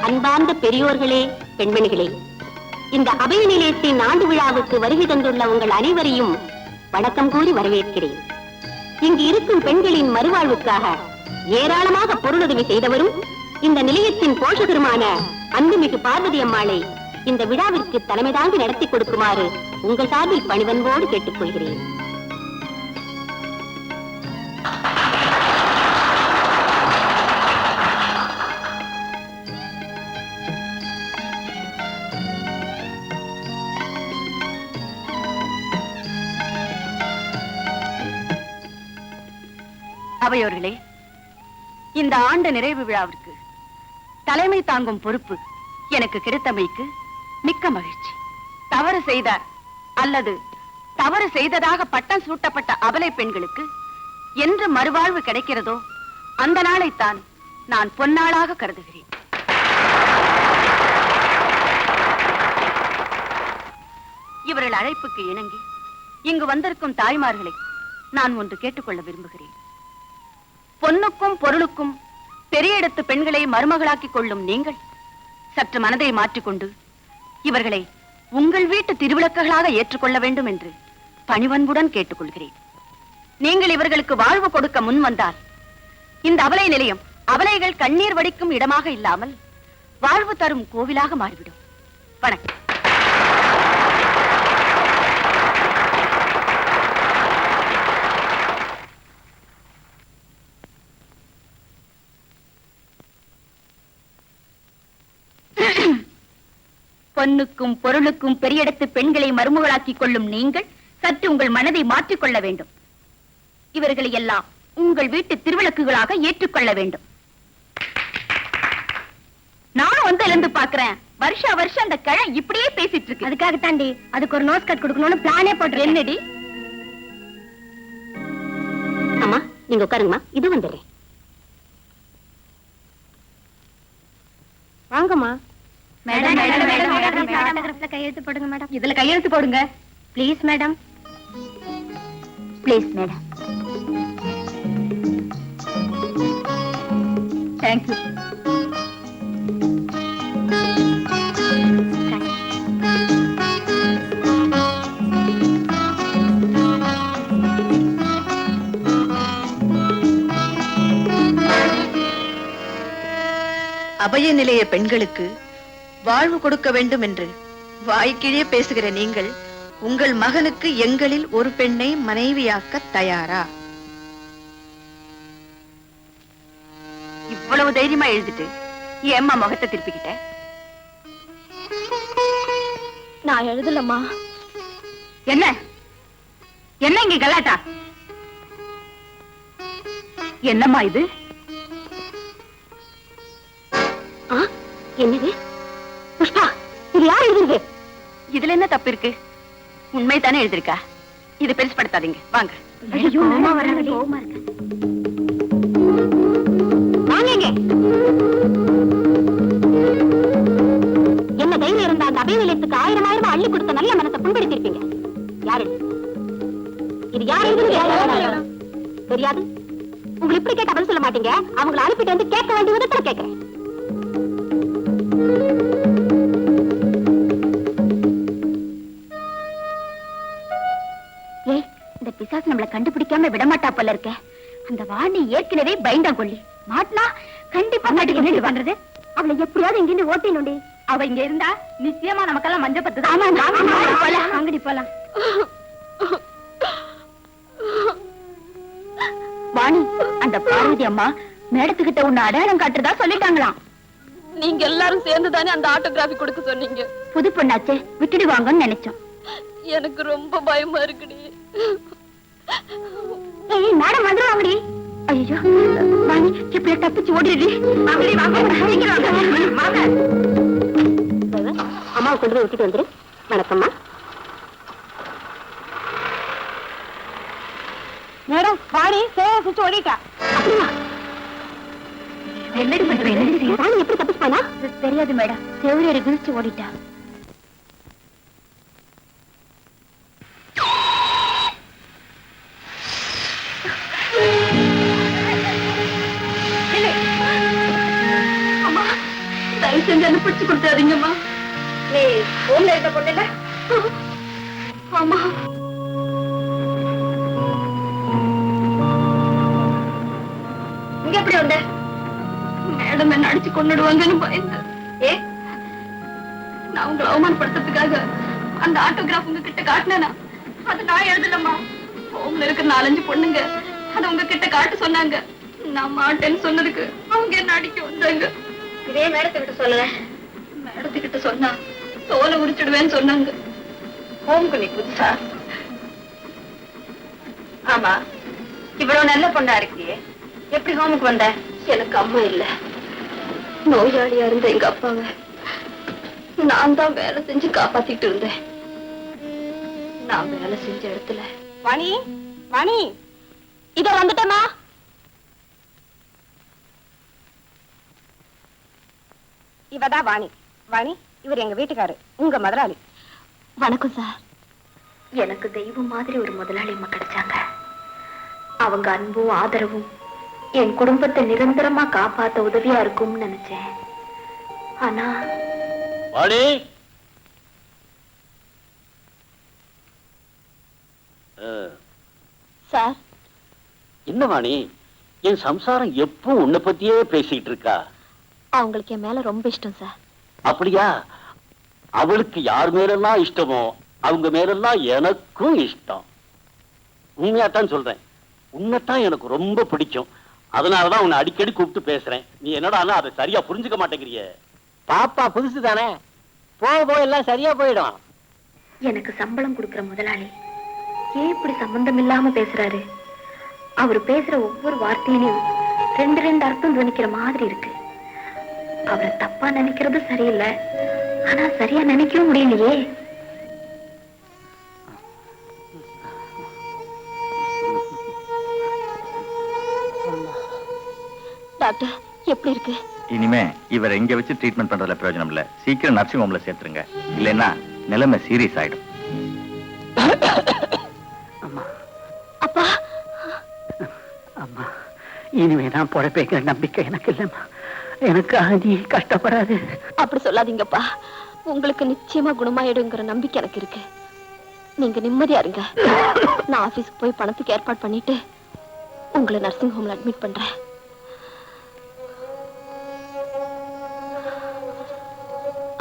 அன்பார்ந்த பெரியோர்களே, பெண்மணிகளே, இந்த அபய நிலையத்தின் ஆண்டு விழாவுக்கு வருகை தந்துள்ள உங்கள் அனைவரையும் வணக்கம் கூறி வரவேற்கிறேன். இங்கு இருக்கும் பெண்களின் மறுவாழ்வுக்காக ஏராளமாக பொருளுதவி செய்தவரும் இந்த நிலையத்தின் போஷகருமான அன்புமிகு பார்வதி அம்மாளை இந்த விழாவிற்கு தலைமை தாங்கி நடத்தி கொடுக்குமாறு உங்கள் சார்பில் பணிவன்போடு கேட்டுக்கொள்கிறேன். அவையோர்களே, இந்த ஆண்டு நிறைவு விழாவிற்கு தலைமை தாங்கும் பொறுப்பு எனக்கு கிடைத்தமைக்கு மிக்க மகிழ்ச்சி. தவறு செய்தார் அல்லது தவறு செய்ததாக பட்டம் சூட்டப்பட்ட அபலை பெண்களுக்கு என்று மறுவாழ்வு கிடைக்கிறதோ அந்த நாளைத்தான் நான் பொன்னாளாக கருதுகிறேன். இவர்கள் அழைப்புக்கு இணங்கி இங்கு வந்திருக்கும் தாய்மார்களை நான் ஒன்று கேட்டுக்கொள்ள விரும்புகிறேன். பொன்னுக்கும் பொருளுக்கும் பெரிய இடத்து பெண்களை மருமகளாக்கிக் கொள்ளும் நீங்கள் சற்று மனதை மாற்றிக்கொண்டு இவர்களை உங்கள் வீட்டு திருவிளக்குகளாக ஏற்றுக்கொள்ள வேண்டும் என்று பணிவன்புடன் கேட்டுக்கொள்கிறேன். நீங்கள் இவர்களுக்கு வாழ்வு கொடுக்க முன் வந்தால் இந்த அபலை நிலையம் அபலைகள் கண்ணீர் வடிக்கும் இடமாக இல்லாமல் வாழ்வு தரும் கோவிலாக மாறிவிடும். வணக்கம். பொன்னுக்கும் பொருளுக்கும் பெரிய இடத்து பெண்களை மருமகளாக்கிக் கொள்ளும் நீங்கள் சற்று உங்கள் மனதை மாற்றிக்கொள்ள வேண்டும். இவர்களை எல்லாம் உங்கள் வீட்டு திருவிளக்குகளாக ஏற்றுக்கொள்ள வேண்டும். நானும் வந்து எழுந்து பாக்குறேன், வருஷம் அந்த கிழ இப்படியே பேசிட்டு இருக்கு. அதுக்காக தாண்டி அதுக்கு ஒரு நோஸ் கட் கொடுக்கணும்னு பிளானே போட்டு. என்னடி? அம்மா நீங்க உட்காருங்கம்மா, இது வந்துடுறேன். வாங்கம்மா. மேடம் கையெழுத்து போடுங்க மேடம். இதுல கையெழுத்து போடுங்க please madam. Please madam. Thank you. அபய நிலைய பெண்களுக்கு வாழ்வு கொடுக்க வேண்டும் என்று வாய்க்கிழே பேசுகிற நீங்கள் உங்கள் மகனுக்கு எங்களில் ஒரு பெண்ணை மனைவியாக்க தயாரா? இவ்வளவு தைரியமா எழுதிட்டு ஏம்மா முகத்தை திருப்பிக்கிட்ட? நான் எழுதலம்மா. என்ன என்ன இங்க கலாட்டா? என்னம்மா இது? என்னது புஷ்பா, இது யார் எழுதுறது? இதுல என்ன தப்பு இருக்கு? உண்மை தானே எழுதிருக்கா. இது பெருசுப்படுத்தாதீங்க, வாங்க. என்ன தைரியம் இருந்தா அந்த அபய நிலையத்துக்கு 1000 அள்ளி கொடுத்த நல்ல மனத்தை புண்படுத்திருப்பீங்க. யாரு இது? யார் எழுதுறது? தெரியாது. உங்களை இப்படி கேட்ட பதில் சொல்ல மாட்டீங்க. அவங்களை அனுப்பிட்டு வந்து கேட்க வேண்டிய விதத்துல கேட்கிறேன். இந்த பிசாசு நம்மளை கண்டுபிடிக்காம விடமாட்டா போல இருக்க. அந்த வாணி ஏற்கனவே பயந்தா கொள்ளி மாட்டினா கண்டிப்பா மாட்டிக்க பண்றது. அவளை எப்படியாவது இங்கிருந்து ஓட்டினுண்டி. அவ இங்க இருந்தா நிச்சயமா நமக்கெல்லாம் மஞ்ச பத்து. அங்கடி போலாம். வாணி, அந்த பார்வதி அம்மா மேடத்துக்கிட்ட உன்னை அடையாளம் காட்டுறதா சொல்லிட்டாங்களாம். நீங்க எல்லாரும் சேர்ந்துதானே அந்த ஆட்டோகிராஃபி கொடுக்க சொன்னீங்க. புது பொண்ணாச்சே, விட்டுடுவாங்கன்னு நினைச்சோம். எனக்கு ரொம்ப பயமா இருக்குடி. மேடம் வந்துருவாங்கடி. ஐயோ வாணி, இப்படி தப்பிச்சு ஓடிடுடி. அம்மாவை கொண்டு போய் விட்டுட்டு வந்துரு. வணக்கம்மா. மேடம் வாணி சேவை சுச்சு ஓடிட்டா. என்னடி பண்றேன்? ராணி எப்படி தப்பிச்சு போனா? தெரியாது மேடம், செவிலியரை குதிச்சு ஓடிட்டா. செஞ்சு என்ன பிடிச்சு கொடுத்தாதீங்கம்மா. நீ ஹோம்ல இருக்க பொண்ணுல? ஆமா. இங்க எப்படி வந்த? மேடம் என்ன அடிச்சு கொண்டுடுவாங்கன்னு பயந்து. ஏ, நான் உங்களை அவமானப்படுத்துறதுக்காக அந்த ஆட்டோகிராஃப் உங்ககிட்ட காட்டினேனா? அது நான் எழுதலம்மா. ஹோம்ல இருக்க 4-5 பொண்ணுங்க அதை உங்ககிட்ட காட்ட சொன்னாங்க. நான் மாட்டேன்னு சொன்னதுக்கு அவங்க என்ன அடிக்க வந்தாங்க. இதே மேடத்துக்கிட்ட சொல்லுவேன். மேடத்துக்கிட்ட சொன்னா தோலை உரிச்சிடுவேன்னு சொன்னாங்க. ஹோம்க்கு நீ புதுசா? ஆமா, இவ்வளவு நல்ல பொண்ணா இருக்கியே, எப்படி ஹோமுக்கு வந்த? எனக்கு அம்மா இல்ல. நோயாளியா இருந்த எங்க அப்பாவை நான் தான் வேலை செஞ்சு காப்பாத்திட்டு இருந்தேன். நான் வேலை செஞ்ச இடத்துல வாணி, வாணி, இதோ வந்துட்டேமா. இவதான் வாணி. வாணி, இவர் எங்க வீட்டுக்காரு, உங்க முதலாளி. வணக்கம் சார். எனக்கு தெய்வம் மாதிரி ஒரு முதலாளி அம்மா கிடைச்சாங்க. அவங்க அன்பும் ஆதரவும் என் குடும்பத்தை நிரந்தரமா காப்பாத்த உதவியா இருக்கும்னு நினைச்சேன். ஆனா வாணி, சார். என்ன வாணி, என் சம்சாரம் எப்போ உன்னை பத்தியே பேசிட்டு இருக்கா? அவங்களுக்கு என் மேல ரொம்ப இஷ்டம் சார். அப்படியா? அவளுக்கு யார் மேலெல்லாம் இஷ்டமோ அவங்க மேலெல்லாம் எனக்கும் இஷ்டம். உண்மையாத்தான் சொல்றேன், உன்னைத்தான் எனக்கு ரொம்ப பிடிக்கும். அதனாலதான் உன்னை அடிக்கடி கூப்பிட்டு பேசுறேன். நீ என்னடா அதை சரியா புரிஞ்சுக்க மாட்டேங்கிறிய. பாப்பா புதுசு தானே, போக போக எல்லாம் சரியா போயிடும். எனக்கு சம்பளம் கொடுக்கிற முதலாளி ஏன் இப்படி சம்பந்தம் இல்லாம பேசுறாரு? அவர் பேசுற ஒவ்வொரு வார்த்தையிலும் 2 அர்த்தம் துவனிக்கிற மாதிரி இருக்கு. அவரை தப்பா நினைக்கிறது சரியில்லை, ஆனா சரியா நினைக்கவும் முடியலையே. டாக்டர் எப்படி இருக்கு? இனிமே இவர் எங்க வச்சு ட்ரீட்மெண்ட் பண்றதுல பிரயோஜனம் இல்ல. சீக்கிரம் நர்சிங் ஹோம்ல சேர்த்துருங்க, இல்லைன்னா நிலைமை சீரியஸ் ஆயிடும். அப்பா, அம்மா, இனிமே நான் பொழைப்பேங்கிற நம்பிக்கை எனக்கு இல்லம்மா. எனக்காக நீ கஷ்டப்படாது. அப்படி சொல்லாதீங்கப்பா. உங்களுக்கு நிச்சயமா குணமாயிடுங்கிற நம்பிக்கை எனக்கு இருக்கு. நீங்க நிம்மதியா இருங்க. நான் ஆபீஸ்க்கு போய் பணத்துக்கு ஏற்பாடு பண்ணிட்டு உங்களை நர்சிங் ஹோம்ல அட்மிட் பண்றேன்.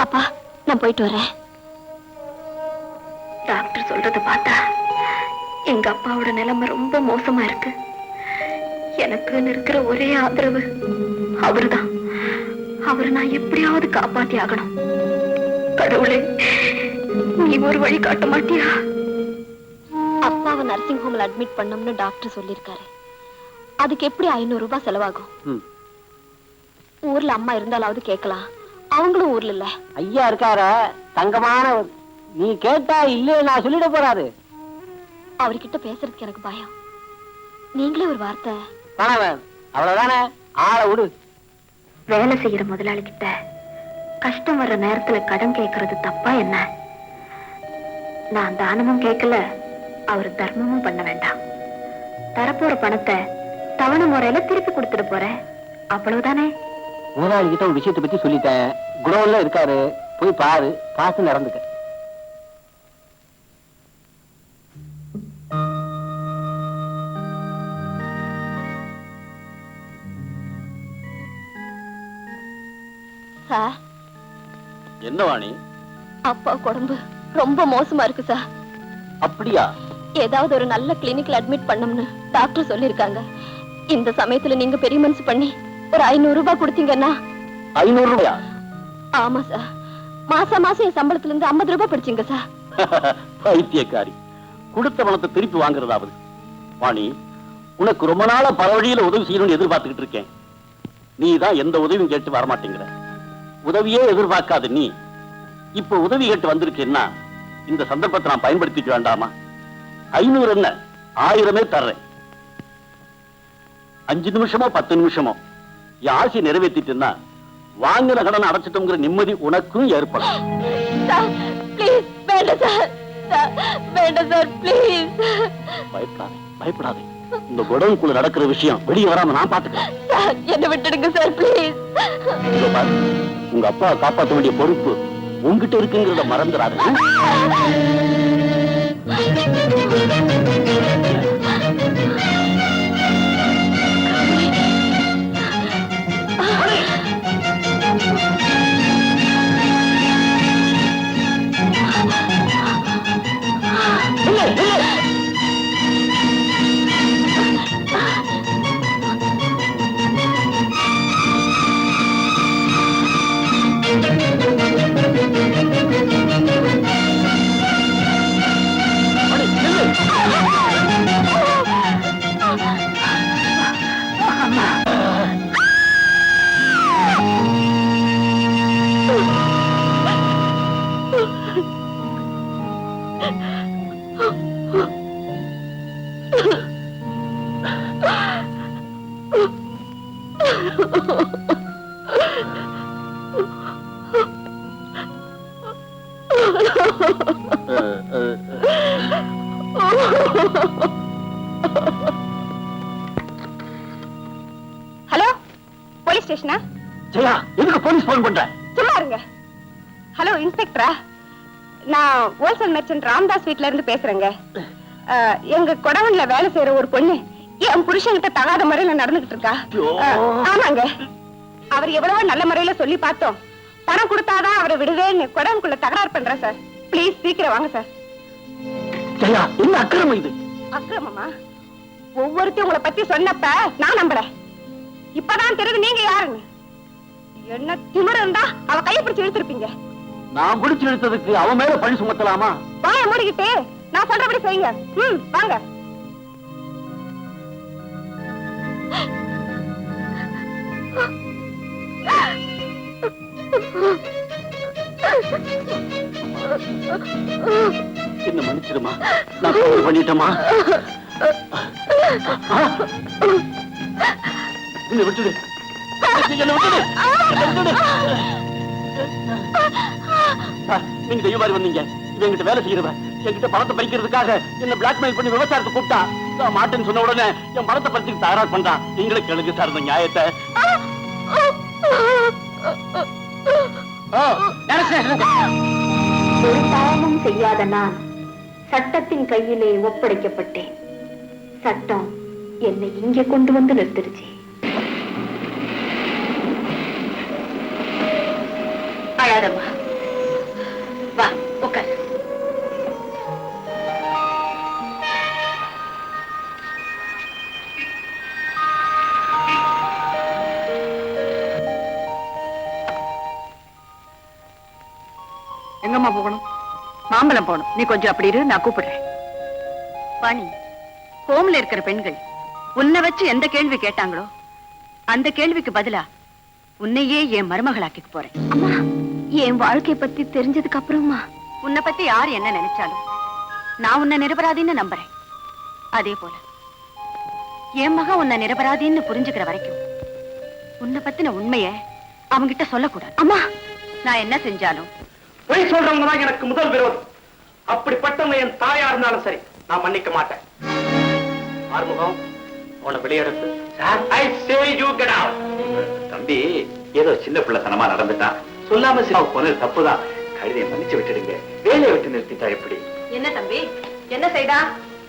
அப்பா, நான் போயிட்டு வரேன். டாக்டர் சொல்றத பார்த்தா எங்க அப்பாவோட நிலைமை ரொம்ப மோசமா இருக்கு. எனக்கு இருக்கிற ஒரே ஆதரவு அவர்தான். அவரை நான் எப்படியாவது காப்பாத்தி ஆகணும். கடவுளே, நீ ஒரு வழி காட்ட மாட்டியா? அப்பாவை நர்சிங் ஹோம்ல அட்மிட் பண்ணோம்னு டாக்டர் சொல்லிருக்காரு. அதுக்கு எப்படி 500 ரூபாய் செலவாகும்? ஊர்ல அம்மா இருந்தாலாவது கேட்கலாம், அவங்களும் ஊர்ல இல்ல. ஐயா இருக்கார தங்கமான, நீ கேட்டா இல்ல நான் சொல்லிட போறாரு. அவர்கிட்ட பேசுறதுக்கு எனக்கு பயம். நீங்களே ஒரு வார்த்தை. பணவன் அவ்வளவுதானே, ஆளை விடு. வேலை செய்யற முதலாளி கிட்ட கஷ்டம் வர்ற நேரத்துல கடன் கேட்கறது தப்பா என்ன? நான் தானமும் கேட்கல, அவர் தர்மமும் பண்ண வேண்டாம். தரப்போற பணத்தை தவணை முறையில திருப்பி கொடுத்துட்டு போறேன், அவ்வளவுதானே. முதலாளி கிட்ட ஒரு விஷயத்தை பத்தி சொல்லிட்டேன். குடோன்ல இருக்காரு, போய் பாரு, பார்த்து நடந்துக்க. சார், என்ன வாணி? அப்பா உடம்பு ரொம்ப மோசமா இருக்கு சார். அப்படியா? ஏதாவது ஒரு நல்ல கிளினிக்ல அட்மிட் பண்ணோம்னு டாக்டர் சொல்லிருக்காங்க. இந்த சமயத்துல நீங்க பெரிய மனசு பண்ணி ஒரு 500 ரூபாய் கொடுத்தீங்கன்னா. 500 ரூபாயா? ஆமா சார், மாசம் மாசம் என் சம்பளத்துல இருந்து 50 ரூபாய் பிடிச்சிங்க சார். பைத்தியக்காரி, கொடுத்த பணத்தை திருப்பி வாங்குறதாவது. வாணி, உனக்கு ரொம்ப நாளா பல வழியில உதவி செய்யணும்னு எதிர்பார்த்துக்கிட்டு இருக்கேன். நீ தான் எந்த உதவியும் கேட்டு வரமாட்டேங்கிற. உதவியே எதிர்பார்க்காத நீ இப்ப உதவி கேட்டு வந்திருக்கேன்னா இந்த சந்தர்ப்பத்தை நான் பயன்படுத்திக்க வேண்டாமா? 500 என்ன, 1000 தர்றேன். 5 நிமிஷமோ 10 நிமிஷமோ என் ஆசையை நிறைவேற்றிட்டுன்னா வாங்கின கடனை அடைச்சிட்டோங்கிற நிம்மதி உனக்கும் ஏற்படும். பயப்படாதே, பயப்படாதே. இந்த குடவுக்குள்ள நடக்கிற விஷயம் வெளியே வராம நான் பாத்துக்கிறேன். என்ன விட்டுடுங்க சார், பிளீஸ். உங்க அப்பா காப்பாற்ற வேண்டிய பொறுப்பு உங்ககிட்ட இருக்குங்கிறத மறந்துடாது. ஹலோ, போலீஸ் ஸ்டேஷனா? ஜெயா, எதுக்கு போலீஸ் போன் பண்ற? சும்மா இருங்க. ஹலோ, இன்ஸ்பெக்டரா? நான் ஹோல்சேல் மெர்ச்சன்ட் ராம்தாஸ் வீட்ல இருந்து பேசுறேங்க. எங்க கொடவன்ல வேலை செய்யற ஒரு பொண்ணு என் புருஷன்கிட்ட தகாத முறையில நடந்துகிட்டு இருக்கா. ஆமாங்க, அவர் எவ்வளவோ நல்ல முறையில சொல்லி பார்த்தோம். பணம் கொடுத்தாதான் அவரை விடுவேன்னு கொடவனுக்குள்ள தகராறு பண்றேன் சார். பிளீஸ் சீக்கிரம் வாங்க சார். ஜெயா, என்ன அக்கிரமம் இது? அக்கிரமமா? ஒவ்வொருத்தையும் உங்களை பத்தி சொன்னப்ப நான் நம்பல. இப்பதான் தெரியுது நீங்க யாருன்னு. என்ன திமிரு இருந்தா அவ கையை பிடிச்சு இழுத்திருப்பீங்க. நான் பிடிச்சு இழுத்ததுக்கு அவன் மேல பழி சுமத்தலாமா? வாய மூடிக்கிட்டு நான் சொல்றபடி செய்யுங்க. வாங்க. என்ன மன்னிச்சிடுமா, நான் தவறு பண்ணிட்டேமா. என்ன விட்டுடு, என்ன விட்டுடு, என்ன விட்டுடு. நீங்க தெய்வ மாதிரி வந்தீங்க. இவங்கிட்ட வேலை செய்யறவன் என்கிட்ட பணத்தை பறிக்கிறதுக்காக என்ன பிளாக்மெயில் பண்ணி விவசாயத்தை கூப்பிட்டா. நான் மாட்டேன்னு சொன்ன உடனே என் பணத்தை பறிச்சு தகராறு பண்றான். நீங்களே கேளுங்க சார் இந்த நியாயத்தை. ஒரு பாவமும் செய்யாத நான் சட்டத்தின் கையிலே ஒப்படைக்கப்பட்டேன். சட்டம் என்னை இங்கே கொண்டு வந்து நிறுத்திருச்சு. அழாதம்மா, வா உட்கார். எங்கம்மா போகணும்? மாம்பழம் போகணும். நீ கொஞ்சம் அப்படி இரு, நான் கூப்பிடுறேன். வாணி, ஹோம்ல இருக்கிற பெண்கள் உன்னை வச்சு எந்த கேள்வி கேட்டாங்களோ அந்த கேள்விக்கு பதிலா உன்னையே என் மருமகளாக்கிக்க போறேன். அம்மா, என் வாழ்க்கை பத்தி தெரிஞ்சதுக்கு அப்புறமா உன்னை பத்தி யார் என்ன நினைச்சாலும் நான் உன்னை நிரபராதின்னு நம்புறேன். அதே போல என் மகன் உன்னை நிரபராதின்னு புரிஞ்சுக்கிற வரைக்கும் உன்னை பத்தின உண்மைய அவங்கிட்ட சொல்லக்கூடாது. அம்மா, நான் என்ன செஞ்சாலும் பொய் சொல்றவங்க தான் எனக்கு முதல் விரோதம். அப்படிப்பட்டவங்க என் தாயா இருந்தாலும் சரி, நான் மன்னிக்க மாட்டேன். ஆறுமுகம், உன்னை வெளியெடுத்து. தம்பி, ஏதோ சின்ன பிள்ளை தனமா நடந்துட்டான். சொல்லாம போனது தப்புதான். கழுதையை மன்னிச்சு விட்டுடுங்க. வேலையை விட்டு நிறுத்திட்டா எப்படி? என்ன தம்பி, என்ன செய்தா?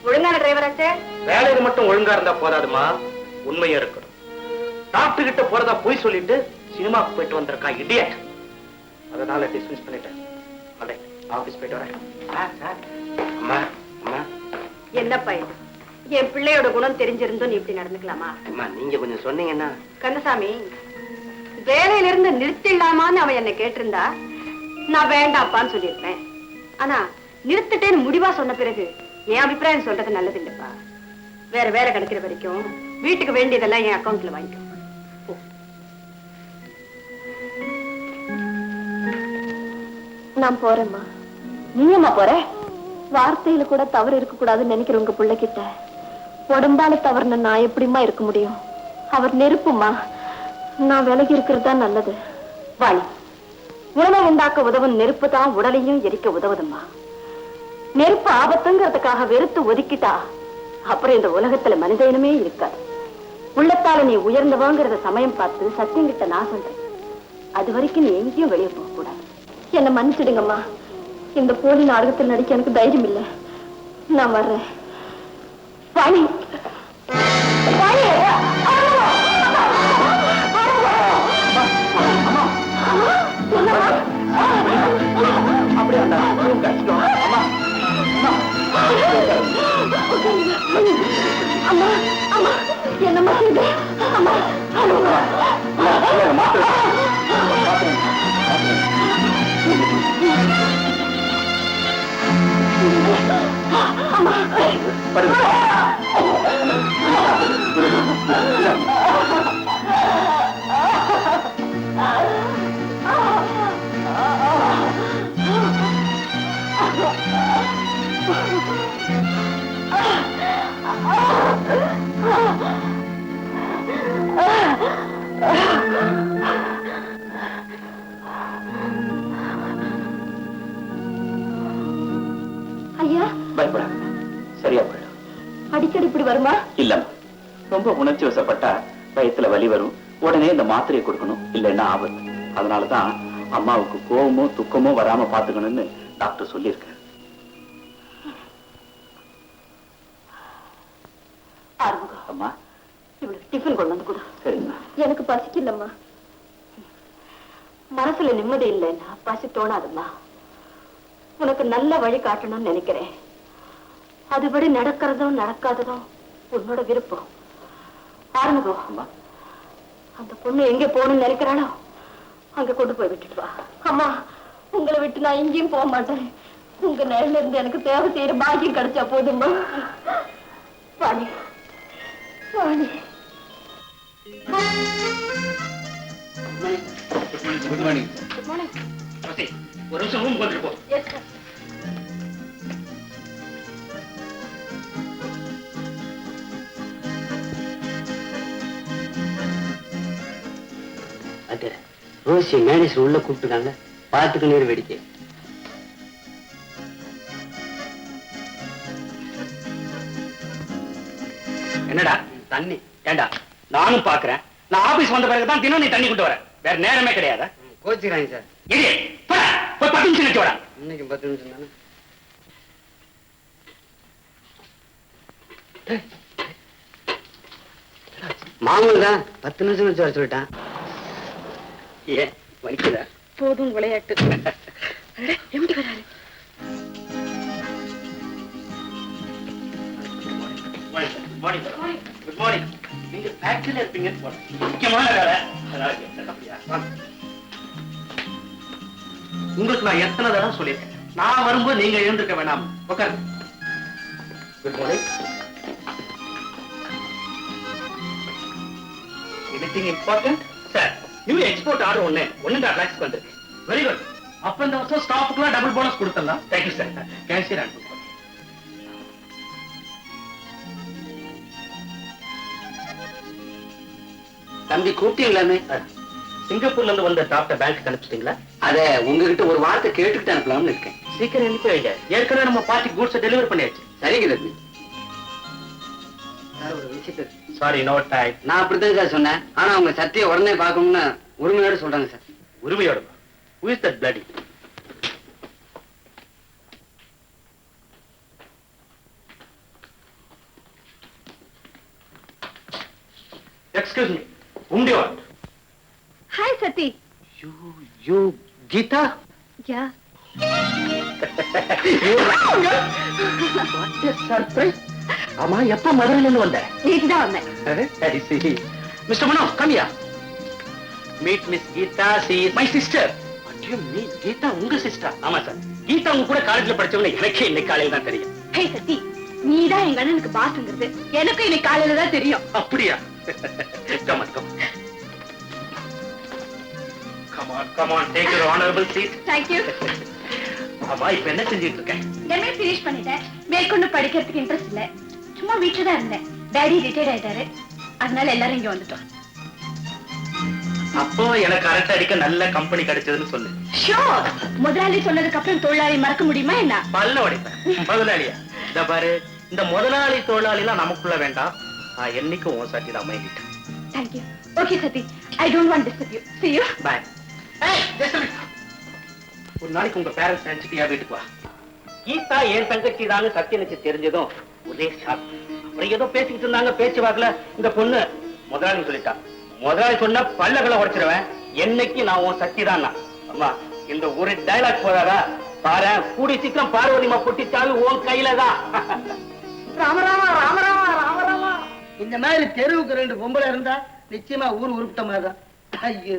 ஒழுங்கான டிரைவராச்சே. வேலையில மட்டும் ஒழுங்கா இருந்தா போதாதுமா, உண்மையா இருக்கணும். டாக்டர் கிட்ட போறதா போய் சொல்லிட்டு சினிமாவுக்கு போயிட்டு வந்திருக்கான் இடியட். அதனால டிஸ்மிஸ் பண்ணிட்டேன். ஆபீஸ் போயிட்டு வரேன். அம்மா, அம்மா. என்னப்பா இது? என் பிள்ளையோட குணம் தெரிஞ்சிருந்தோம் நீ இப்படி நடந்துக்கலாமா? அம்மா, நீங்க கொஞ்சம் சொன்னீங்கன்னா. கந்தசாமி, வேலையில இருந்து நிறுத்திடலாமான்னு அவன் என்ன கேட்டிருந்தா நான் வேண்டாப்பான்னு சொல்லியிருப்பேன். ஆனா நிறுத்திட்டேன்னு முடிவா சொன்ன பிறகு என் அபிப்பிராயம் சொல்றது நல்லது இல்லப்பா. வேற வேலை கிடைக்கிற வரைக்கும் வீட்டுக்கு வேண்டியதெல்லாம் என் அக்கௌண்ட்ல வாங்கிக்கும். நான் போறேம்மா. நீங்கம்மா போற? வார்த்தையில கூட தவறு இருக்க கூடாதுன்னு நினைக்கிற உங்க பிள்ளை கிட்ட உடம்பால தவறுன நான் எப்படிமா இருக்க முடியும்? அவர் நெருப்புமா. நான் விலகி இருக்கிறது தான் நல்லது. வாணி, உணவை உண்டாக்க உதவும் நெருப்பு தான் உடலையும் எரிக்க உதவுதும்மா. நெருப்பு ஆபத்துங்கிறதுக்காக வெறுத்து ஒதுக்கிட்டா அப்புறம் இந்த உலகத்துல மனித இனமே இருக்காது. உள்ளத்தால நீ உயர்ந்தவாங்கிறத சமயம் பார்த்து சத்தியங்கிட்ட நான் சொல்றேன். அது வரைக்கும் நீ எங்கேயும் வெளியே போக கூடாது. என்ன மன்னிச்சிடுங்கம்மா. இந்த போலி நாடகத்தில் நடிக்க எனக்கு தைரியம் இல்லை. நான் வர்றேன். வாணி, வாணி. அம்மா, அம்மா, என்னம்மா இது? அம்மா, ஐயா, பயப்படாத, சரியா போயிடும். அடிக்கடி இப்படி வருமா? இல்லம்மா, ரொம்ப உணர்ச்சி வசப்பட்டா வயித்துல வலி வரும். உடனே இந்த மாத்திரையை கொடுக்கணும், இல்லைன்னா ஆபத்து. அதனாலதான் அம்மாவுக்கு கோவமோ துக்கமோ வராம பாத்துக்கணும்னு டாக்டர் சொல்லியிருக்காரு. அம்மா, இவளுக்கு டிஃபன் கொண்டு வந்து கொடு. சரிம்மா. எனக்கு பசிக்கலம்மா. மனசுல நிம்மதி இல்லைன்னா பசி தோணாதும்மா. உனக்கு நல்ல வழி காட்டணும்னு நினைக்கிறேன். அதுபடி நடக்கிறதும் நடக்காததும் உன்னோட விருப்பம். ஆரம்பிக்கும். அம்மா, அந்த பொண்ணு எங்க போகணும்னு நினைக்கிறாளோ அங்க கொண்டு போய் விட்டுட்டு வா. அம்மா, உங்களை விட்டு நான் எங்கேயும் போக மாட்டேன். உங்க நேரில் இருந்து எனக்கு தேவை செய்யற பாக்கியம் கிடைச்சா போதும்மா. Vani, Vani. Good morning. Good morning. ஒரு நிமிஷம் ரூம் வந்துட்டு போ. Yes sir. ரோசி மேனேஜர் உள்ள கூப்பிட்டுருக்காங்க, பார்த்துக்கு நேரம் வேடிக்கை. என்னடா தண்ணி? ஏண்டா, நானும் பாக்குறேன். நான் ஆபீஸ் வந்த பிறகுதான் தினம் நீ தண்ணி கொண்டு வர. வேற நேரமே கிடையாது. கோச்சிக்கிறாங்க சார். போய் 10 நிமிஷம் நினைச்சு வரா. இன்னைக்கு 10 நிமிஷம் தானே. மாமூல் தான் 10 நிமிஷம் வச்சு வர சொல்லிட்டான். ஏன் வலிக்குதா? போதும் விளையாட்டு. எப்படி வராரு? Good morning. நீங்க ஃபேக்டரியில இருப்பீங்கன்னு போனேன். முக்கியமான வேலை. உங்களுக்கு நான் எத்தனை தடவை சொல்லியிருக்கேன், நான் வரும்போது நீங்க எழுந்திருக்க வேணாம். உட்காருங்க. Good morning. Anything important? Sir, new export order 1.5 lakhs வந்திருக்கு. Very good. அப்ப இந்த வருஷம் ஸ்டாஃப்க்குலாம் டபுள் போனஸ் கொடுத்துடலாம். Thank you sir. கேஷியர் அனுப்புங்க. தம்பி கூப்பிட்டீங்களாமே? சிங்கப்பூர்ல இருந்து வந்த டாக்டர் பேங்க் அனுப்பிச்சிட்டீங்களா? அத உங்ககிட்ட ஒரு வார்த்தை கேட்டுக்கிட்டு அனுப்பலாம்னு இருக்கேன். சீக்கிரம் அனுப்பி வைங்க. ஏற்கனவே நம்ம பார்ட்டி கூட்ஸ் டெலிவரி பண்ணியாச்சு. சரிங்க தம்பி. சார், ஒரு விஷயத்தை சாரி, நோ டைம். நான் அப்படித்தான் சார் சொன்னேன். ஆனா அவங்க சத்திய உடனே பார்க்கணும்னு உரிமையோட சொல்றாங்க சார். உரிமையோட? Who is that bloody? Excuse me. Whom do you want? Hi, Sati. You, Geeta? Yeah. What a surprise. ஆமா, எப்ப மதுரையில இருந்து வந்த? நேற்றுதான் வந்தேன். Mr. Manoj, come here. Meet Miss Geeta. She is my sister. What do you mean? Geeta உங்க sister? ஆமா sir. Geetha உங்க கூட காலேஜ்ல படிச்சவங்க எனக்கே இன்னைக்கு காலையில தான் தெரியும். ஹே சத்தி, நீதான் எங்க அண்ணனுக்கு பாஸ்ங்கிறது எனக்கு இன்னைக்கு காலையில தான் தெரியும். அப்படியா? Come on, come on. Come on, come on. Take your honorable seat. Thank you. ஆமா, இப்ப என்ன செஞ்சிட்டு இருக்கேன்? எம்ஏ ஃபினிஷ் பண்ணிட்டேன். மேற்கொண்டு படிக்கிறதுக்கு இன்ட்ரெஸ்ட் இல்ல. சும்மா வீட்டுல தான் இருந்தேன். டாடி ரிட்டையர்ட் ஆயிட்டாரு. அதனால எல்லாரும் இங்க வந்துட்டோம். அப்போ எனக்கு அரட்டை அடிக்க நல்ல கம்பெனி கிடைச்சதுன்னு சொல்லு. ஷூர். முதலாளி சொன்னதுக்கு அப்புறம் தொழிலாளி மறக்க முடியுமா என்ன? பல்ல உடைப்பேன். முதலாளியா? இந்த பாரு, இந்த முதலாளி தொழிலாளி எல்லாம் நமக்குள்ள வேண்டாம். நான் என்னைக்கும் உன் சட்டி தான் அமைக்கிட்டேன். Thank you. Okay, Sati. I don't want to disturb you. See you. Bye. ஒரு நாளைக்கு உங்க பேரண்ட்ஸ் நினைச்சிட்டு என் வீட்டுக்கு வா. கீதா என் தங்கச்சி தான் சத்தியனுக்கு தெரிஞ்சதும் ஒரே ஷாக். அப்புறம் ஏதோ பேசிக்கிட்டு இருந்தாங்க, பேச்சு வாக்குல இந்த பொண்ணு முதலாளி சொல்லிட்டா. முதலாளி சொன்ன பல்லகளை உடைச்சிருவேன், என்னைக்கு நான் உன் சக்தி தான். அம்மா இந்த ஒரு டைலாக் போதாதா? பாரு, கூடி சீக்கிரம் பார்வதிமா பொட்டிச்சாலு உன் கையில தான். ராமராமா ராமராமா ராமராமா. இந்த மாதிரி தெருவுக்கு 2 பொம்பளை இருந்தா நிச்சயமா ஊர் உருப்பிட்ட மாதிரிதான். ஐயோ,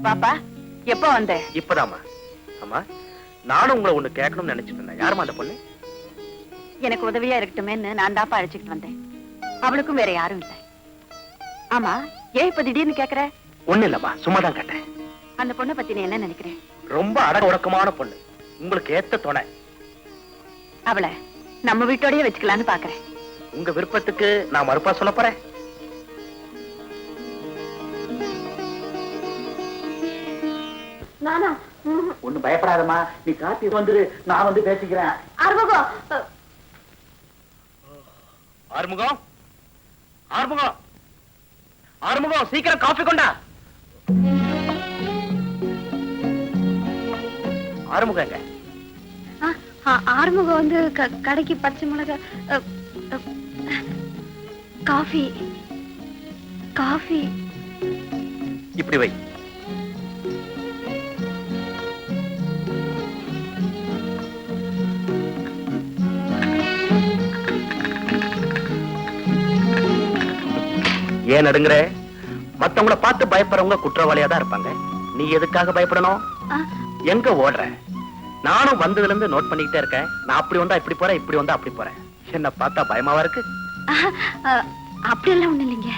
பாப்பா எப்ப வந்த? இப்பதாமா. அம்மா, நானும் உங்களை ஒண்ணு கேட்கணும்னு நினைச்சிட்டு இருந்தேன். யாருமா அந்த பொண்ணு? எனக்கு உதவியா இருக்கட்டுமேன்னு நான் தாப்பா அழைச்சிட்டு வந்தேன். அவளுக்கும் வேற யாரும் இல்லை. ஆமா, ஏன் இப்ப திடீர்னு கேக்குற? ஒண்ணு இல்லம்மா, சும்மாதான் கேட்டேன். அந்த பொண்ணை பத்தி நீ என்ன நினைக்கிறேன்? ரொம்ப அடக்க ஒடுக்கமான பொண்ணு, உங்களுக்கு ஏத்த துணை. அவளை நம்ம வீட்டோடயே வச்சுக்கலான்னு பாக்குறேன். உங்க விருப்பத்துக்கு நான் மறுப்பா சொல்ல போறேன்? நானா? ஒண்ணு பயப்படாதம்மா, நீ காப்பி வந்துரு, நான் வந்து பேசிக்கிறேன். ஆறுமுகம், ஆறுமுகம், ஆறுமுகம், ஆறுமுகம், சீக்கிரம் காஃபி கொண்டா. ஆறுமுகம் எங்க? ஆறுமுகம் வந்து கடைக்கு பச்சை மிளகா காஃபி காஃபி இப்படி வை. ஏன் நடுங்குற? மத்தவங்கள பார்த்து பயப்படுறவங்க குற்றவாளியா தான் இருப்பாங்க. நீ எதுக்காக பயப்படணும்? எங்க ஓடுற? நானும் வந்ததுல இருந்து நோட் பண்ணிக்கிட்டே இருக்கேன். நான் அப்படி வந்தா இப்படி போறேன், இப்படி வந்தா அப்படி போறேன். என்ன பார்த்தா பயமாவா இருக்கு? அப்படி எல்லாம் ஒண்ணு இல்லைங்க.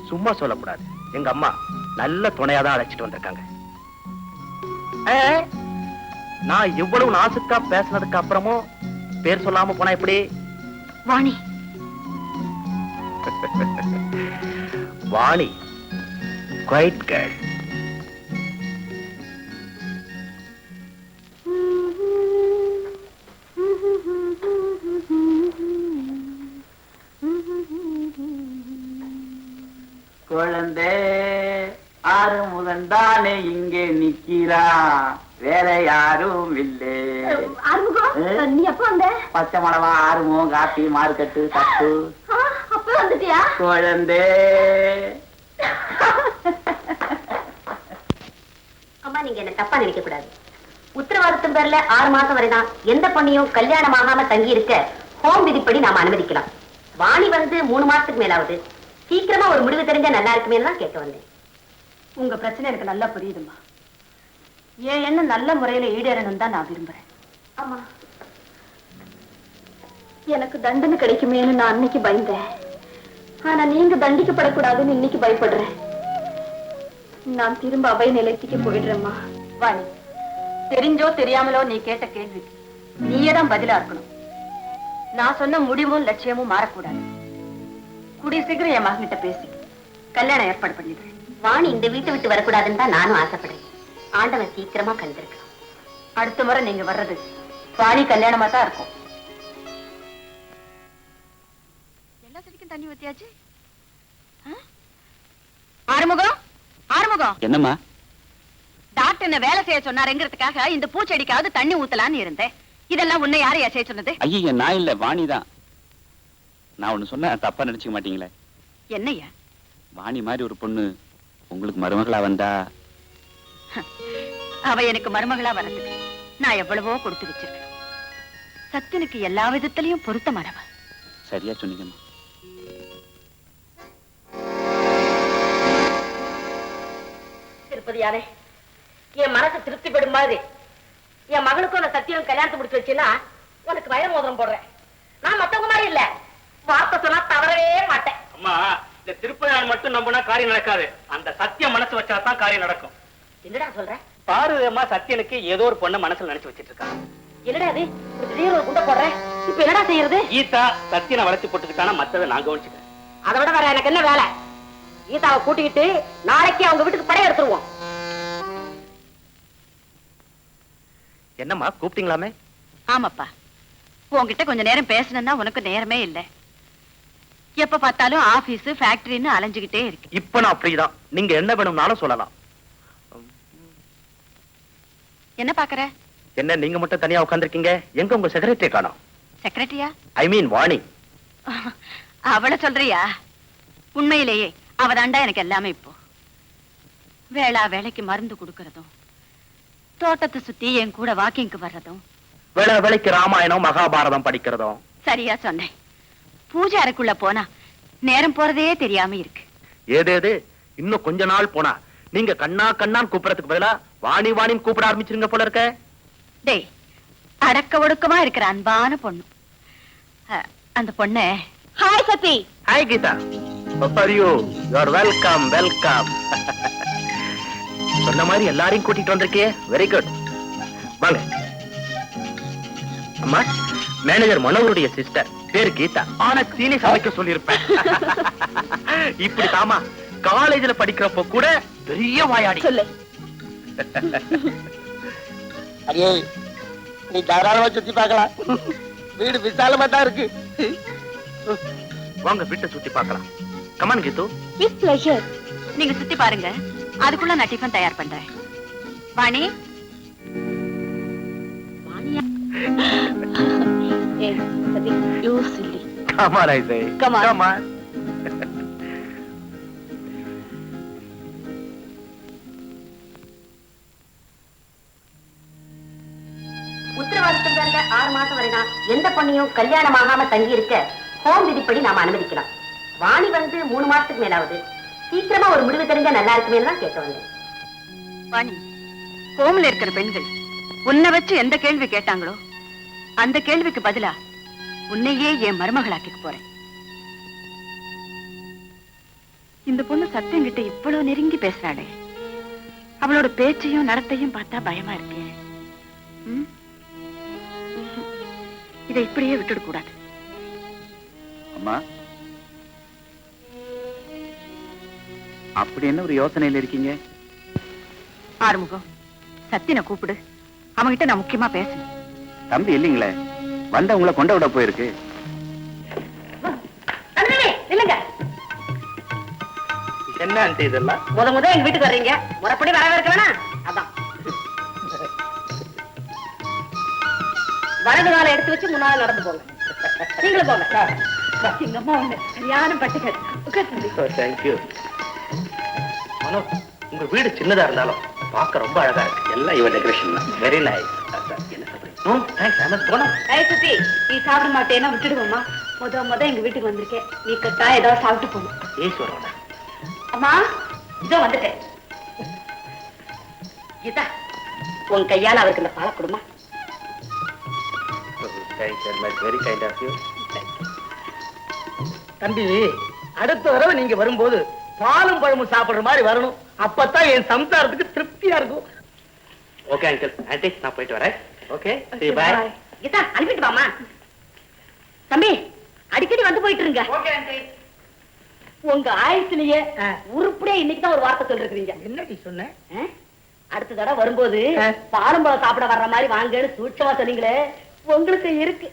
சும்மா சொல்லக்கூடாது. எங்க அம்மா நல்ல துணையாதான் அழைச்சிட்டு வந்திருக்காங்க. நான் இவ்வளவு நாசுக்கா பேசினதுக்கு அப்புறமும் பேர் சொல்லாம போனா எப்படி? வாணி. Vani, quiet girl. குழந்தை ஆறுமுகன் தானே இங்கே நிக்கிறா, வேற யாரும் இல்லை. ஆறுமுகம், நீ எப்ப வந்த? பச்சை மிளகா, ஆறுமுகம், காப்பி, மார்க்கெட்டு, தப்பு. அப்ப வந்துட்டியா? குழந்தை. அம்மா, நீங்க என்ன தப்பா நினைக்க கூடாது. உத்தரவாதத்தின் பேர்ல 6 மாசம் வரைதான் எந்த பொண்ணையும் கல்யாணம் ஆகாம தங்கி இருக்க ஹோம் விதிப்படி நாம அனுமதிக்கலாம். வாணி வந்து 3 மாசத்துக்கு மேலாவது. சீக்கிரமா ஒரு முடிவு தெரிஞ்சா நல்லா இருக்குமே தான் கேட்க வந்தேன். உங்க பிரச்சனை எனக்கு நல்லா புரியுதுமா. என் எண்ணம் நல்ல முறையில ஈடேறணும் தான் நான் விரும்புறேன். ஆமா, எனக்கு தண்டனை கிடைக்குமேன்னு நான் அன்னைக்கு பயந்தேன். ஆனா நீங்க தண்டிக்கப்படக்கூடாதுன்னு இன்னைக்கு பயப்படுறேன். நான் திரும்ப அபய நிலையத்துக்கு போயிடுறேம்மா. வாணி, தெரிஞ்சோ தெரியாமலோ நீ கேட்ட கேள்விக்கு நீயே தான் பதிலா இருக்கணும். நான் சொன்ன முடிவும் லட்சியமும் மாறக்கூடாது. கூடிய சீக்கிரம் என் மகன்கிட்ட பேசி கல்யாணம் ஏற்பாடு பண்ணிடுறேன். வாணி இந்த வீட்டை விட்டு வரக்கூடாதுன்னு தான் நானும் ஆசைப்படுறேன். ஆண்டவன் சீக்கிரமா கண்டிருக்கணும். அடுத்த முறை நீங்க வர்றது வாணி கல்யாணமா தான் இருக்கும். எல்லா செடிக்கும் தண்ணி ஊத்தியாச்சு. ஆறுமுகம், ஆறுமுகம். என்னம்மா? டாக்டர் என்ன வேலை செய்ய சொன்னாருங்கிறதுக்காக இந்த பூச்செடிக்காவது தண்ணி ஊத்தலான்னு இருந்தேன். இதெல்லாம் உன்னை யாரையா செய்ய சொன்னது? ஐயா, நான் இல்ல, வாணிதான். நான் ஒண்ணு சொன்ன தப்பா நினைச்சுக்க மாட்டீங்களே? என்னையா? வாணி மாதிரி ஒரு பொண்ணு உங்களுக்கு மருமகளா வந்தா? அவ எனக்கு மருமகளா வரதுக்கு நான் எவ்வளவோ கொடுத்து வச்சிருக்கேன். சத்தியனுக்கு எல்லா விதத்திலையும் பொருத்தமானவ. சரியா சொன்னீங்கம்மா. திருப்பதியாரே, என் மனசு திருப்திப்படும் மாதிரி என் மகனுக்கும் நான் சத்தியம் கல்யாணத்தை முடிச்சு வச்சுன்னா உனக்கு வயர் மோதிரம் போடுறேன். நான் மத்தவங்க மாதிரி இல்ல, வார்த்தை சொன்னா தவறவே மாட்டேன். அம்மா, இந்த திருப்பதியார் மட்டும் நம்பினா காரியம் நடக்காது. அந்த சத்தியம் மனசு வச்சாதான் காரியம் நடக்கும். என்னடா சொல்ற? பாரு அம்மா, சத்தியனுக்கு ஏதோ ஒரு பொண்ணை மனசுல நினைச்சு வச்சிட்டு இருக்கான். என்னடா அது? திடீர்னு ஒரு குண்டை போடுற. இப்ப என்னடா செய்யறது? கீதா சத்தியனை வளர்ச்சி போட்டுக்கிட்டானா மத்ததை நான் கவனிச்சுக்கிறேன். அதை விட வேற எனக்கு என்ன வேலை? கீதாவை கூட்டிக்கிட்டு நாளைக்கு அவங்க வீட்டுக்கு படைய எடுத்துருவோம். என்னம்மா கூப்பிட்டீங்களாமே? ஆமாப்பா, உன்கிட்ட கொஞ்ச நேரம் பேசணும்னா உனக்கு நேரமே இல்ல. எப்ப பார்த்தாலும் ஆபீஸ் ஃபேக்டரின்னு அலைஞ்சுகிட்டே இருக்கு. இப்ப நான் அப்படிதான். நீங்க என்ன வேணும்னாலும் சொல்லலாம். என்ன பாக்குற? என்ன நீங்க மட்டும் தனியா உட்கார்ந்திருக்கீங்க? எங்க உங்க செக்ரட்டரி காணோம்? செக்ரட்டரியா? ஐ மீன் வாணி. அவளை சொல்றியா? உண்மையிலேயே அவதாண்டா எனக்கு எல்லாமே. இப்போ வேளா வேலைக்கு மருந்து கொடுக்கறதும், தோட்டத்தை சுத்தி என் கூட வாக்கிங்க்கு வர்றதும், வேளா வேலைக்கு ராமாயணம் மகாபாரதம் படிக்கிறதும். சரியா சொன்னேன். பூஜை அறைக்குள்ள போனா நேரம் போறதே தெரியாம இருக்கு. ஏதேது இன்னும் கொஞ்ச நாள் போனா நீங்க கண்ணா கண்ணான்னு கூப்பிடறதுக்கு பதிலா வாணி வாணின்னு கூப்பிட ஆரம்பிச்சிருங்க போல இருக்க. டேய், அடக்க ஒடுக்கமா இருக்கிற அன்பான பொண்ணு. அந்த பொண்ணு. Hi Sathi. Hi Geetha. How are you? You are welcome, welcome. சொன்ன மாதிரி எல்லாரையும் கூட்டிட்டு வந்திருக்கே, வெரி குட். வாங்க. அம்மா, மேனேஜர் மனோகருடைய சிஸ்டர், பேரு கீதா. ஆனா சீனி சமைக்க சொல்லியிருப்பேன். இப்படி தாமா காலேஜ்ல படிக்கிறப்ப கூட பெரிய வாயாடி. சொல்லு. அடே, நீ தாராளமா சுத்தி பார்க்கலாம். வீடு விசாலமா தான் இருக்கு. வாங்க வீட்டை சுத்தி பார்க்கலாம். Come on Geethu. With pleasure. நீங்க சுத்தி பாருங்க, அதுக்குள்ள நான் டிஃபன் தயார் பண்றேன். வாணி. ஏய் Sathi, you silly. Come on I say. Come on. உத்தரவாதத்தில் இருந்த 6 மாசம் வரை நான் எந்த பொண்ணையும் கல்யாணம் ஆகாம தங்கி இருக்க ஹோம் விதிப்படி நாம அனுமதிக்கலாம். வாணி வந்து 3 மாசத்துக்கு மேலாவது. சீக்கிரமா ஒரு முடிவு தெரிஞ்சா நல்லா இருக்குமே தான் கேட்க வந்தேன். வாணி, ஹோம்ல இருக்கிற பெண்கள் உன்னை வச்சு எந்த கேள்வி கேட்டாங்களோ அந்த கேள்விக்கு பதிலா உன்னையே என் மருமகளாக்கிக்க போறேன். இந்த பொண்ணு சத்தியம் கிட்ட இவ்வளவு நெருங்கி பேசுறாளே, அவளோட பேச்சையும் நடத்தையும் பார்த்தா பயமா இருக்கு. இதை இப்படியே விட்டுட கூடாது. அம்மா, அப்படி என்ன ஒரு யோசனையில இருக்கீங்க? ஆறுமுகம், சத்தியனை கூப்பிடு, அவன்கிட்ட நான் முக்கியமா பேசணும். தம்பி இல்லீங்களே, வந்த உங்களை கொண்ட விட போயிருக்கு. இல்லங்க, என்ன ஆண்டி இதெல்லாம்? முத எங்க வீட்டுக்கு வர்றீங்க, முறைப்படி வரவேற்க வேணாம். அதான் வலது காலை எடுத்து வச்சு முன்னால நடந்து போங்க. நீங்களும் போங்க. எங்க அம்மா ஒண்ணு சரியான பட்டுகள். தேங்க்யூ. மனோ, உங்க வீடு சின்னதா இருந்தாலும் பார்க்க ரொம்ப அழகா இருக்கு. எல்லாம் இவ டெக்கரேஷன் தான். Very nice. என்ன சொல்றீங்க? சுத்தி நீ சாப்பிட மாட்டேன்னா விட்டுடுவோம்மா. முத எங்க வீட்டுக்கு வந்திருக்கேன், நீ கட்டா ஏதாவது சாப்பிட்டு போகணும். ஈஸ்வரன். அம்மா, இதோ வந்துட்டேன். கீதா, உன் கையால அவருக்கு இந்த பாலை கொடுமா. Very kind of you. தம்பி, அடுத்த தடவை நீங்க வரும்போது பாலும் பழமும் சாப்பிடுற மாதிரி வரணும். அப்பதான் என் சம்சாரத்துக்கு திருப்தியா இருக்கும். Okay uncle. ஆண்டி, நான் போயிட்டு வரேன். Okay, see you, bye. Geetha, அனுப்பிட்டு வாமா. தம்பி, அடிக்கடி வந்து போயிட்டு இருங்க. உங்க ஆயுசுலயே உருப்படியா இன்னைக்குதான் ஒரு வார்த்தை சொல்லிருக்கீங்க. என்னடி சொன்ன? அடுத்த தடவை வரும்போது பாலும் பழம் சாப்பிட வர்ற மாதிரி வாங்கன்னு சூட்சமா சொன்னீங்களே, உங்களுக்கு இருக்கு.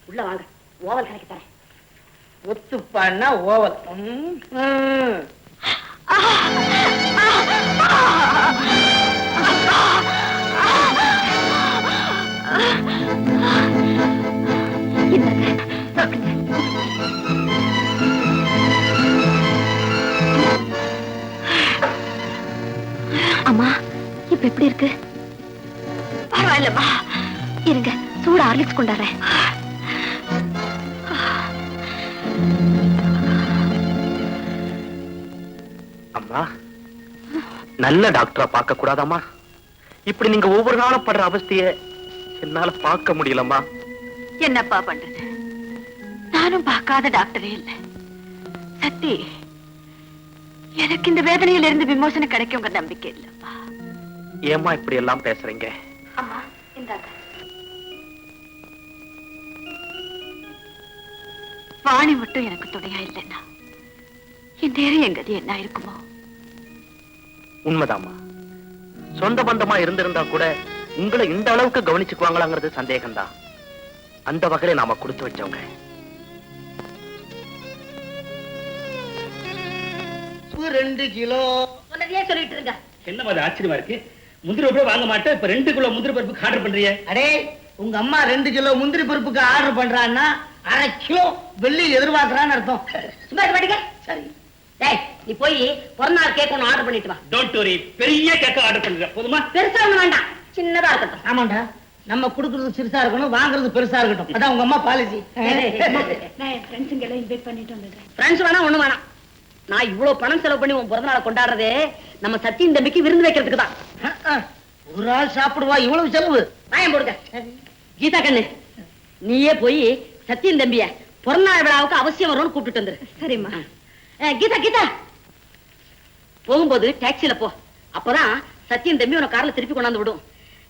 உள்ள வாங்க, ஓவல் கணக்கு தரேன். ஒத்துப்பான்னா ஓவல். அம்மா, இப்ப எப்படி இருக்கு? பரவாயில்லம்மா, இருங்க, சூட ஹார்லிக்ஸ் கொண்டாடுறேன். அம்மா, நல்ல டாக்டரா பார்க்க கூடாதாம்மா? இப்படி நீங்க ஒவ்வொரு நாளும் படுற அவஸ்தைய என்னால பார்க்க முடியலம்மா. என்னப்பா பண்றது, நானும் பார்க்காத டாக்டரே இல்லை. சத்தி, எனக்கு இந்த வேதனையில இருந்து விமோசனம் கிடைக்குங்க நம்பிக்கை இல்லப்பா. ஏம்மா இப்படி எல்லாம் பேசுறீங்க? அம்மா, இந்தாங்க. வாணி மட்டும் எனக்கு துணையா இல்லைன்னா என் நேரம் எங்கது என்ன இருக்குமோ? உண்மைதாம்மா. சொந்த பந்தமா இருந்திருந்தா கூட உங்களை இந்த அளவுக்கு கவனிச்சுக்குவாங்களாங்கிறது சந்தேகம்தான். அந்த வகையில நாம கொடுத்து வச்சவங்க. 2 கிலோ சொன்னதையே சொல்லிட்டு இருங்க. என்ன மாதிரி ஆச்சரியமா இருக்கு? முந்திரி பருப்பு வாங்க மாட்டேன், இப்ப 2 கிலோ முந்திரி பருப்புக்கு ஆர்டர் பண்றீங்க? அடே, உங்க அம்மா 2 கிலோ முந்திரி பருப்புக்கு ஆர்டர் பண்றான்னா 1/2 கிலோ வெள்ளி எதிர்பார்க்கறான்னு அர்த்தம். சும்மா இருக்க மாட்டீங்க? சரி. டேய், நீ போய் பிறந்தநாள் கேக் ஒன்று ஆர்டர் பண்ணிட்டு வா. டோன்ட் வரி, பெரிய கேக்க ஆர்டர் பண்றேன். போதுமா? பெருசா ஒண்ணு வேண்டாம், சின்னதா இருக்கட்டும். ஆமாண்டா, நம்ம குடுக்கறது சிறுசா இருக்கணும், வாங்குறது பெருசா இருக்கட்டும். அதான் உங்க அம்மா பாலிசி. நான் என் ஃப்ரெண்ட்ஸுங்க எல்லாம் இன்வைட் பண்ணிட்டு வந்துடுறேன். ஃப்ரெண்ட்ஸ் வேணா ஒண்ணு வேணாம். நான் இவ்வளவு பணம் செலவு பண்ணி உன் பிறந்த நாளை கொண்டாடுறதே நம்ம சத்தியின் தம்பிக்கு விருந்து வைக்கிறதுக்கு தான். ஒரு ஆள் சாப்பிடுவா, இவ்வளவு செலவு? வாயம் போடுங்க. கீதா கண்ணு, நீயே போய் சத்தியின் தம்பிய பிறந்த நாள் விழாவுக்கு அவசியம் வரும்னு கூப்பிட்டு வந்துரு. சரிம்மா. கீதா, கீதா, போகும்போது டாக்ஸில போ. அப்பதான் சத்தியம் தம்பி உன கார்ல திருப்பி கொண்டாந்து விடும்.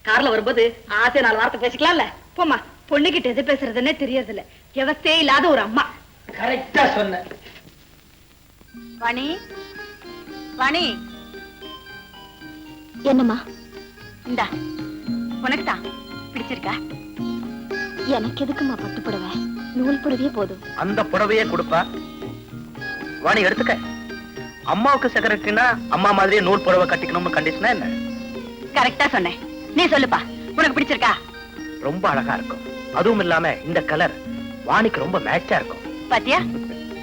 கார்ல வரும்போது ஆசை 4 வார்த்தை பேசிக்கலாம்ல. போமா. பொண்ணுகிட்ட எது பேசுறதுன்னே தெரியறது இல்ல. விவசாயே இல்லாத ஒரு அம்மா. கரெக்டா சொன்ன. வாணி, வாணி. என்னம்மா? இந்தா உனக்கு தான் பிடிச்சிருக்கா? எனக்கு எதுக்குமா பட்டு புடவை? நூல் புடவையே போதும். அந்த புடவையே கொடுப்பா. வாணி எடுத்துக்க. அம்மாவுக்கு செக்ரட்டரினா அம்மா மாதிரியே நூல் புடவை கட்டிக்கணும்னு கண்டிஷனா என்ன? கரெக்டா சொன்னேன். நீ சொல்லுப்பா, உனக்கு பிடிச்சிருக்கா? ரொம்ப அழகா இருக்கும். அதுவும் இல்லாம இந்த கலர் வாணிக்கு ரொம்ப மேட்சா இருக்கும். பாத்தியா,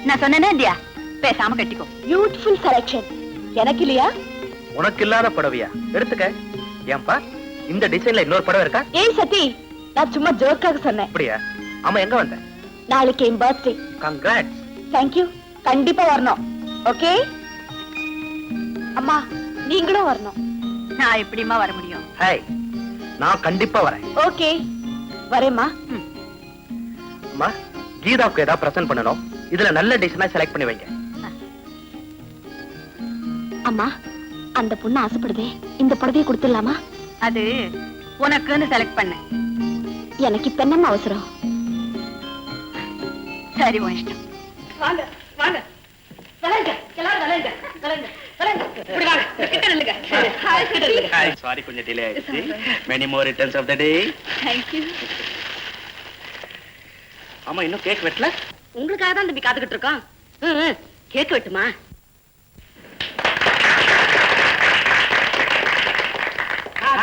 நான் சொன்னேனே இல்லையா? பேசாம கட்டிக்கோ. Beautiful selection. எனக்கு இல்லையா? உனக்கு இல்லாத புடவையா? எடுத்துக்க. ஏன்பா இந்த டிசைன்ல இன்னொரு புடவை இருக்கா? ஏய் சத்தி, நான் சும்மா ஜோக்காக சொன்னேன். அப்படியா? ஆமா, எங்க வந்த? நாளைக்கு என் பர்த்டே. கங்க்ராட்ஸ். Thank you. கண்டிப்பா வரணும். ஓகே அம்மா, நீங்களும் வரணும். நான் எப்படிமா வர முடியும்? ஹாய், நான் கண்டிப்பா வரேன். ஓகே வரேம்மா. அம்மா, கீதாவுக்கு ஏதாவது பிரசன்ட் பண்ணணும். இதுல நல்ல டிசைனா செலக்ட் பண்ணி வைங்க. அம்மா, அந்த பொண்ணு ஆசைப்படுதே, இந்த புடவையை கொடுத்துடலாமா? அது உனக்குன்னு செலக்ட் பண்ண. எனக்கு இப்ப என்னம்மா அவசரம்? சரி, உன் இஷ்டம். வாங்க வாங்க, விளையாடுங்க எல்லாரும், விளையாடுங்க விளையாடுங்க விளையாடுங்க. இப்படி வாங்க, கிட்ட நில்லுங்க. ஹாய் சத்தி. ஹாய், சாரி கொஞ்சம் டிலே ஆயிடுச்சு. Many more returns of the day. Thank you. ஆமா, இன்னும் கேக் வெட்டல? உங்களுக்காக தான் தம்பி காத்துக்கிட்டு இருக்கோம். கேக் வெட்டுமா?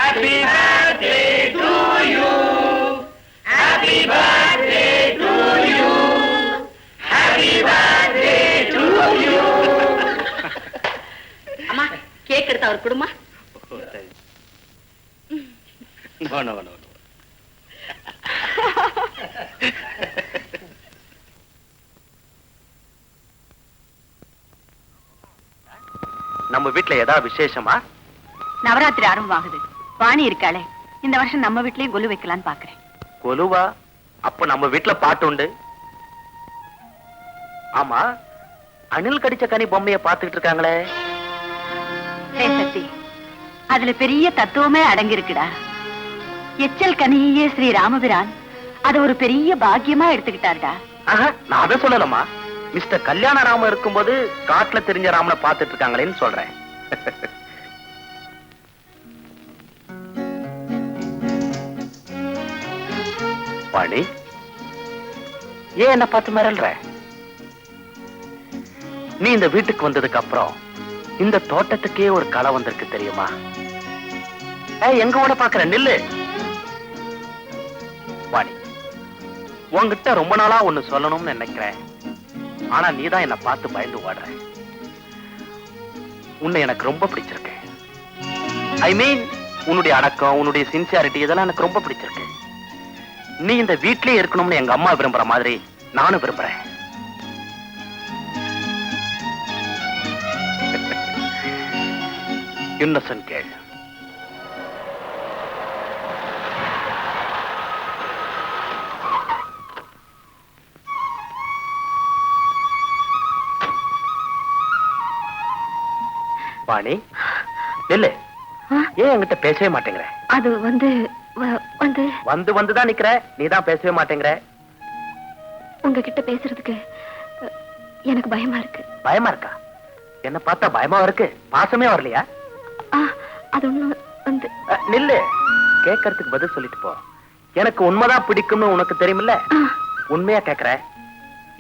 Happy birthday to you. Happy birthday to you. Happy birthday to you. அம்மா, கேக் எடுத்து அவர் கொடுமா. No, no, no. நம்ம வீட்ல ஏதாவது விசேஷமா? நவராத்திரி ஆரம்பமாகுது. வாணி இருக்காளே, இந்த வருஷம் நம்ம வீட்லயே கொலு வைக்கலான்னு பாக்குறேன். கொலுவா? அப்ப நம்ம வீட்ல பாட்டு உண்டு. ஆமா, அணில் கடிச்ச கனி பொம்மைய பாத்துக்கிட்டு இருக்காங்களே. சத்தி, அதுல பெரிய தத்துவமே அடங்கி இருக்குடா. எச்சல் கனியே ஸ்ரீ ராமபிரான் அது ஒரு பெரிய பாக்கியமா எடுத்துக்கிட்டாருடா. நான் அதை சொல்லலமா. மிஸ்டர் கல்யாண ராம இருக்கும்போது காட்டுல தெரிஞ்ச ராமனை பாத்துட்டு இருக்காங்களேன்னு சொல்றேன். வாணி, ஏன் என்ன பார்த்து மிரல்ற? நீ இந்த வீட்டுக்கு வந்ததுக்கு அப்புறம் இந்த தோட்டத்துக்கே ஒரு களை வந்திருக்கு தெரியுமா? எங்க ஓட பாக்குற? நில்லு. வாணி, உன்கிட்ட ரொம்ப நாளா ஒண்ணு சொல்லணும்னு நினைக்கிறேன். ஆனா நீதான் என்ன பார்த்து பயந்து ஓடுற. உன்னை எனக்கு ரொம்ப பிடிச்சிருக்கு. ஐ மீன், உன்னுடைய அடக்கம், உன்னுடைய சின்சியாரிட்டி இதெல்லாம் எனக்கு ரொம்ப பிடிச்சிருக்கு. நீ இந்த வீட்லயே இருக்கணும்னு எங்க அம்மா விரும்புற மாதிரி நானும் விரும்புறேன். இன்னசென்ட் கேள். வாணி, நில்லு. ஏன் என்கிட்ட பேசவே மாட்டேங்கிற? அது வந்து வந்துதான் நிக்கிற. நீதான் பேசவே மாட்டேங்கிற. உங்ககிட்ட பேசுறதுக்கு எனக்கு பயமா இருக்கு. பயமா இருக்கா? என்ன பார்த்தா பயமா இருக்கு? பாசமே வரலையா? அது ஒண்ணு வந்து நில்லு. கேட்கறதுக்கு பதில் சொல்லிட்டு போ. எனக்கு உண்மைதான் பிடிக்கும்னு உனக்கு தெரியுமில்ல? உண்மையா கேக்குற.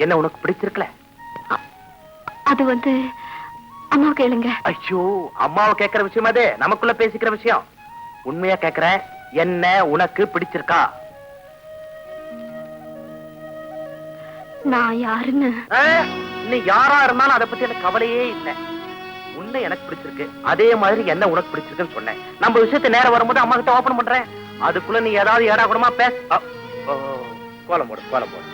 என்ன உனக்கு பிடிச்சிருக்கல? அது வந்து அம்மா கேளுங்க. ஐயோ, அம்மாவை கேட்கிற விஷயம் அது. நமக்குள்ள பேசிக்கிற விஷயம். உண்மையா கேக்குற, என்ன உனக்கு பிடிச்சிருக்கா? நான் யாருன்னு? நீ யாரா இருந்தாலும் அதை பத்தி எனக்கு கவலையே இல்லை. உன்னை எனக்கு பிடிச்சிருக்கு, அதே மாதிரி என்ன உனக்கு பிடிச்சிருக்குன்னு சொன்னேன். நம்ம விஷயத்தை நேரம் வரும்போது அம்மா கிட்ட ஓபன் பண்றேன். அதுக்குள்ள நீ ஏதாவது ஏடா கூடமா பேச. கோலம் போடு, கோலம் போடு.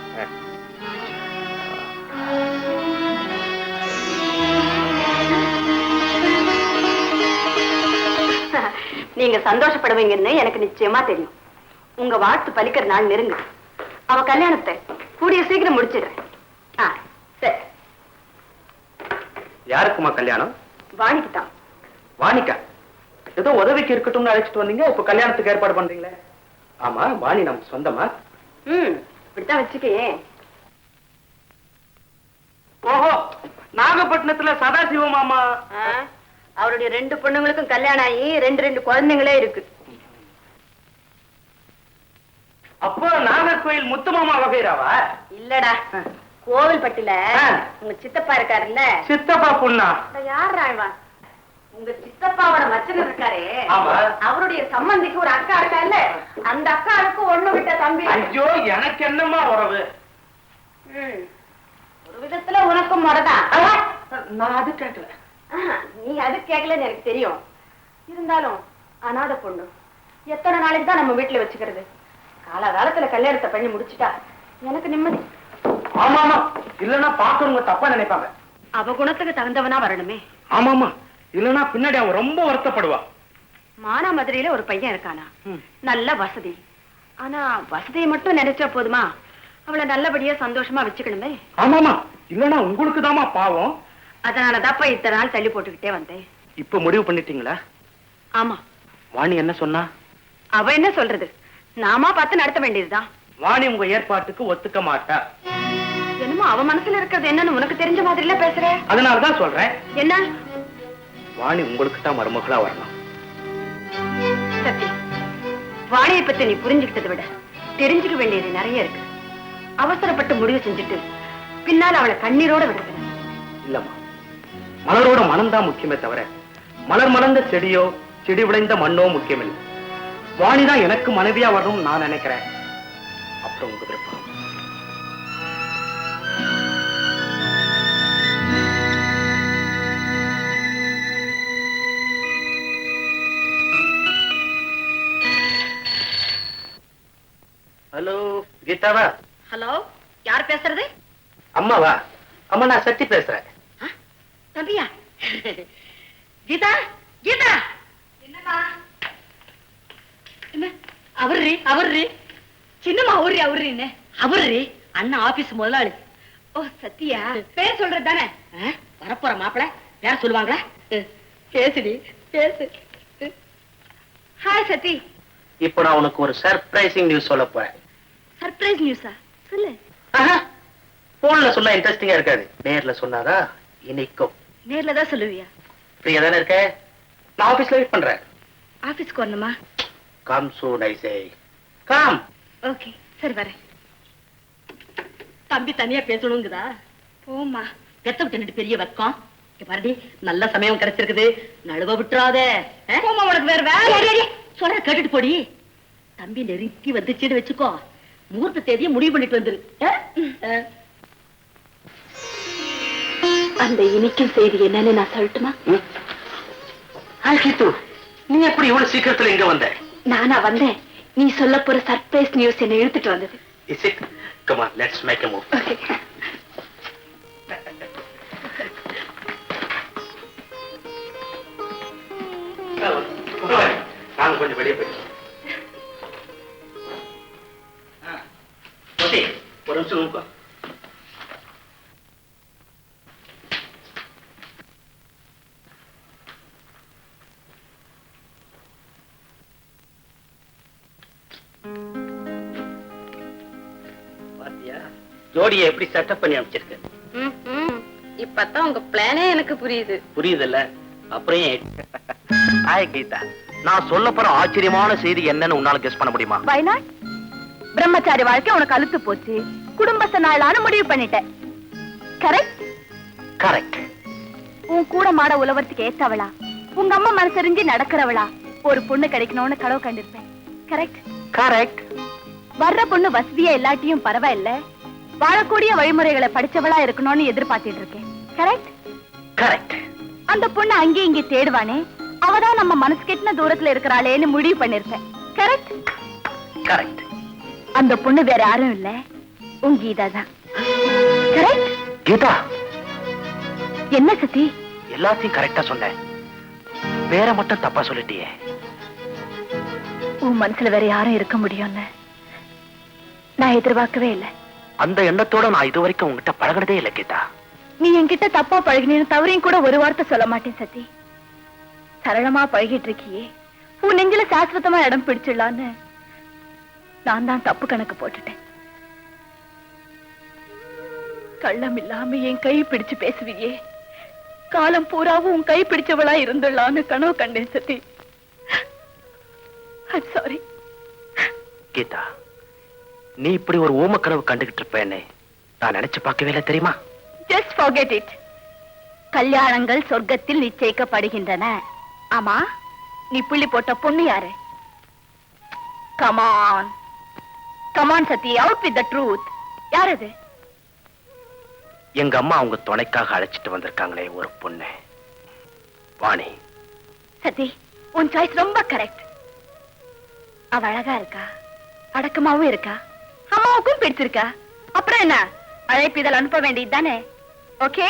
நீங்க சந்தோஷப்படுவீங்கன்னு எனக்கு நிச்சயமா தெரியும். உங்க வாழ்த்து பலிக்கிற நாள் நெருங்கு. அவ கல்யாணத்தை கூடிய சீக்கிரம் முடிச்சிடுறேன். சரி. யாருக்குமா கல்யாணம்? வாணிக்கு தான். வாணிக்கா? ஏதோ உதவிக்கு இருக்கட்டும்னு அழைச்சிட்டு வந்தீங்க, இப்ப கல்யாணத்துக்கு ஏற்பாடு பண்றீங்களே? ஆமா, வாணி நமக்கு சொந்தமா? இப்படித்தான் வச்சுக்கே. ஓஹோ, நாகப்பட்டினத்துல சதாசிவ மாமா. அவருடைய 2 பொண்ணுங்களுக்கும் கல்யாணம் ஆகி 2 குழந்தைங்களே இருக்கு. அப்போ நாகர்கோயில் முத்துமாமா வகைராவா? இல்லடா, கோவில்பட்டில உங்க சித்தப்பா இருக்காருல்ல. சித்தப்பா பொண்ணா? யாரா இவன்? உங்க சித்தப்பாவோட மச்சன் இருக்காரே, அவருடைய சம்பந்திக்கு ஒரு அக்கா இருக்கா இல்ல, அந்த அக்காவுக்கு ஒண்ணு விட்ட தம்பி. ஐயோ, எனக்கு என்னமா உறவு? ஒரு விதத்துல உனக்கும் முறைதான். நான் அது கேட்கல. நீ அது கேட்கலன்னு எனக்கு தெரியும். இருந்தாலும் அநாத பொண்ணு எத்தனை நாளைக்கு தான் நம்ம வீட்டுல வச்சுக்கிறது? காலகாலத்துல கல்யாணத்தை பண்ணி முடிச்சுட்டா எனக்கு நிம்மதி. ஆமாமா, இல்லன்னா பாக்குறவங்க தப்பா நினைப்பாங்க. அவ குணத்துக்கு தகுந்தவனா வரணுமே. ஆமாமா, இல்லன்னா பின்னாடி அவன் ரொம்ப வருத்தப்படுவா. மானாமதுரையில ஒரு பையன் இருக்கானா, நல்ல வசதி. ஆனா வசதியை மட்டும் நினைச்சா போதுமா? அவளை நல்லபடியா சந்தோஷமா வச்சுக்கணுமே. ஆமாமா, இல்லன்னா உங்களுக்கு தாமா பாவம். அதனாலதாப்பா இத்தனை நாள் தள்ளி போட்டுக்கிட்டே வந்தேன். இப்ப முடிவு பண்ணிட்டீங்களா? ஆமா. வாணி என்ன சொன்னா? அவ என்ன சொல்றது, நாமா பார்த்து நடத்த வேண்டியதுதான். வாணி உங்க ஏற்பாட்டுக்கு ஒத்துக்க மாட்டா. என்னமோ அவ மனசுல இருக்கிறது என்னன்னு உனக்கு தெரிஞ்ச மாதிரில பேசுற. அதனாலதான் சொல்றேன். என்ன? வாணி உங்களுக்கு தான் மருமகளா வரணும். சத்தி, வாணியை பத்தி நீ புரிஞ்சுக்கிட்டதை விட தெரிஞ்சுக்க வேண்டியது நிறைய இருக்கு. அவசரப்பட்டு முடிவு செஞ்சுட்டு பின்னால் அவளை கண்ணீரோட விடுறது இல்லம்மா, மலரோட மனம்தான் முக்கியமே தவிர மலர் மலர்ந்த செடியோ செடி விளைந்த மண்ணோ முக்கியமில்லை. வாணிதான் எனக்கு மனைவியா வரணும்னு நான் நினைக்கிறேன். அப்புறம் உங்க விருப்பம். ஹலோ, கீதாவா? ஹலோ, யார் பேசுறது? அம்மாவா? அம்மா, நான் சத்தி பேசுறேன். தம்பியா? கீதா, கீதா. என்னமா? என்ன அவரு சின்னம்மா அவரு என்ன அவரு அண்ணா ஆபீஸ் முதலாளி. ஓ சத்தியா, பேர் சொல்றது தானே? வரப்போற மாப்பிள பேர் சொல்லுவாங்களா? பேசுடி, பேசு. ஹாய் சத்தி. இப்போ நான் உனக்கு ஒரு சர்ப்ரைசிங் நியூஸ் சொல்ல போறேன். சர்ப்ரைஸ் நியூஸா? சொல்லு. போன்ல சொல்ல இன்ட்ரெஸ்டிங்கா இருக்காது, நேர்ல சொன்னாதா இனிக்கும். நேர்ல தான் சொல்லுவியா? ஃப்ரீயா தானே இருக்க? நான் ஆபீஸ்ல வெயிட் பண்றேன். ஆபீஸ்க்கு வரணுமா? கம் சூன் ஐ சே. கம். ஓகே, சரி வரேன். தம்பி தனியா பேசணுங்குதா? போமா. பெத்த விட்டு பெரிய வெக்கம். பாருடி, நல்ல சமயம் கிடைச்சிருக்குது, நழுவ விட்டுறாத. போமா, உனக்கு வேற வேலை சொல்ற கேட்டுட்டு போடி. தம்பி நெருக்கி வந்துச்சுன்னு வச்சுக்கோ, முகூர்த்த தேதியை முடிவு பண்ணிட்டு வந்துரு. அந்த இனிக்கும் செய்தி என்னன்னு நான் சொல்லட்டுமா? நீ எப்படி இவ்வளவு சீக்கிரத்துல இங்க வந்த? நானா வந்தேன், நீ சொல்ல போற சர்ப்ரைஸ் நியூஸ் என்ன இழுத்துட்டு வந்தது. Is it? Come on, let's make a move. Okay. நான் கொஞ்சம் வெளியே போயிட்டு ஒரு நிமிஷம். பாத்தியா, ஜோடியை எப்படி செட்டப் பண்ணி அமைச்சிருக்க? இப்பதான் உங்க பிளானே எனக்கு புரியுது. புரியுதுல்ல? அப்புறம் ஹாய் கீதா, நான் சொல்ல போற ஆச்சரியமான செய்தி என்னன்னு உன்னால கெஸ் பண்ண முடியுமா? வயநாட் பிரம்மச்சாரி வாழ்க்கை உனக்கு அழுத்து போச்சு, குடும்பத்தை நாளான முடிவு பண்ணிட்டேன். கரெக்ட்? கரெக்ட். உன் கூட மாட உலவத்துக்கு ஏத்தவளா, உங்க அம்மா மனசறிஞ்சு நடக்கிறவளா ஒரு பொண்ணு கிடைக்கணும்னு கனவு கண்டிருப்பேன். கரெக்ட்? கரெக்ட். வர்ற பொண்ணு வசதியா எல்லாட்டியும் பரவாயில்ல, வாழக்கூடிய வழிமுறைகளை படிச்சவளா இருக்கணும்னு எதிர்பார்த்துட்டு இருக்கேன். கரெக்ட்? கரெக்ட். அந்த பொண்ணு அங்கே இங்கே தேடுவானே, அவதான் நம்ம மனசு கெட்டின தூரத்துல இருக்கிறாளேன்னு முடிவு பண்ணிருப்பேன். கரெக்ட்? கரெக்ட். அந்த பொண்ணு வேற யாரும் இல்ல, உன் கீதா தான். கரெக்ட்? கீதா, என்ன சத்தி? எல்லாத்தையும் கரெக்டா சொன்னேன், வேற மட்டும் தப்பா சொல்லிட்டியே. உன் மனசுல வேற யாரும் இருக்க முடியும்னு நான் எதிர்பார்க்கவே இல்லை. அந்த எண்ணத்தோட நான் இது வரைக்கும் உங்ககிட்ட பழகினதே இல்லை கீதா. நீ என்கிட்ட தப்பா பழகினு தவறையும் கூட ஒரு வார்த்தை சொல்ல மாட்டேன் சத்தி. சரளமா பழகிட்டு இருக்கியே, உன் நெஞ்சில சாஸ்வதமா இடம் பிடிச்சிடலான்னு நான் தான் தப்பு கணக்கு போட்டுட்டேன். கள்ளம் இல்லாம என் கை பிடிச்சு பேசுவியே, காலம் பூராவும் உன் கை பிடிச்சவளா இருந்துடலான்னு கனவு கண்டேன் சத்தி. சாரி கீதா, நீ இப்படி ஒரு ஊம கனவு கண்டுகிட்டு இருப்பேன்னு நான் நினைச்சு பார்க்கவே இல்லை தெரியுமா? Just forget it. கல்யாணங்கள் சொர்க்கத்தில் நிச்சயிக்கப்படுகின்றன. ஆமா, நீ புள்ளி போட்ட பொண்ணு யாரு? Come on. Come on Sathy, out with the truth. யார் அது? எங்க அம்மா அவங்க துணைக்காக அழைச்சிட்டு வந்திருக்காங்களே ஒரு பொண்ணு, வாணி. சத்தி, உன் சாய்ஸ் ரொம்ப கரெக்ட். அவ அழகா இருக்கா, அடக்கமாவும் இருக்கா, அம்மாவுக்கும் பிடிச்சிருக்கா. அப்புறம் என்ன, அழைப்பிதழ் அனுப்ப வேண்டியது தானே? ஓகே.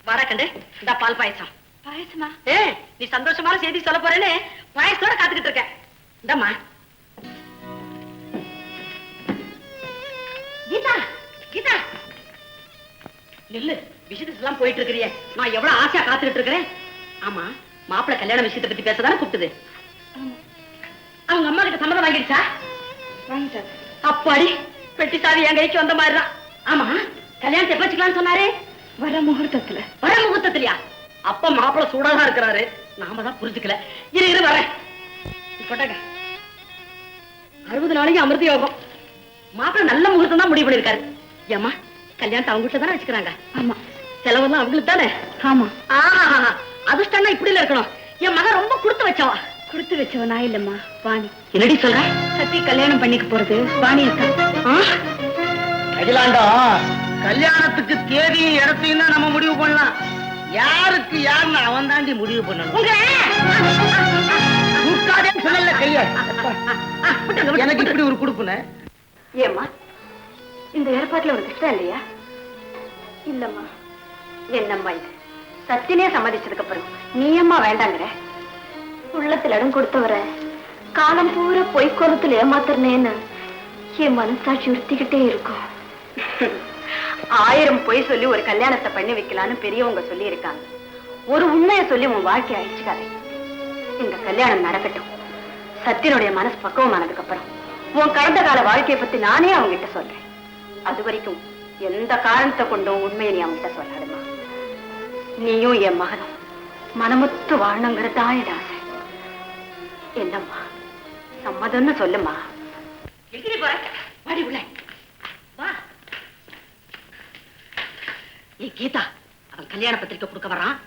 வரக்கண்டு இந்த பால் பாயசம். பாயசமா? நீ சந்தோஷமான செய்தி சொல்ல போறேன்னு பாயசத்தோட காத்துக்கிட்டு இருக்க. இந்தம்மா. கீதா, கீதா நில்லு. விஷயத்துக்கு எல்லாம் போயிட்டு இருக்கிறியே, நான் எவ்வளவு ஆசையா காத்துக்கிட்டு இருக்கிறேன். ஆமா, மாப்பிள்ளை கல்யாண விஷயத்தை பத்தி பேசதானே கூப்பிட்டுது. அவங்க அம்மா கிட்ட சம்மதம் வாங்கிடுச்சா? வாங்கிட்டாரு. அப்பாடி, பெட்டி சாவி என் கைக்கு வந்த மாதிரிதான். ஆமா, கல்யாணத்தை எப்ப வச்சுக்கலாம்னு சொன்னாரு? வர முகூர்த்தத்துல. வர முகூர்த்தத்திலயா? அப்ப மாப்பிள்ளை சூடாதான் இருக்கிறாரு, நாம தான் புரிஞ்சுக்கல. இரு வரேன். போட்டாங்க 60 நாளைக்கு அமிர்த யோகம். மாப்பிள்ளை நல்ல முகூர்த்தம் தான் முடிவு பண்ணிருக்காரு. ஏமா, கல்யாணத்தை அவங்க வீட்டுல தானே வச்சுக்கிறாங்க? ஆமா. செலவெல்லாம் அவங்களுக்கு தானே? ஆமா. அதிர்ஷ்டம்னா இப்படி இருக்கணும். என் மகன் ரொம்ப கொடுத்து வச்சவா. கொடுத்து வச்சவ நான் இல்லம்மா, வாணி. என்னடி சொல்ற? சத்தி கல்யாணம் பண்ணிக்க போறது வாணி இருக்கா. அகிலாண்டா, கல்யாணத்துக்கு தேதியும் இடத்தையும் தான் நம்ம முடிவு பண்ணலாம். யாருக்கு யாருன்னு அவன் தாண்டி முடிவு பண்ணணும். சொல்லல கைய. எனக்கு இப்படி ஒரு குடுப்புன. ஏம்மா, இந்த ஏற்பாட்டுல உனக்கு இஷ்டம் இல்லையா? இல்லம்மா. என்னம்மா இது? சத்தினே சம்மதிச்சதுக்கு அப்புறம் நீ அம்மா வேண்டாங்கிற? உள்ளத்துல இடம் கொடுத்தவர காலம் பூரா பொய்க்கோலத்துல ஏமாத்துறனேன்னு என் மனசாட்சி உறுத்திக்கிட்டே இருக்கும். 1000 பொய் சொல்லி ஒரு கல்யாணத்தை பண்ணி வைக்கலான்னு பெரியவங்க சொல்லி இருக்காங்க. ஒரு உண்மையை சொல்லி உன் வாழ்க்கையை அழிச்சுக்காதே. இந்த கல்யாணம் நடக்கட்டும். சத்தியனுடைய மனசு பக்குவமானதுக்கு அப்புறம் உன் கடந்த கால வாழ்க்கையை பத்தி நானே அவங்கிட்ட சொல்றேன். அது வரைக்கும் எந்த காரணத்தை கொண்டும் உண்மையை நீ அவங்கிட்ட சொல்லாதுமா. நீயும் என் மகனும் மனமுத்து வாழணுங்கிறது தான் என் ஆசை. என்னம்மா, சம்மதம்னு சொல்லுமா. எங்கிரி போற? வாடி உள்ள வா. ஏ கீதா, அவன் கல்யாண பத்திரிக்கை கொடுக்க வர்றான்.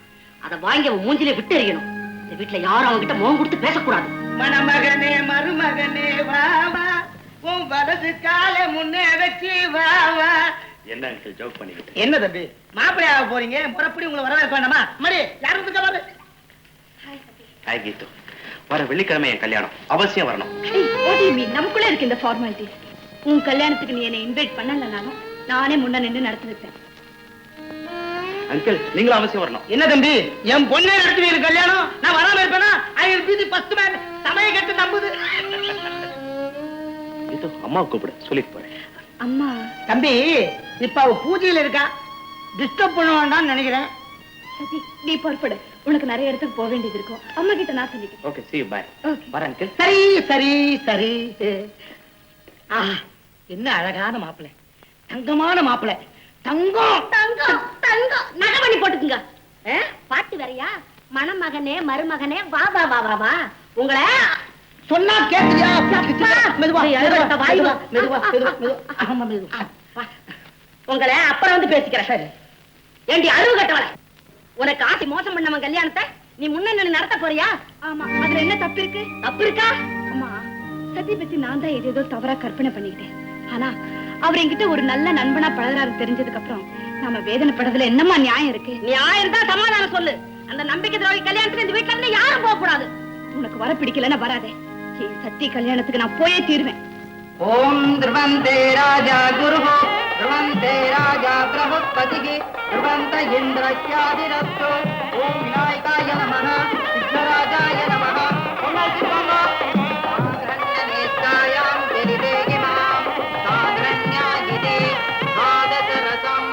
அதை வாங்கி அவன் மூஞ்சிலே விட்டு எறியணும். இந்த வீட்டுல யாரும் அவன்கிட்ட முகம் கொடுத்து பேசக்கூடாது. மணமகனே மருமகனே வா வா, உன் வலது காலை முன்னே வச்சு வா வா. என்ன அங்கிள் ஜோக் பண்ணிக்கிட்டு? என்ன தம்பி, மாப்பிள்ளையாக போறீங்க, முறப்படி உங்களை வரவேற்க வேண்டாமா? மடி யாரும் இருக்காரு. ஹாய் கீது, வர வெள்ளிக்கிழமை என் கல்யாணம், அவசியம் வரணும். நமக்குள்ள இருக்கு இந்த ஃபார்மாலிட்டி. உன் கல்யாணத்துக்கு நீ என்னை இன்வைட் பண்ணலனாலும் நானே முன்ன நின்று நடத்தி வைப்பேன். அங்கிள் நீங்களும் அவசியம் வரணும். என்ன தம்பி, என் பொண்ணே நடத்துவீங்க கல்யாணம், நான் வராம இருப்பேனா? I will be the first man. சமய கட்டு நம்புது. இது அம்மா கூப்பிடு, சொல்லிட்டு போறேன். அம்மா. தம்பி, இப்ப அவ பூஜையில இருக்கா, டிஸ்டர்ப் பண்ண வேண்டாம்னு நினைக்கிறேன். சதி, நீ பொறுப்படு. உனக்கு நிறைய இடத்துக்கு போக வேண்டியது இருக்கும். அம்மா கிட்ட நான் சொல்லிக்கிறேன். Okay, see you, bye. வரேன் அங்கிள். சரி சரி சரி. என்ன அழகான மாப்பிள்ளை, தங்கமான மாப்பிள்ளை. தங்கம் தங்கம் தங்கம் நகை பண்ணி போட்டுக்குங்க. பாட்டு வேறையா? மணமகனே மருமகனே வா வா வா வா வா. உங்களை சொன்னா கேட்கிறியா? மெதுவா உங்களை அப்புறம் வந்து பேசிக்கிறேன். ஏண்டி அழுவு கட்டவளை, உனக்கு ஆசி மோசம் பண்ணவன் கல்யாணத்தை நீ முன்ன நடத்த போறியா? ஆமா, அதுல என்ன தப்பு இருக்கு? தப்பு இருக்கா? அம்மா, சத்தி பத்தி நான் தான் ஏதேதோ தவறா கற்பனை பண்ணிக்கிட்டேன். ஆனா அவர் என்கிட்ட ஒரு நல்ல நண்பனா பழகுறாரு தெரிஞ்சதுக்கு அப்புறம் நாம வேதனைப்படுறதுல என்னம்மா நியாயம் இருக்கு? நியாயம் தான், சமாதானம் சொல்லு. அந்த நம்பிக்கை துரோகி கல்யாணத்துக்கு இந்த வீட்டுல இருந்து யாரும் போக கூடாது. உனக்கு வர பிடிக்கலன்னா வராதே. சத்தி கல்யாணத்துக்கு நான் போயே தீருவேன். ஓம் த்ருவந்தே ராஜா குருஹோ த்ருவந்தே ராஜா பிரபுபதிகி த்ருவந்த இந்திரஸ்யாதிரஸ்தோ. ஓம் விநாயகாய நமஹ சித்தராஜாய நமஹ. சாகரண்யநேத்தாயாம் தெரிதேகிமாம் சாகரண்யாகிதே ஆதசரசம்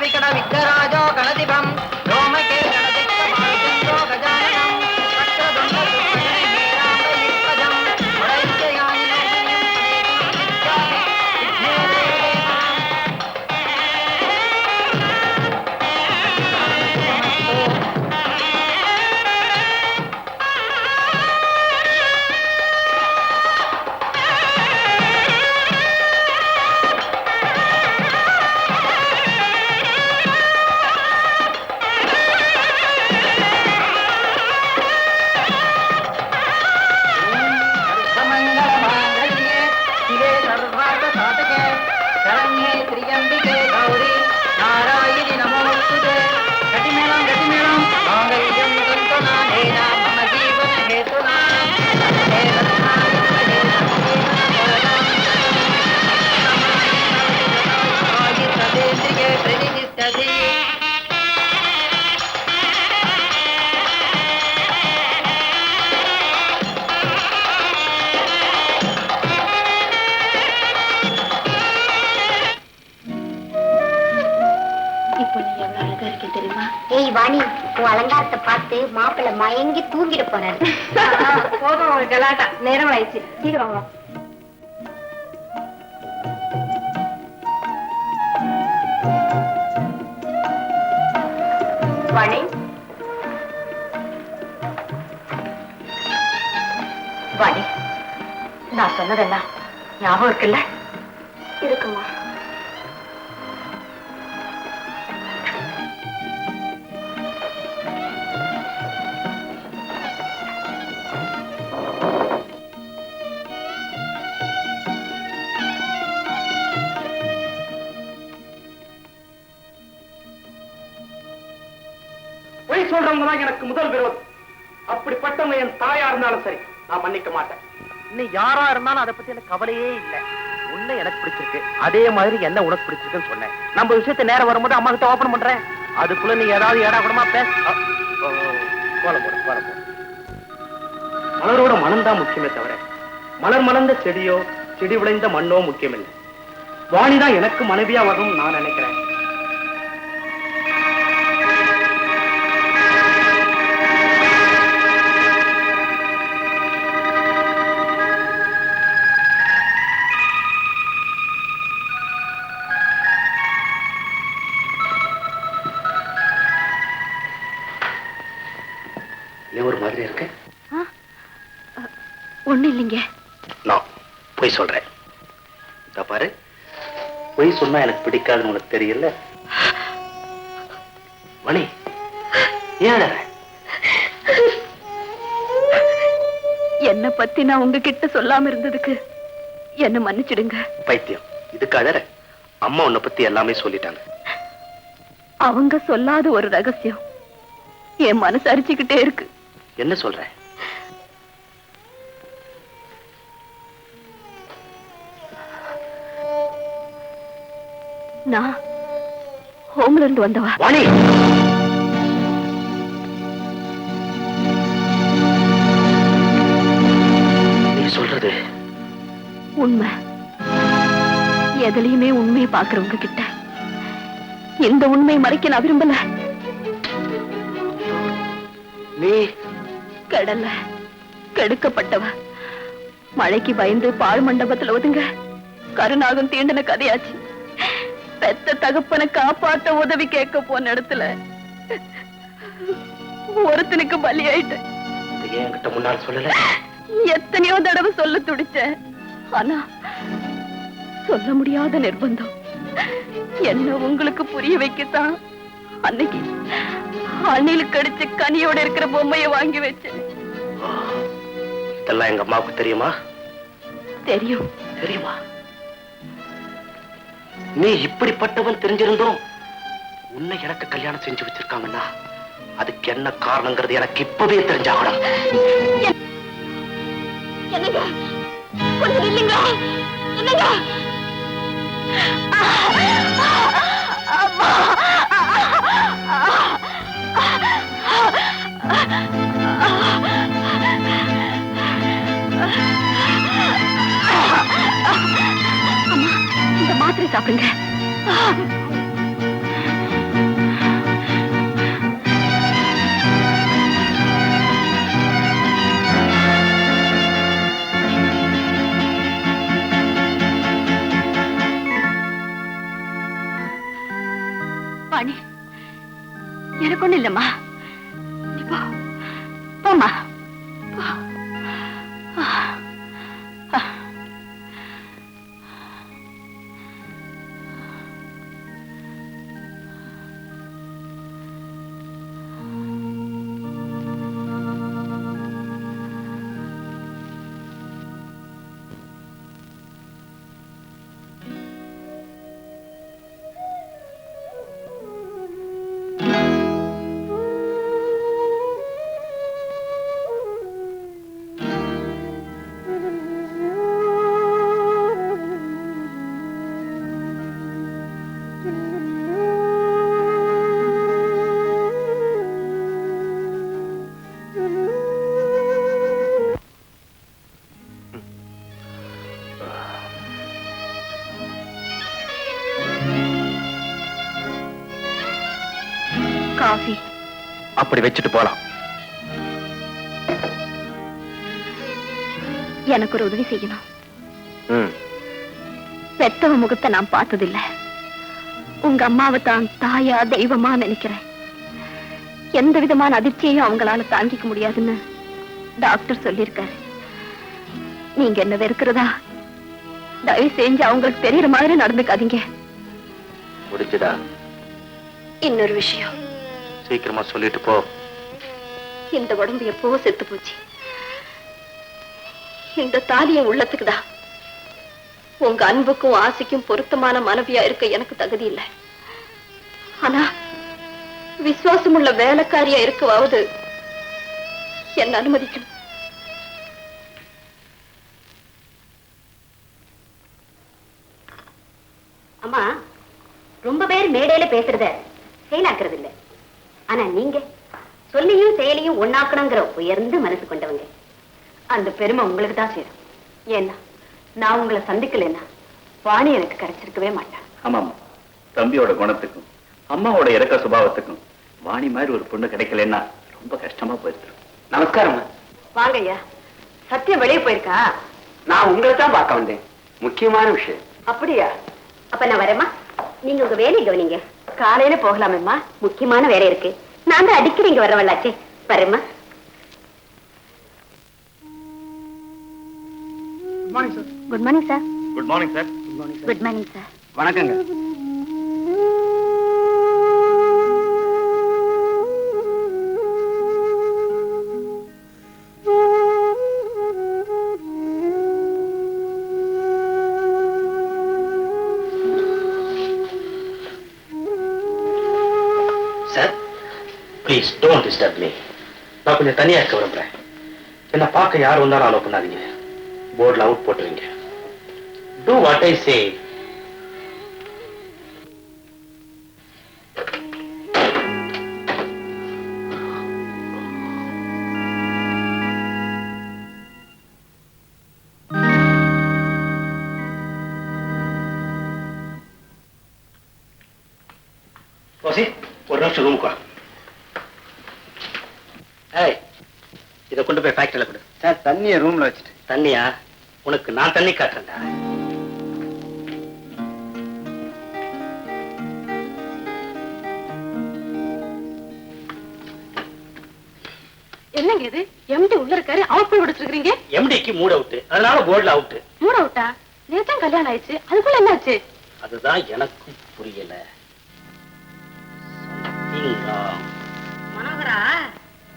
விகட விக்னராஜோ கணதிபம் ரோமகே கணதிக்தமாச்சந்திரோ கஜானனம் வக்ரதுண்ட சுப்ரஜனே மேராம்ப யுக்பஜம் வடைத்யயாயினோ ஏய் வாணி, உன் அலங்காரத்தை பார்த்து மாப்பிள்ளை மயங்கி தூங்கிட போறாரு. போதும் ஒரு கலாட்டா, நேரம் ஆயிடுச்சு, சீக்கிரம் வா. வாணி, வாணி, நான் சொன்னதெல்லாம் ஞாபகம் இருக்குல்ல? இருக்குமா? பொய் சொல்றவங்க தான் எனக்கு முதல் விரோதம். அப்படிப்பட்டவங்க என் தாயா இருந்தாலும் சரி, நான் மன்னிக்க மாட்டேன். இன்னும் யாரா இருந்தாலும் அதை பத்தி எனக்கு கவலையே இல்லை. உன்னை எனக்கு பிடிச்சிருக்கு, அதே மாதிரி என்ன உனக்கு பிடிச்சிருக்குன்னு சொன்னேன். நம்ம விஷயத்தை நேரம் வரும்போது அம்மா கிட்ட ஓபன் பண்றேன். அதுக்குள்ள நீ ஏதாவது ஏடா கூடமா பேச. மலரோட மனம்தான் முக்கியமே தவிர மலர் மலர்ந்த செடியோ செடி விளைந்த மண்ணோ முக்கியமில்லை. வாணிதான் எனக்கு மனைவியா வரும் நான் நினைக்கிறேன். ஒரு மாதிரி இருக்கு. ஒண்ணு இல்லைங்க. நான் பொய் சொல்றேன். பாரு, பொய் சொன்னா எனக்கு பிடிக்காதுன்னு உனக்கு தெரியல. மணி, ஏன் என்ன பத்தி நான் உங்ககிட்ட சொல்லாம இருந்ததுக்கு என்ன மன்னிச்சிடுங்க. பைத்தியம், இதுக்கு அழற? அம்மா உன்னை பத்தி எல்லாமே சொல்லிட்டாங்க. அவங்க சொல்லாத ஒரு ரகசியம் என் மனசு அரிச்சுக்கிட்டே இருக்கு. என்ன சொல்ற? நான் ஹோம்ல இருந்து வந்தவா. வாணி, நீ சொல்றது உண்மை. எதுலயுமே உண்மையை பாக்குறவங்க கிட்ட இந்த உண்மையை மறைக்க நான் விரும்பல. நீ கடல்ல கெடுக்கப்பட்டவ, மழைக்கு பயந்து பாழ் மண்டபத்துல ஒதுங்க கருநாகம் தீண்டின கதையாச்சு. பெத்த தகப்பனை காப்பாத்த உதவி கேட்க போன இடத்துல ஒருத்தனுக்கு பலி ஆயிட்டேன். என்கிட்ட முன்னால் சொல்லல. எத்தனையோ தடவை சொல்ல துடிச்சேன், ஆனா சொல்ல முடியாத நிர்பந்தம். என்ன உங்களுக்கு புரிய வைக்கத்தான் அன்னைக்கு அணிலுக்கு அடிச்ச கனியோட இருக்கிற பொம்மையை வாங்கி வச்சேன். இதெல்லாம் எங்க அம்மாவுக்கு தெரியுமா? தெரியும். தெரியுமா? நீ இப்படிப்பட்டவன் தெரிஞ்சிருந்தோம் உன்னை எனக்கு கல்யாணம் செஞ்சு வச்சிருக்காங்கன்னா அதுக்கு என்ன காரணங்கிறது எனக்கு இப்பவே தெரிஞ்சாகணும். என்னங்க கொஞ்சம் இல்லைங்க. என்னங்க இந்த மாத்திரை சாப்பிடுங்க. எனக்கு ஒண்ணு இல்லம்மா. நீ போ, போம்மா. போ. காஃபி அப்படி வச்சுட்டு போலாம். எனக்கு ஒரு உதவி செய்யணும். பெத்தவ முகத்தை நான் பார்த்ததில்ல. உங்க அம்மாவை தான் தாயா தெய்வமா நினைக்கிறேன். எந்த விதமான அதிர்ச்சியையும் அவங்களால தாங்கிக்க முடியாதுன்னு டாக்டர் சொல்லியிருக்காரு. நீங்க என்ன வெறுக்கிறதா தயவு செஞ்சு அவங்களுக்கு தெரியற மாதிரி நடந்துக்காதீங்க. முடிச்சுதா? இன்னொரு விஷயம், சீக்கிரமா சொல்லிட்டு போ. இந்த உடம்பு எப்பவோ செத்து போச்சு. இந்த தாலிய உள்ளத்துக்குதான். உங்க அன்புக்கும் ஆசைக்கும் பொருத்தமான மனைவியா இருக்க எனக்கு தகுதி இல்லை. ஆனா விசுவாசம் உள்ள வேலைக்காரியா இருக்கவாவது என்ன அனுமதிக்கணும். அம்மா, ரொம்ப பேர் மேடையில பேசுறத செயலாக்குறது இல்ல. ஆனா நீங்க சொல்லியும் செயலையும் ஒண்ணாக்கணுங்கிற உயர்ந்த மனசு கொண்டவங்க. அந்த பெருமை உங்களுக்கு தான் சேரும். ஏன்னா நான் உங்களை சந்திக்கலன்னா வாணி எனக்கு கிடைச்சிருக்கவே மாட்டேன். ஆமாமா, தம்பியோட குணத்துக்கும் அம்மாவோட இறக்க சுபாவத்துக்கும் வாணி மாதிரி ஒரு பொண்ணு கிடைக்கலன்னா ரொம்ப கஷ்டமா போயிருக்கு. நமஸ்காரம். வாங்க ஐயா. சத்தியம் வெளியே போயிருக்கா? நான் உங்களை தான் பார்க்க வந்தேன். முக்கியமான விஷயம். அப்படியா? அப்ப நான் வரேம்மா. நீங்க உங்க வேலையை கவனிங்க. காலையில போகலாமேம்மா, முக்கியமான வேலை இருக்கு. நான் தான் அடிக்கடி இங்க வரவல்லாச்சே. வரேம்மா. Good morning sir. Good morning sir. Good morning sir. வணக்கங்க. Sir, please don't disturb me. நான் கொஞ்சம் தனியா இருக்க விரும்புறேன். என்ன பார்க்க யார் வந்தாலும் அலோ பண்ணாதீங்க. போர்டில் அவுட் போட்டுருவீங்க. Do what I say. Rosie, ஒரு நிமிஷம் ரூமுக்கு வா. ஏய், இதை கொண்டு போய் ஃபேக்டரியில் கொடு. சார், தண்ணியை ரூம்ல வச்சுட்டு. தண்ணியா? உனக்கு நான் தண்ணி காட்டுறேன்டா. என்னங்க இது? எம்டி உள்ள இருக்காரு, அவுட் போய் விடுச்சிருக்கீங்க. எம்டிக்கு மூட் அவுட், அதனால போர்டில் அவுட். மூட அவுட்டா? நேத்தான் கல்யாணம் ஆயிடுச்சு, அதுக்குள்ள என்னாச்சு? அதுதான் எனக்கும் புரியல. மனோகரா,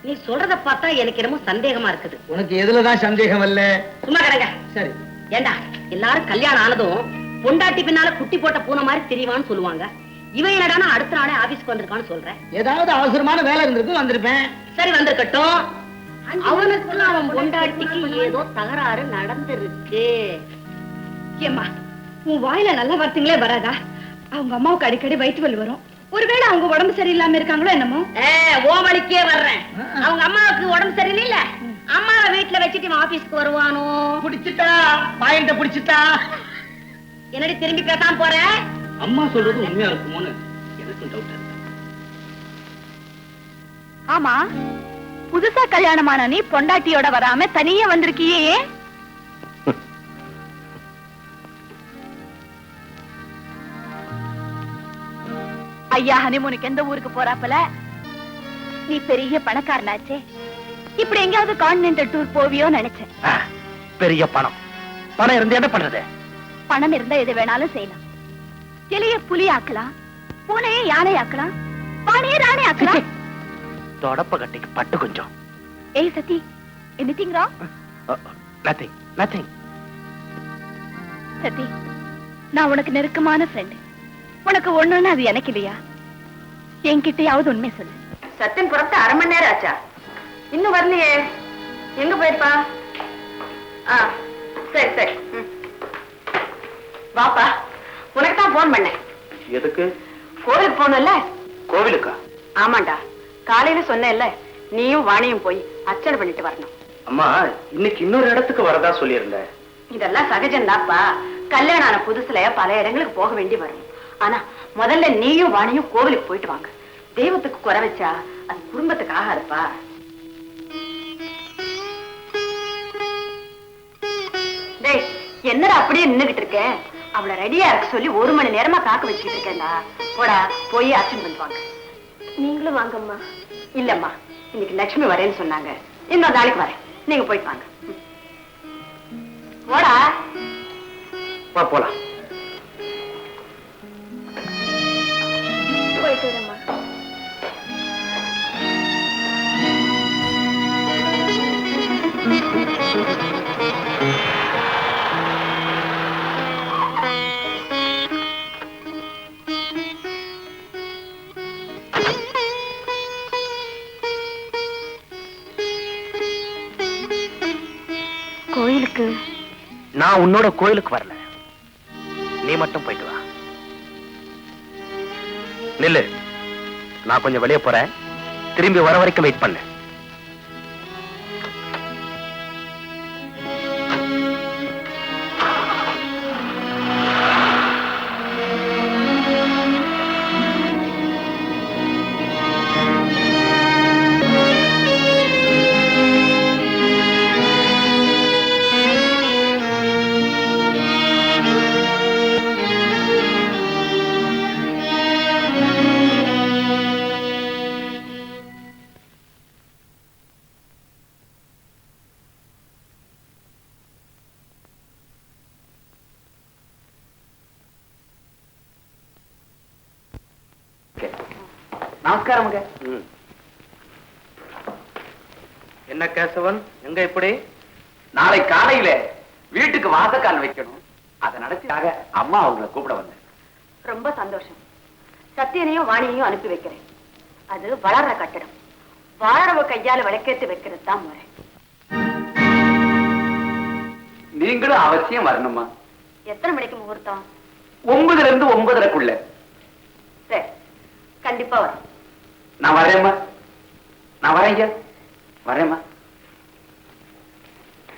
நீ சொல்றத பார்த்தா எனக்கு என்னமோ சந்தேகமா இருக்குது. உனக்கு எதுலதான் சந்தேகம் இல்ல? சும்மா கிடங்க. சரி. ஏண்டா, எல்லாரும் கல்யாணம் ஆனதும் பொண்டாட்டி பின்னால குட்டி போட்ட பூனை மாதிரி தெரியவான்னு சொல்லுவாங்க. இவன் என்னடானா அடுத்த நாளே ஆபீஸ்க்கு வந்திருக்கான்னு சொல்றேன். ஏதாவது அவசரமான வேலை இருந்திருக்கு, வந்திருப்பேன். சரி, வந்திருக்கட்டும். அவனுக்கு அவன் பொண்டாட்டிக்கு ஏதோ தகராறு நடந்திருக்கு. ஏம்மா, உன் வாயில நல்ல வார்த்தைங்களே வராதா? அவங்க அம்மாவுக்கு அடிக்கடி வயிற்று வலி வரும். ஒருவேளை அவங்க உடம்பு சரியில்லாம இருக்காங்களோ என்னமோ? ஓமளிக்கே வர்றேன். அவங்க அம்மாவுக்கு உடம்பு சரியில்லை. அம்மாவை வீட்டுல வச்சுட்டு இவன் ஆபீஸ்க்கு வருவானோ? பிடிச்சிட்டா, பாயிண்ட பிடிச்சிட்டா. என்னடி திரும்பி பேசாம போற? அம்மா சொல்றது உண்மையா இருக்குமோன்னு எனக்கும் டவுட் இருக்கு. ஆமா, புதுசா கல்யாணமான நீ பொண்டாட்டியோட வராம தனியா வந்திருக்கியே? ஐயா ஹனிமூனுக்கு எந்த ஊருக்கு போறாப்பல? நீ பெரிய பணக்காரனாச்சே, இப்படி எங்கேயாவது கான்டினென்டல் டூர் போவியோன்னு நினைச்சேன். பெரிய பணம் பணம் இருந்து என்ன பண்றது? பணம் இருந்தா எது வேணாலும் செய்யலாம். கிளிய புலி ஆக்கலாம், பூனையை யானை ஆக்கலாம், பானையை ராணி ஆக்கலாம். தொடப்ப கட்டிக்கு பட்டு கொஞ்சம். ஏய் Sathi, anything wrong? Nothing nothing. Sathi, நான் உனக்கு நெருக்கமான ஃப்ரெண்ட். உனக்கு ஒண்ணுன்னு அது எனக்கு இல்லையா? என்கிட்டயாவது உண்மை சொல்லு. சத்தியன் புறத்து அரை மணி நேரம் ஆச்சா? இன்னும் வரலையே. எங்க போயிருப்பா? சரி சரி, வாப்பா. உனக்கு தான் போன் பண்ணேன். எதுக்கு? கோவிலுக்கு போகணும்ல. கோவிலுக்கா? ஆமாண்டா, காலையில சொன்னேன்ல, நீயும் வாணியும் போய் அர்ச்சனை பண்ணிட்டு வரணும். அம்மா, இன்னைக்கு இன்னொரு இடத்துக்கு வரதா சொல்லியிருந்தேன். இதெல்லாம் சகஜம்தாப்பா. கல்யாணம் ஆன புதுசுல பல இடங்களுக்கு போக வேண்டி வரும். ஆனா முதல்ல நீயும் வாணியும் கோவிலுக்கு போயிட்டு வாங்க. தெய்வத்துக்கு குறை வச்சா அது குடும்பத்துக்கு ஆகாதுப்பா. டேய், என்னடா அப்படியே நின்னுகிட்டு இருக்கேன்? அவளை ரெடியா இருக்க சொல்லி 1 மணி நேரமா காக்க வச்சுக்கிட்டு இருக்கேன்டா. போடா, போய் அர்ச்சனை பண்ணிட்டு வாங்க. நீங்களும் வாங்கம்மா. இல்லம்மா, இன்னைக்கு லட்சுமி வரேன்னு சொன்னாங்க. இன்னொரு நாளைக்கு வரேன், நீங்க போயிட்டு வாங்க. போடா. வா போலாம். போயிட்டு வரேம்மா. கோயிலுக்கு நான் உன்னோட கோயிலுக்கு வரல, நீ மட்டும் போயிட்டு வா. நில்லு, நான் கொஞ்சம் வெளியே போறேன். திரும்பி வர வரைக்கும் வெயிட் பண்ணு. நமஸ்காரமுங்க. என்ன கேசவன், எங்க இப்படி? நாளை காலையில வீட்டுக்கு வாசக்கால் வைக்கணும். அதை நடத்தியாக அம்மா அவங்களை கூப்பிட வந்தேன். ரொம்ப சந்தோஷம். சத்தியனையும் வாணியையும் அனுப்பி வைக்கிறேன். அது வளர்ற கட்டிடம். வாழறவ கையால விளக்கேத்து வைக்கிறது தான் முறை. நீங்களும் அவசியம் வரணுமா? எத்தனை மணிக்கு முகூர்த்தம்? 9 to 9:30க்குள்ள. சரி, கண்டிப்பா வரும். நான் வரேம்மா. நான் வரேங்க. வரேம்மா.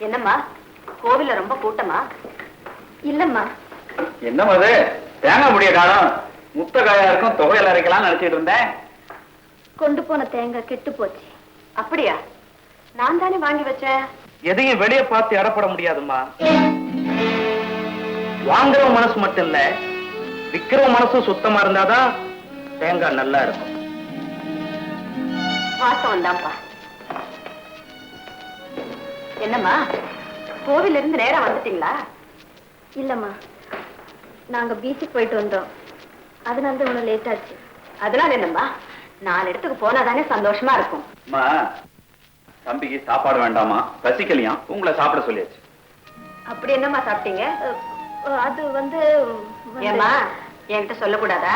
என்னம்மா, கோவில்ல ரொம்ப கூட்டமா? இல்லம்மா. என்னம்மா அது? தேங்காய் முடிய காலம். முத்த காயா இருக்கும், தொகையில அரைக்கலாம்னு நினைச்சிட்டு இருந்தேன். கொண்டு போன தேங்காய் கெட்டு போச்சு. அப்படியா? நான் தானே வாங்கி வச்சேன். எதையும் வெளியே பார்த்து எடப்பட முடியாதும்மா. வாங்குற மனசு மட்டும் இல்ல, விக்கிற மனசும் சுத்தமா இருந்தாதான் தேங்காய் நல்லா இருக்கும். வாசம் தான்ப்பா. என்னம்மா, கோவில்ல இருந்து நேரா வந்துட்டீங்களா? இல்லம்மா, நாங்க பீச்சுக்கு போயிட்டு வந்தோம். அதனால தான் உனக்கு லேட் ஆச்சு. அதனால என்னம்மா, 4 இடத்துக்கு போனாதானே சந்தோஷமா இருக்கும். அம்மா, தம்பிக்கு சாப்பாடு வேண்டாமா? பசிக்கலையா? உங்களை சாப்பிட சொல்லியாச்சு. அப்படி என்னம்மா சாப்பிட்டீங்க? அது வந்து ஏம்மா, என்கிட்ட சொல்லக்கூடாதா?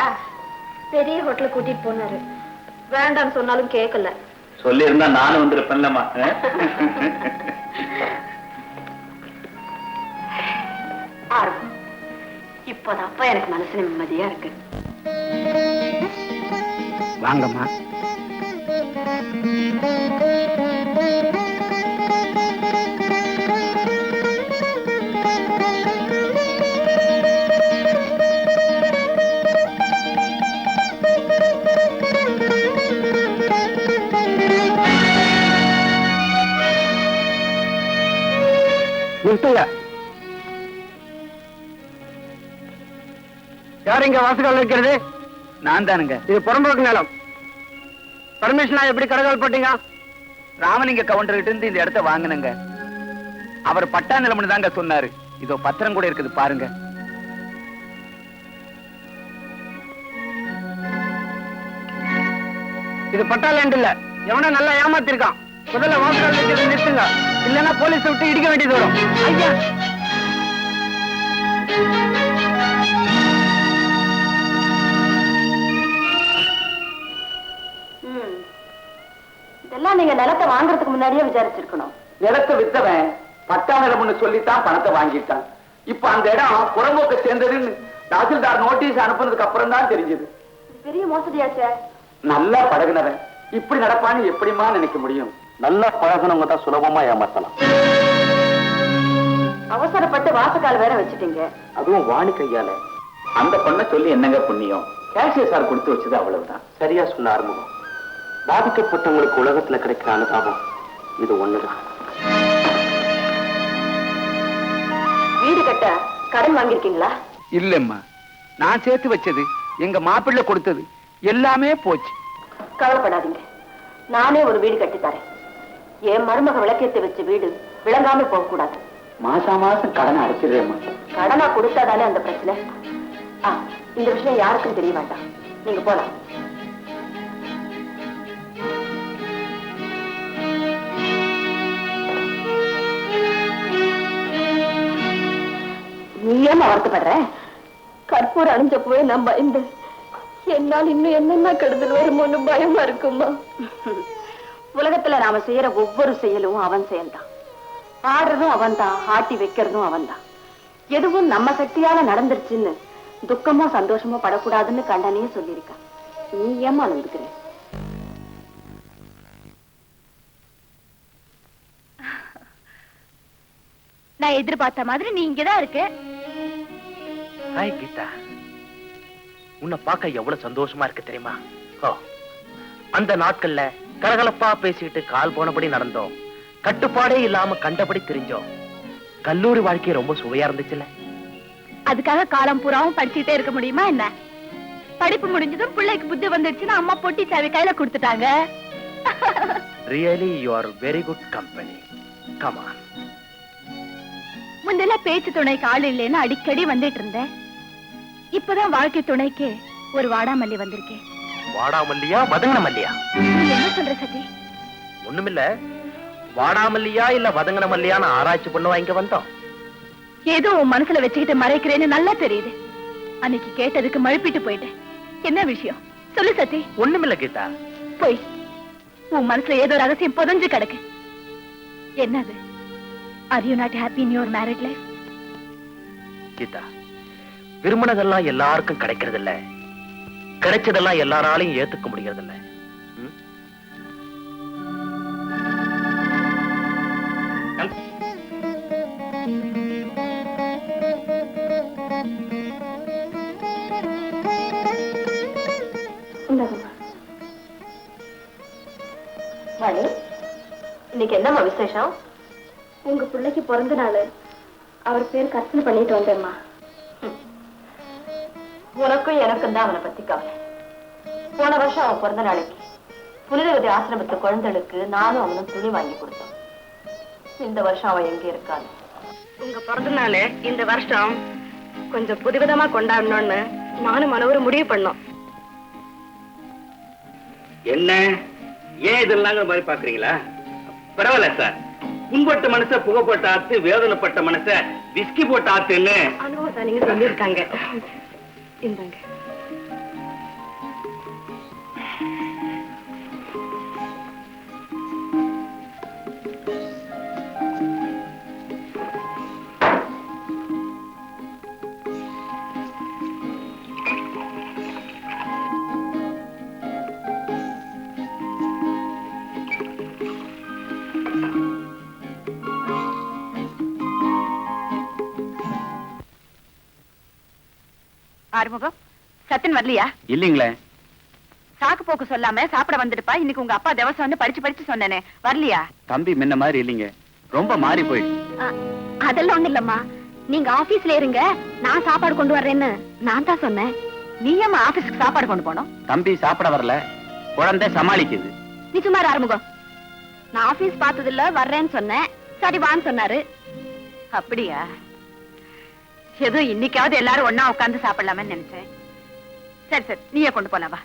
பெரிய ஹோட்டலுக்கு கூட்டிட்டு போனாரு. வேண்டாம்னு சொன்னாலும் கேட்கல. சொல்லி இருந்தா நானும் வந்திருப்பேன்லம்மா. இப்போதாப்பா எனக்கு மனசு நிம்மதியா இருக்கு. வாங்கம்மா. யார் இங்க வாசகால் இருக்கிறது? நான் தானுங்க. இது புறம்போக்கு நிலம். பர்மிஷனா எப்படி கடகால் போட்டீங்க? ராமலிங்க கவுண்டர் கிட்ட இருந்து இந்த இடத்த வாங்கினங்க. அவர் பட்டா நிலம்னு தாங்க சொன்னாரு. இதோ பத்திரம் கூட இருக்குது பாருங்க. இது பட்டா லேண்ட் இல்ல. எவனா நல்லா ஏமாத்திருக்கான். முதல்ல வாசல் நிறுத்துங்க, இல்லன்னா போலீஸ் விட்டு இடிக்க வேண்டியது வரும். ஐயா இதெல்லாம் நீங்க நிலத்தை வாங்குறதுக்கு முன்னாடியே விசாரிச்சிருக்கணும். நிலத்தை வித்தவன் பட்டா நிலம்னு சொல்லித்தான் பணத்தை வாங்கிட்டான். இப்ப அந்த இடம் புறம்போக்க சேர்ந்ததுன்னு தாசில்தார் நோட்டீஸ் அனுப்புனதுக்கு அப்புறம் தான் தெரிஞ்சது. பெரிய மோசடியாச்சே. நல்லா பழகுனவன் இப்படி நடப்பான்னு எப்படிமா நினைக்க முடியும்? நல்லா பழகினவங்க தான் சுலபமா ஏமாத்தலாம். அவசரப்பட்டு வாசக்கால் வேற வச்சுட்டீங்க. அதுவும் வாணி கையால. அந்த பொண்ணை சொல்லி என்னங்க புண்ணியம்? கேஷியர் சார் கொடுத்து வச்சது அவ்வளவுதான். சரியா சொன்ன ஆறுமுகம். பாதிக்கப்பட்டவங்களுக்கு உலகத்துல கிடைக்கிற அனுதாபம் இது ஒண்ணுதான். வீடு கட்ட கடன் வாங்கிருக்கீங்களா? இல்லம்மா, நான் சேர்த்து வச்சது, எங்க மாப்பிள்ளை கொடுத்தது எல்லாமே போச்சு. கவலைப்படாதீங்க, நானே ஒரு வீடு கட்டித்தரேன். என் மருமக விளக்கேற்றி வச்ச வீடு விளங்காம போக கூடாது. மாசா மாசம் கடனை அடைச்சிடுறேம்மா. கடனா கொடுத்தாதானே அந்த பிரச்சனை. இந்த விஷயம் யாருக்கும் தெரிய வேண்டாம். நீங்க போலாம். நீ ஏன் வருத்தப்படுற? கற்பூரம் அணிஞ்ச போய் நான் பயந்து என்னால் இன்னும் என்னென்ன கெடுதல் வருமோன்னு பயமா இருக்குமா? உலகத்துல நாம செய்யற ஒவ்வொரு செயலும் அவன் செயல்தான். ஆடுறதும் அவன் தான், ஆட்டி வைக்கிறதும் அவன் தான். எதுவும் நம்ம சக்தியால நடந்துருச்சுன்னு துக்கமோ சந்தோஷமோ படக்கூடாதுன்னு கண்டனே சொல்லியிருக்கான். நீ ஏமா நம்புகிற? நான் எதிர்பார்த்த மாதிரி நீ இங்கதான் இருக்க. ஹாய் கீதா, உன்னை பார்க்க எவ்வளவு சந்தோஷமா இருக்கு தெரியுமா? அந்த நாட்கள்ல கலகலப்பா பேசிக்கிட்டு கால் போனபடி நடந்தோம், கட்டுப்பாடே இல்லாம கண்டபடி தெரிஞ்சோம். கல்லூரி வாழ்க்கை ரொம்ப சுவையா இருந்துச்சுல்ல? அதுக்காக காலம் பூராவும் படிச்சுட்டே இருக்க முடியுமா என்ன? படிப்பு முடிஞ்சதும் பிள்ளைக்கு புத்தி வந்துடுச்சுன்னா அம்மா பொட்டி சாவி கையில கொடுத்துட்டாங்க. Really you are very good company. Come on. முன்னெல்லாம் பேச்சு துணைக்கு ஆள் இல்லைன்னு அடிக்கடி வந்துட்டு இருந்தேன். இப்பதான் வாழ்க்கை துணைக்கு ஒரு வாடாமல்லி வந்திருக்கேன். வாடாமல்லியா வதங்கன மல்லியா? என்ன சொல்ற சதி? ஒண்ணுமில்ல, வாடாமல்லியா இல்ல வதங்கன மல்லியான்னு ஆராய்ச்சி பண்ணுவா இங்க வந்தோம். ஏதோ உன் மனசுல வச்சுக்கிட்டு மறைக்கிறேன்னு நல்லா தெரியுது. அன்னைக்கு கேட்டதுக்கு மழுப்பிட்டு போயிட்டேன். என்ன விஷயம் சொல்லு சதி. ஒண்ணுமில்ல கீதா. போய் உன் மனசுல ஏதோ ரகசியம் புதஞ்சு கிடக்கு. என்னது? Are you not happy in your married life? Geetha, விரும்பினதெல்லாம் எல்லாருக்கும் கிடைக்கிறது இல்ல, கிடைச்சதெல்லாம் எல்லாராலையும் ஏத்துக்க முடியறது இல்ல. மணி, இன்னைக்கு என்னம்மா விசேஷம்? உங்க பிள்ளைக்கு பிறந்த நாள், அவர் பேர் கற்பனை பண்ணிட்டு வந்தேம்மா. உனக்கும் எனக்கும் தான் அவனை பத்தி கவலை. போன வருஷம் அவன் பிறந்த நாளைக்கு புனிதவதி ஆசிரமத்து குழந்தைகளுக்கு நானும் அவனும் துணி வாங்கி கொடுத்தோம். இந்த வருஷம் அவன் எங்க இருக்கான்? உங்க பிறந்த நாள் இந்த வருஷம் கொஞ்சம் புதுவிதமா கொண்டாடணும்னு நானும் மனோரு முடிவு பண்ணோம். என்ன ஏன் இதெல்லாம் மாதிரி பாக்குறீங்களா? பரவாயில்ல சார், புண்பட்ட மனச புகைப்பட்ட ஆத்து, வேதனைப்பட்ட மனச விஸ்கி போட்ட ஆத்துன்னு அனுபவம் நீங்க சொல்லியிருக்காங்க. இந்தாங்க. ஆறுமுகம், சத்தின் வரலையா? இல்லீங்களே. சாக்கு போக்கு சொல்லாம சாப்பிட வந்துடுப்பா. இன்னைக்கு உங்க அப்பா திவசம் வந்து படிச்சு சொன்னேனே, வரலையா? தம்பி முன்ன மாதிரி இல்லீங்க, ரொம்ப மாறி போயிடுச்சு. அதெல்லாம் ஒண்ணு இல்லம்மா, நீங்க ஆபீஸ்ல இருங்க, நான் சாப்பாடு கொண்டு வர்றேன்னு நான் தான் சொன்னேன். நீ ஏமா ஆபீஸ்க்கு சாப்பாடு கொண்டு போனோம்? தம்பி சாப்பிட வரல, குழந்தை சமாளிக்குது. நீ சுமார் ஆரம்பம். நான் ஆபீஸ் பார்த்ததில்ல, வர்றேன்னு சொன்னேன். சரி வான்னு சொன்னாரு. அப்படியா? ஏதோ இன்னைக்காவது எல்லாரும் ஒன்னா உட்கார்ந்து சாப்பிடலாமே நினைச்சேன். சரி சரி, நீயே கொண்டு போலாம் வா.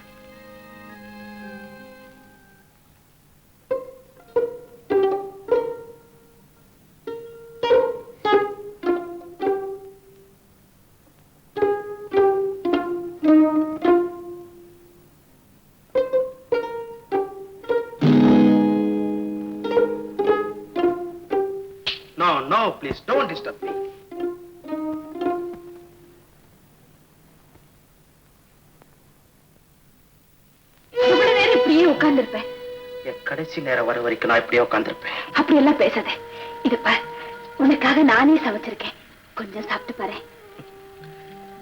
No, please don't disturb me. இவ்வளவு நேரம் இப்படியே உட்கார்ந்திருப்பேன். என் கடைசி நேரம் வர வரைக்கும் நான் இப்படியே உட்கார்ந்திருப்பேன். அப்படி எல்லாம் பேசாத. இது பார், உனக்காக நானே சமைச்சிருக்கேன். கொஞ்சம் சாப்பிட்டு பாரு.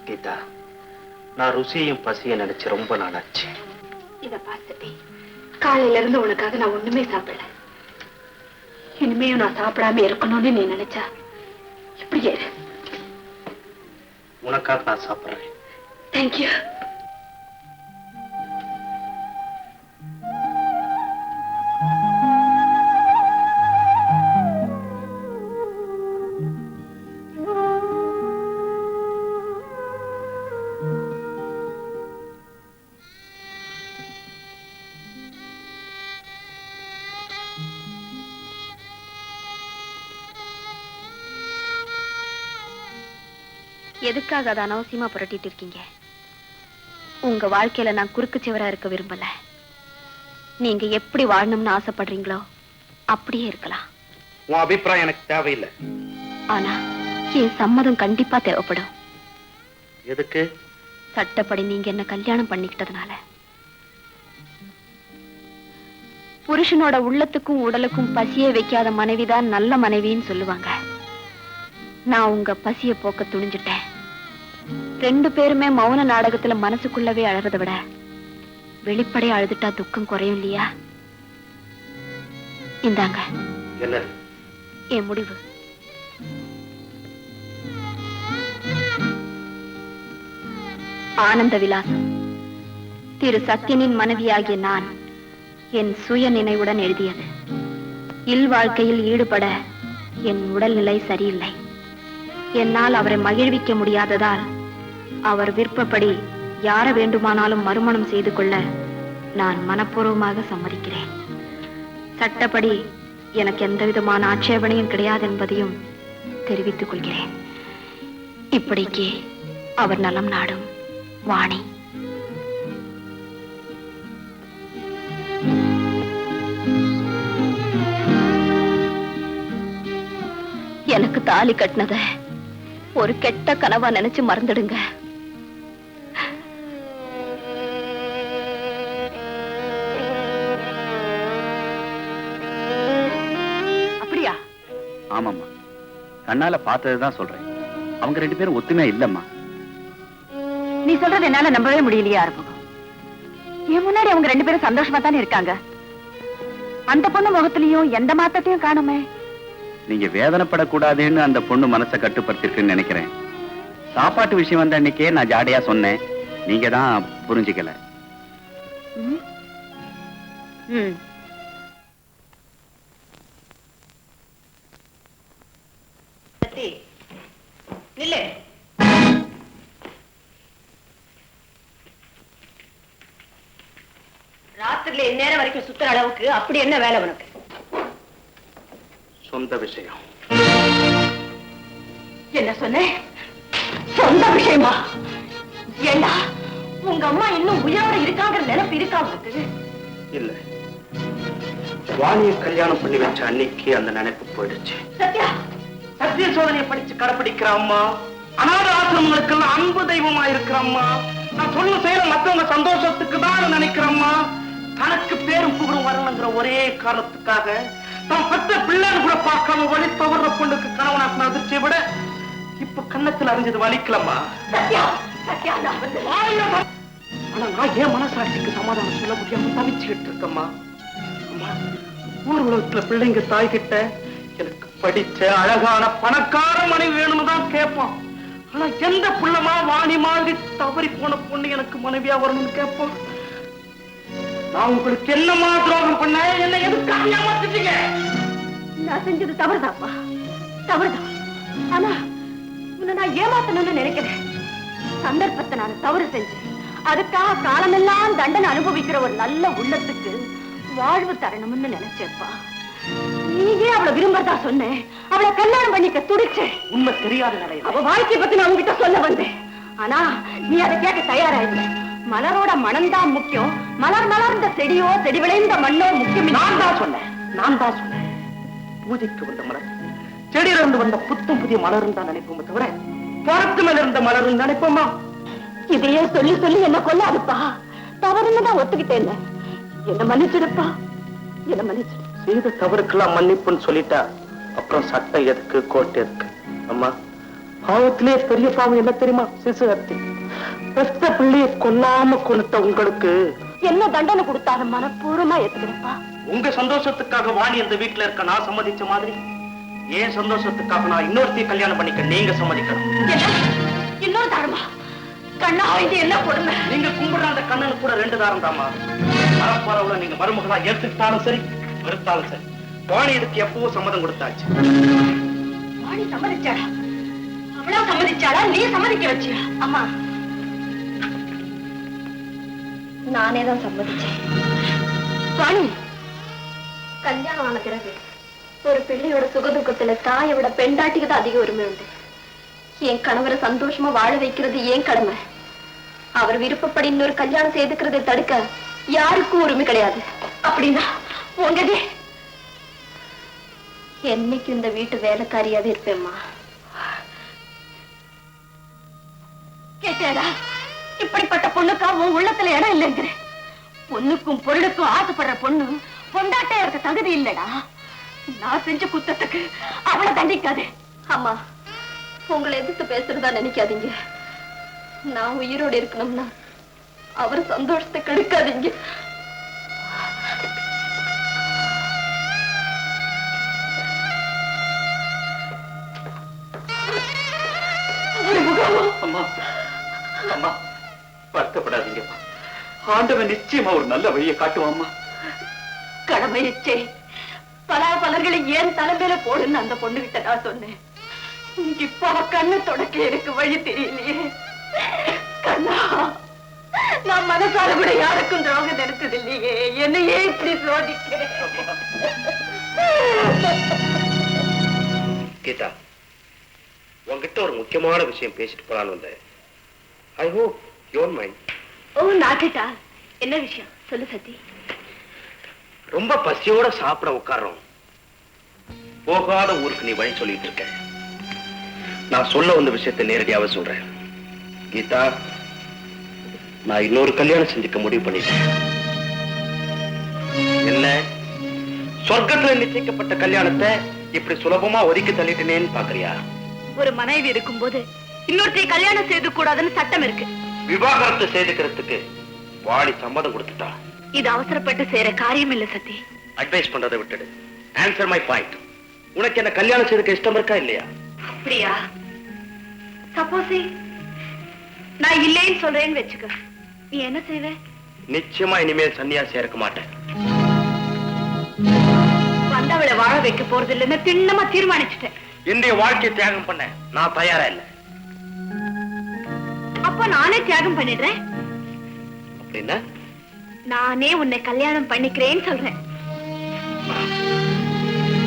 கீதா, நான் ருசியையும் பசியை நினைச்சு ரொம்ப நாளாச்சு. இத பார்த்துட்டே காலையில இருந்து உனக்காக நான் ஒண்ணுமே சாப்பிடல. இனிமேயும் நான் சாப்பிடாம இருக்கணும்னு நீ நினைச்சா இப்படியே இரு. உனக்காக நான் சாப்பிடுறேன். தேங்க்யூ. எதுக்காக அதை அனாவசியமா புரட்டிட்டு இருக்கீங்க? உங்க வாழ்க்கையில நான் குறுக்கு சுவரா இருக்க விரும்பல. நீங்க எப்படி வாழணும்னு ஆசைப்படுறீங்களோ அப்படியே இருக்கலாம். உன் அபிப்பிராயம் எனக்கு தேவையில்லை. ஆனா என் சம்மதம் கண்டிப்பா தேவைப்படும். எதுக்கு? சட்டப்படி நீங்க என்ன கல்யாணம் பண்ணிக்கிட்டதுனால. புருஷனோட உள்ளத்துக்கும் உடலுக்கும் பசியை வைக்காத மனைவிதான் நல்ல மனைவின்னு சொல்லுவாங்க. நான் உங்க பசிய போக்க துணிஞ்சிட்டேன். 2 பேருமே மௌன நாடகத்துல மனசுக்குள்ளவே அழறதை விட வெளிப்படை அழுதுட்டா துக்கம் குறையும் இல்லையா? இந்தாங்க என்னது? என் முடிவு. ஆனந்த விலாசம் திரு சத்யனின் மனைவியாகிய நான் என் சுய நினைவுடன் எழுதியது. இல்வாழ்க்கையில் ஈடுபட என் உடல்நிலை சரியில்லை. என்னால் அவரை மகிழ்விக்க முடியாததால் அவர் விருப்பப்படி யாரை வேண்டுமானாலும் மறுமணம் செய்து கொள்ள நான் மனப்பூர்வமாக சம்மதிக்கிறேன். சட்டப்படி எனக்கு எந்த விதமான ஆட்சேபனையும் கிடையாது என்பதையும் தெரிவித்துக் கொள்கிறேன். இப்படிக்கு அவர் நலம் நாடும் வாணி. எனக்கு தாலி கட்டினத ஒரு கெட்ட கனவா நினைச்சு மறந்துடுங்க. அப்படியா? ஆமாம்மா, கண்ணால பார்த்ததுதான் சொல்றேன். அவங்க 2 பேரும் ஒத்துமையா இல்லம்மா. நீ சொல்றது என்னால நம்பவே முடியலையா இருக்கும். என் முன்னாடி அவங்க 2 பேரும் சந்தோஷமா தானே இருக்காங்க. அந்த பொண்ணு முகத்திலையும் எந்த மாற்றத்தையும் காணுமே. நீங்க வேதனைப்படக்கூடாதுன்னு அந்த பொண்ணு மனசை கட்டுப்படுத்திருக்குன்னு நினைக்கிறேன். சாப்பாட்டு விஷயம் வந்த அன்னைக்கே நான் ஜாடையா சொன்னேன். நீங்க தான் புரிஞ்சுக்கல. ராத்திரில இந்நேரம் வரைக்கும் சுத்துற அளவுக்கு அப்படி என்ன வேலை உனக்கு? சொந்த விஷயம். என்ன சொன்ன? சொந்த விஷயமா? ஏண்டா உங்க அம்மா இன்னும் உயிரோட இருக்காங்கிற நினைப்பு இருக்கா உனக்கு? இல்ல, வாணியை கல்யாணம் பண்ணி வச்ச அன்னைக்கு அந்த நினைப்பு போயிடுச்சு. சத்யா, சத்திய சோதனையை படிச்சு கடைப்பிடிக்கிற அம்மா, அநாத ஆசிரமங்களுக்கெல்லாம் அன்பு தெய்வமா இருக்கிற அம்மா, நான் சொன்ன செயல மத்தவங்க சந்தோஷத்துக்கு தான் நினைக்கிறம்மா. தனக்கு பேரும் புகழும் வரணுங்கிற ஒரே காரணத்துக்காக தான் பட்ட பிள்ளைன்னு கூட பார்க்காம வழி தவற பொண்ணுக்கு கணவனாக்கு அதிர்ச்சியை விட இப்ப கண்ணத்துல அறிஞ்சது வலிக்கலம்மா. ஆனா நான் என் மனசாட்சிக்கு சமாதானம் சொல்ல முடியாம தவிச்சுக்கிட்டு இருக்கம்மா. அம்மா, ஊர் உலகத்துல பிள்ளைங்க தாய்கிட்ட எனக்கு படிச்ச அழகான பணக்கார மனைவி வேணும்னு தான் கேட்பான். ஆனா எந்த புள்ளமா வாணி மாதிரி தவறி போன பொண்ணு எனக்கு மனைவியா வரணும்னு கேட்பான். நான் உங்களுக்கு என்னமா துரோகம் பண்ண? என்ன எதுக்காக ஏமாத்திட்டீங்க? நான் செஞ்சது தவறுதாப்பா, தவறுதான். ஆனா உன்னை நான் ஏமாத்தணும்னு நினைக்கிறேன். சந்தர்ப்பத்தை நான் தவறு செஞ்சேன். அதுக்காக காலமெல்லாம் தண்டனை அனுபவிக்கிற ஒரு நல்ல உள்ளத்துக்கு வாழ்வு தரணும்னு நினைச்சேப்பா. நீயே அவளை விரும்பறதா சொன்னேன். அவளை கல்யாணம் பண்ணிக்க துடிச்சேன். உண்மை தெரியாத நிலை. அவ வாழ்க்கை பத்தி நான் உங்ககிட்ட சொல்ல வந்தேன். ஆனா நீ அதை கேட்க தயாராயில்லை. மலரோட மனம்தான் முக்கியம். மலர் மலர்ந்த செடியோ செடி விளைந்த மண்ணோ முக்கியம். நான் தான் சொன்னேன். பூஜைக்கு வந்த மலர், செடியிலிருந்து வந்த புத்தம் புதிய மலரும் தான் நினைப்போமே தவிர பரத்து மேல இருந்த மலரும் நினைப்போமா? இதையே சொல்லி சொல்லி என்ன கொல்லாதுப்பா. தவறுன்னு தான் ஒத்துக்கிட்டேன். என்ன மன்னிச்சிடுப்பா, என்ன மன்னிச்சிடு. செய்த தவறுக்கெல்லாம் மன்னிப்புன்னு சொல்லிட்டா அப்புறம் சட்டம் எதுக்கு, கோர்ட் எதுக்கு? அம்மா, பாவத்திலே பெரிய பாவம் என்ன தெரியுமா? சிசு ஹத்தி. பெத்த பிள்ளையை கொல்லாம கொளுத்த உங்களுக்கு என்ன தண்டனை கொடுத்தாலும் மனப்பூர்வமா ஏத்துக்கிறப்பா. உங்க சந்தோஷத்துக்காக வாணி அந்த வீட்டுல இருக்க நான் சம்மதிச்ச மாதிரி ஏன் சந்தோஷத்துக்காக நான் இன்னொருத்தைய கல்யாணம் பண்ணிக்க நீங்க சம்மதிக்கணும். இன்னொரு தாரமா? கண்ணா, இது என்ன கொடுமை? நீங்க கும்பிடுற அந்த கண்ணனுக்கு கூட 2 தாரம் தாமா. மரப்பறவுல நீங்க மருமகளா ஏத்துக்கிட்டாலும் சரி, வெறுத்தாலும் சரி, வாணி இதுக்கு எப்பவோ சம்மதம் கொடுத்தாச்சு. வாணி சம்மதிச்சாளா? அவளா சம்மதிச்சாளா? நீ சம்மதிக்க வச்சியா? அம்மா, நானே தான் சம்மதிச்சேன். வாணி, கல்யாணம் ஆன பிறகு ஒரு பிள்ளையோட சுகதுக்கத்துல தாயை விட பெண்டாட்டிக்கு தான் அதிக உரிமை உண்டு. என் கணவரை சந்தோஷமா வாழ வைக்கிறது ஏன் கடமை. அவர் விருப்பப்படி இன்னொரு கல்யாணம் செய்துக்கிறதை தடுக்க யாருக்கும் உரிமை கிடையாது. அப்படின்னா உங்கதே என்னைக்கு இந்த வீட்டு வேலைக்காரியாவே இருப்பேம்மா. கேட்டேடா, இப்படிப்பட்ட பொண்ணுக்கா உன் உள்ளத்துல இடம் இல்லைங்கிற. பொண்ணுக்கும் பொருளுக்கும் ஆசைப்படுற பொண்ணு பொண்டாட்டே இருக்க தகுதி இல்லடா. நான் செஞ்ச குத்தத்துக்கு அவளை தண்டிக்காது. அம்மா, உங்களை எதிர்த்து பேசுறதா நினைக்காதீங்க. நான் உயிரோடு இருக்கணும்னா அவர் சந்தோஷத்தை கெடுக்காதீங்க. அம்மா, அம்மா, வருத்தப்படாதீங்க. ஆண்டவன் நிச்சயமா ஒரு நல்ல வழியை காட்டுவாம்மா. கடமை எச்சே பலர்களை ஏன் தலைமையில போடுன்னு அந்த பொண்ணு கிட்ட நான் சொன்னேன். இப்ப அவ கண்ணு தொடக்க எனக்கு வழி தெரியலையே. கண்ணா, நான் மனசால கூட யாருக்கும் துரோகம் நினைச்சது இல்லையே. என்னையே இப்படி சோதிக்கிறேன். கீதா, உங்ககிட்ட ஒரு முக்கியமான விஷயம் பேசிட்டு போலான்னு வந்தேன். I hope you don't mind. ஓ, நாக்கிட்டா, என்ன விஷயம் சொல்லு சத்தி. ரொம்ப பசியோட சாப்பிட உட்கார்றோம். போகாத ஊருக்கு நீ வழி சொல்லிட்டு இருக்க. நான் சொல்ல வந்த விஷயத்தை நேரடியாவே சொல்றேன். கீதா, நான் இன்னொரு கல்யாணம் செஞ்சுக்க முடிவு பண்ணிட்டேன். என்ன, சொர்க்கத்துல நிச்சயிக்கப்பட்ட கல்யாணத்தை இப்படி சுலபமா ஒதுக்கி தள்ளிட்டேனேன்னு பாக்குறியா? ஒரு மனைவி இருக்கும்போது இன்னொருத்தையும் கல்யாணம் செய்து கூடாதுன்னு சட்டம் இருக்கு. விவாகரத்து செய்துக்கிறதுக்கு வாடி சம்மதம் கொடுத்துட்டா. இது அவசரப்பட்டு செய்யற காரியம் இல்ல சத்தி. அட்வைஸ் பண்றதை விட்டுடு. Answer my point. உனக்கு என்ன கல்யாணம் செய்துக்க இஷ்டம் இருக்கா இல்லையா? அப்படியா? சப்போஸ் நான் இல்லைன்னு சொல்றேன்னு வச்சுக்க, நீ என்ன செய்வ? நிச்சயமா இனிமேல் சன்னியாசி இருக்க மாட்டேன். வந்தவளை வாழ வைக்க போறது இல்லைன்னு திண்ணமா தீர்மானிச்சுட்டேன். இன்றைய வாழ்க்கையை தியாகம் பண்ண நான் தயாரா இல்லை. அப்ப நானே தியாகம் பண்ணிடுறேன். அப்படின்னா நானே உன்னை கல்யாணம் பண்ணிக்கிறேன்னு சொல்றேன்.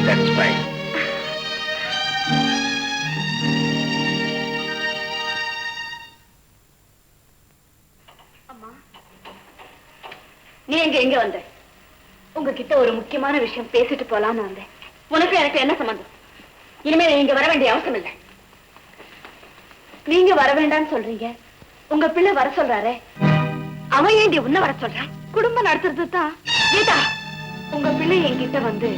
That's fine. அம்மா, நீ எங்க வந்த? உங்ககிட்ட ஒரு முக்கியமான விஷயம் பேசிட்டு போலான்னு வந்தேன். உனக்கு எனக்கு என்ன சம்பந்தம்? இனிமே நீங்க வர வேண்டிய அவசியம் இல்லை. நீங்க வர வேண்டாம்னு சொல்றீங்க, உங்க பிள்ளை வர சொல்றாரே, அவன் ஏண்டி உன்ன வர சொல்றான்? குடும்பம் நடத்துறது தான். கீதா, உங்க பிள்ளை என்கிட்ட வந்து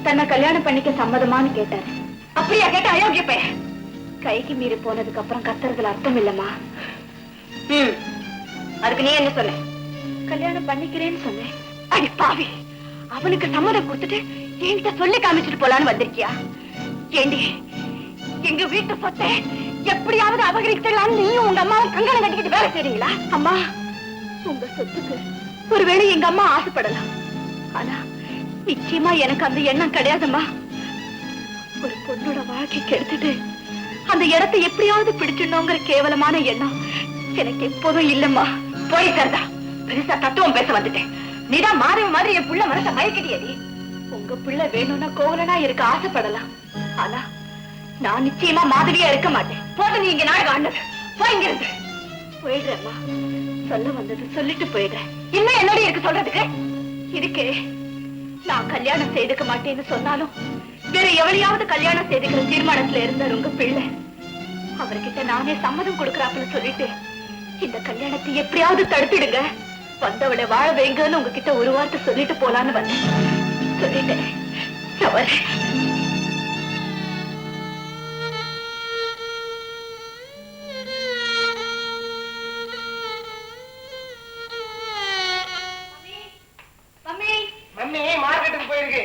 தன்னை கல்யாணம் பண்ணிக்க சம்மதமான்னு கேட்டாரு. அப்படியா கேட்ட அயோக்கிய பையன்? கைக்கு மீறி போனதுக்கு அப்புறம் கத்துறதுல அர்த்தம் இல்லம்மா. அதுக்கு நீ என்ன சொன்ன? கல்யாணம் பண்ணிக்கிறேன்னு சொன்னேன். அடி பாவி, அவனுக்கு சம்மதம் கொடுத்துட்டு என்கிட்ட சொல்லி காமிச்சிட்டு போலான்னு வந்திருக்கியா? ஏண்டி, எங்க வீட்டு சொத்தை எப்படியாவது அபகரிக்கலாம் நீயும் உங்க அம்மாவும் கங்கணம் கட்டிக்கிட்டு வேலை செய்றீங்களா? அம்மா, உங்க சொத்துக்கு ஒருவேளை எங்க அம்மா ஆசைப்படலாம், ஆனா நிச்சயமா எனக்கு அந்த எண்ணம் கிடையாதும்மா. ஒரு பொண்ணோட வாழ்க்கை கெடுத்துட்டு அந்த இடத்தை எப்படியாவது பிடிச்சிடணுங்கிற கேவலமான எண்ணம் எனக்கு எப்போதும் இல்லம்மா. போயிட்டா பெருசா தத்துவம் பேச வந்துட்டேன். நீதான் மாறி மாதிரி என் புள்ள மனச மயக்கிட்டியடி. உங்க பிள்ளை வேணும்னா கோவலனா இருக்க ஆசைப்படலாம், ஆனா நான் நிச்சயமா மாதிரியா இருக்க மாட்டேன். போது நீ இங்க நாடகம் ஆண்டது, போய்ங்க இருந்து போயிடுறேம்மா. சொல்ல வந்தது சொல்லிட்டு போயிடுறேன். இன்னும் என்னடி இருக்கு சொல்றதுக்கு? இருக்கே, நான் கல்யாணம் செய்துக்க மாட்டேன்னு சொன்னாலும் வேற எவளையாவது கல்யாணம் செய்துக்கிற தீர்மானத்துல இருந்தார் உங்க பிள்ளை. அவர்கிட்ட நானே சம்மதம் கொடுக்கறாப்புல சொல்லிட்டு இந்த கல்யாணத்தை எப்படியாவது தடுத்துடுங்க, வந்தவளை வாழ வைங்கன்னு உங்ககிட்ட ஒரு வார்த்தை சொல்லிட்டு போலான்னு வந்தேன். சொல்லிட்டேன். மார்க்கெட்டுக்கு போயிருக்கு.